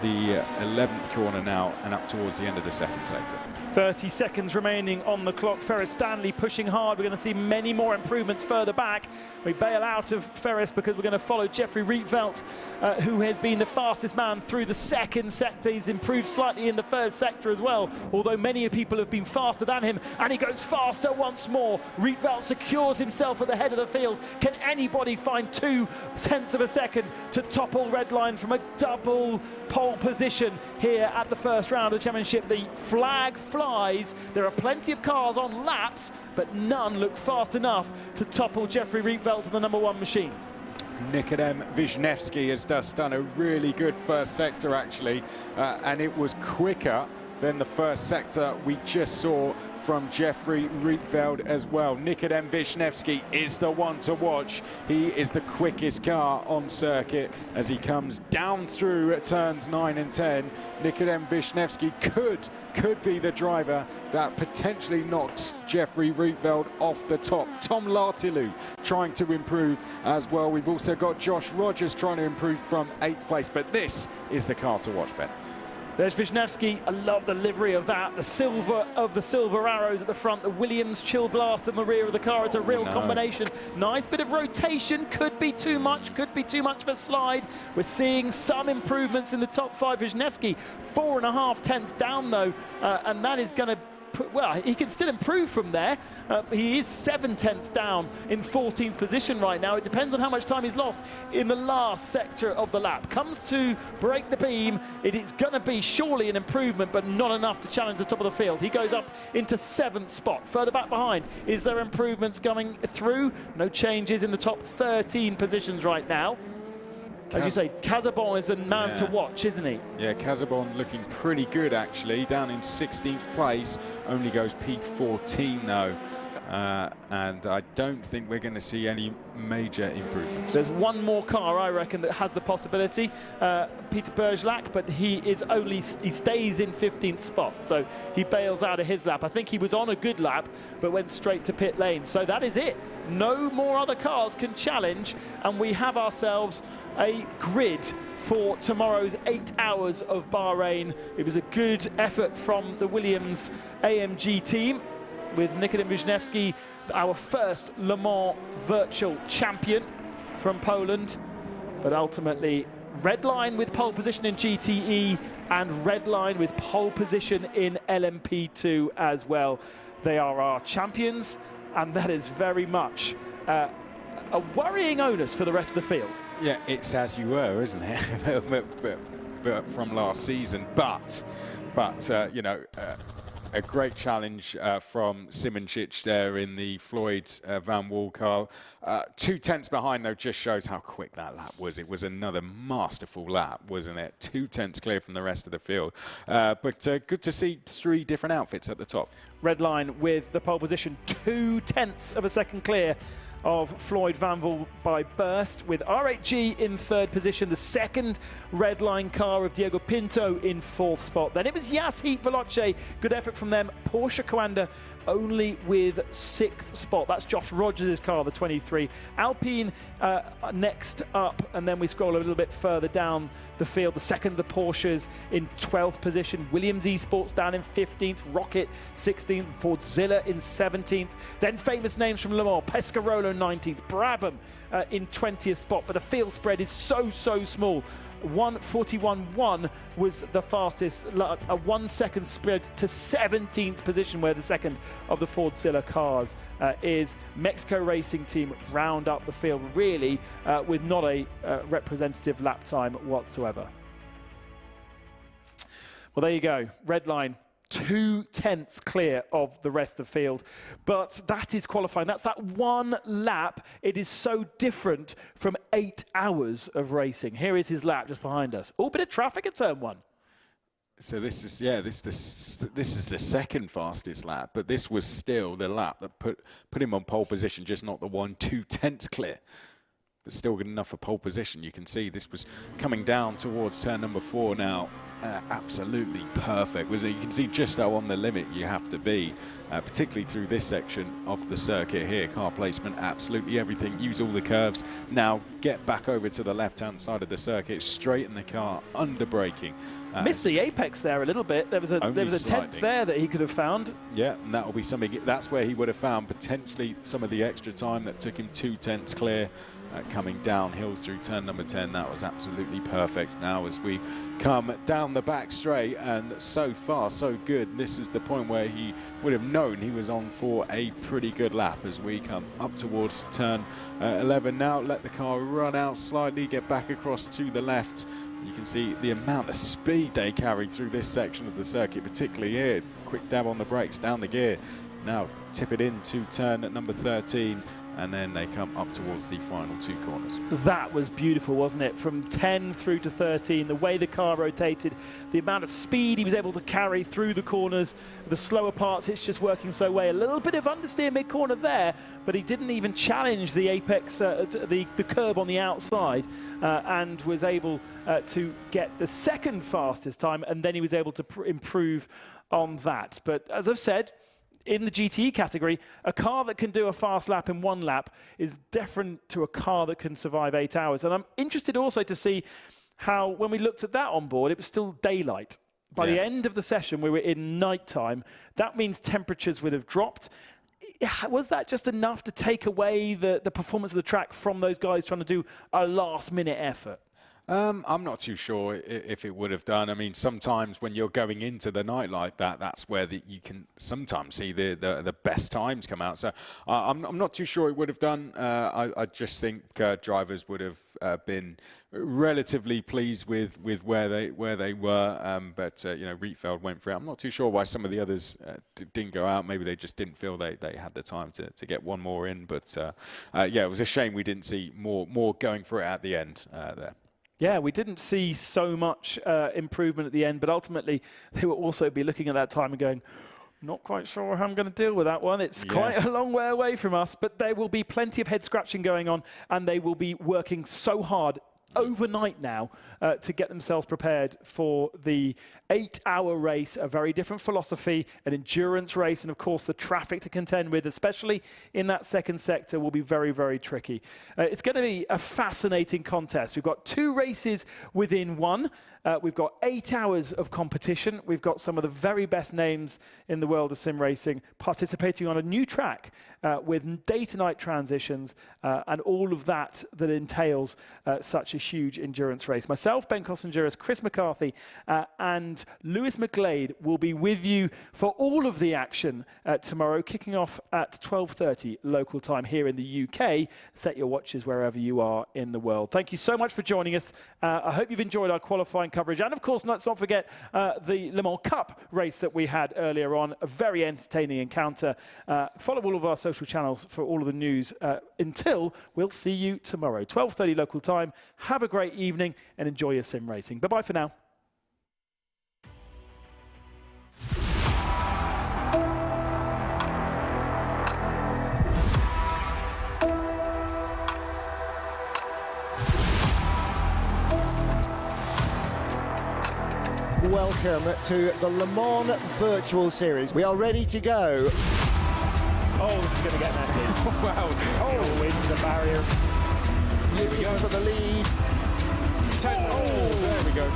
the 11th corner now and up towards the end of the second sector. 30 seconds remaining on the clock. Ferris Stanley pushing hard. We're going to see many more improvements further back. We bail out of Ferris because we're going to follow Jeffrey Rietveld, who has been the fastest man through the second sector. He's improved slightly in the first sector as well, although many people have been faster than him, and he goes faster once more. Rietveld secures himself at the head of the field. Can anybody find 0.2 of a second to topple Redline from a double pole position here at the first round of the championship? The flag flies. There are plenty of cars on laps, but none look fast enough to topple Jeffrey Rietveld to the number 1 machine. Nikodem Wisniewski has just done a really good first sector, actually, and it was quicker than the first sector we just saw from Jeffrey Rietveld as well. Nikodem Wisniewski is the one to watch. He is the quickest car on circuit as he comes down through at turns 9 and 10. Nikodem Wisniewski could be the driver that potentially knocks Jeffrey Rietveld off the top. Tom Lartilu trying to improve as well. We've also got Josh Rogers trying to improve from 8th place, but this is the car to watch, Ben. There's Wisniewski. I love the livery of that. The silver of the silver arrows at the front. The Williams chill blast in the rear of the car. It's a real combination. Nice bit of rotation. Could be too much. Could be too much for slide. We're seeing some improvements in the top 5. Wisniewski 4.5 tenths down though, and that is going to well, he can still improve from there. He is 7 tenths down in 14th position right now. It depends on how much time he's lost in the last sector of the lap. Comes to break the beam. It is going to be surely an improvement, but not enough to challenge the top of the field. He goes up into 7th spot. Further back behind, is there improvements coming through? No changes in the top 13 positions right now. As you say, Casabon is a man to watch, isn't he? Yeah, Casabon looking pretty good, actually. Down in 16th place, only goes peak 14, though. And I don't think we're going to see any major improvements. There's one more car, I reckon, that has the possibility. Peter Bergelac, but he stays in 15th spot, so he bails out of his lap. I think he was on a good lap, but went straight to pit lane. So that is it. No more other cars can challenge, and we have ourselves a grid for tomorrow's 8 hours of Bahrain. It was a good effort from the Williams AMG team, with Nikodem Wisniewski, our first Le Mans Virtual Champion from Poland. But ultimately, Redline with pole position in GTE and Redline with pole position in LMP2 as well. They are our champions, and that is very much a worrying onus for the rest of the field. Yeah, it's as you were, isn't it? but from last season. But you know, a great challenge from Simoncic there in the Floyd Van Wall car. 2 tenths behind, though, just shows how quick that lap was. It was another masterful lap, wasn't it? 2 tenths clear from the rest of the field. But good to see 3 different outfits at the top. Red line with the pole position, 2 tenths of a second clear of Floyd Van Wall by burst, with R8G in 3rd position, the second red line car of Diego Pinto in 4th spot. Then it was Yasheep Veloce, good effort from them. Porsche Coanda only with 6th spot. That's Josh Rogers' car, the 23. Alpine next up, and then we scroll a little bit further down the field. The second of the Porsches in 12th position. Williams Esports down in 15th. Rocket 16th. Fordzilla in 17th. Then famous names from Le Mans. Pescarolo 19th. Brabham in 20th spot. But the field spread is so small. 1:41.1 was the fastest, a 1 second spread to 17th position, where the second of the Fordzilla cars is. Mexico Racing Team round up the field, really, with not a representative lap time whatsoever. Well, there you go. Red line, 2 tenths clear of the rest of the field. But that is qualifying. That's that 1 lap. It is so different from 8 hours of racing. Here is his lap just behind us. Oh, bit of traffic at turn 1. So this is, yeah, this is the second fastest lap, but this was still the lap that put him on pole position, just not the 1 2 tenths clear. But still good enough for pole position. You can see this was coming down towards turn number 4 now. Absolutely perfect. You can see just how on the limit you have to be, particularly through this section of the circuit here. Car placement, absolutely everything. Use all the curves. Now get back over to the left-hand side of the circuit, straighten the car, under braking. Missed the apex there a little bit. There was a tenth there that he could have found. Yeah, and that will be something. That's where he would have found potentially some of the extra time that took him 2 tenths clear. Coming downhill through turn number 10, that was absolutely perfect. Now as we come down the back straight, and so far so good, this is the point where he would have known he was on for a pretty good lap as we come up towards turn 11 now. Let the car run out slightly, get back across to the left. You can see the amount of speed they carry through this section of the circuit, particularly here. Quick dab on the brakes, down the gear. Now tip it into turn at number 13. And then they come up towards the final 2 corners. That was beautiful, wasn't it? From 10 through to 13, the way the car rotated, the amount of speed he was able to carry through the corners, the slower parts, it's just working so well. A little bit of understeer mid-corner there, but he didn't even challenge the apex, the curb on the outside, and was able to get the second fastest time, and then he was able to improve on that. But as I've said, in the GTE category, a car that can do a fast lap in 1 lap is different to a car that can survive 8 hours. And I'm interested also to see how, when we looked at that on board, it was still daylight. By the end of the session, we were in nighttime. That means temperatures would have dropped. Was that just enough to take away the performance of the track from those guys trying to do a last-minute effort? I'm not too sure if it would have done. I mean, sometimes when you're going into the night like that, that's where you can sometimes see the best times come out. So I'm not too sure it would have done. I just think drivers would have been relatively pleased with where they were. But you know, Rietveld went for it. I'm not too sure why some of the others didn't go out. Maybe they just didn't feel they had the time to get one more in. But yeah, it was a shame we didn't see more going for it at the end there. Yeah, we didn't see so much improvement at the end, but ultimately they will also be looking at that time and going, not quite sure how I'm going to deal with that one. It's quite a long way away from us, but there will be plenty of head scratching going on, and they will be working so hard overnight now to get themselves prepared for the 8-hour race, a very different philosophy, an endurance race, and of course the traffic to contend with, especially in that second sector, will be very tricky. It's going to be a fascinating contest. We've got 2 races within one. We've got 8 hours of competition. We've got some of the very best names in the world of sim racing participating on a new track with day-to-night transitions and all of that entails such a huge endurance race. Myself, Ben Costengeris, Chris McCarthy and Lewis McGlade will be with you for all of the action tomorrow, kicking off at 12:30 local time here in the UK. Set your watches wherever you are in the world. Thank you so much for joining us. I hope you've enjoyed our qualifying coverage. And of course, let's not forget the Le Mans Cup race that we had earlier on. A very entertaining encounter. Follow all of our social channels for all of the news. Until we'll see you tomorrow, 12:30 local time. Have a great evening and enjoy your sim racing. Bye-bye for now. Welcome to the Le Mans Virtual Series. We are ready to go. Oh, this is going to get messy. Wow. All the way to the barrier. Looking for the lead. Oh, there we go.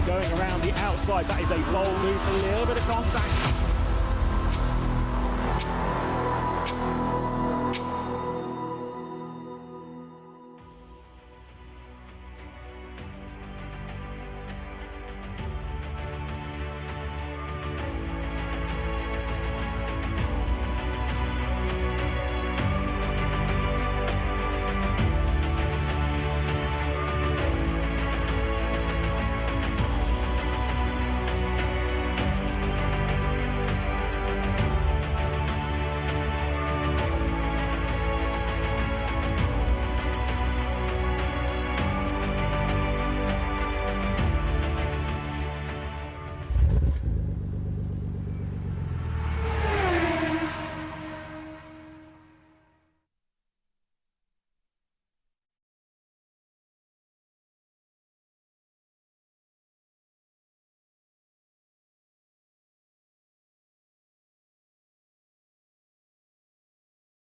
Going around the outside. That is a bold move, a little bit of contact.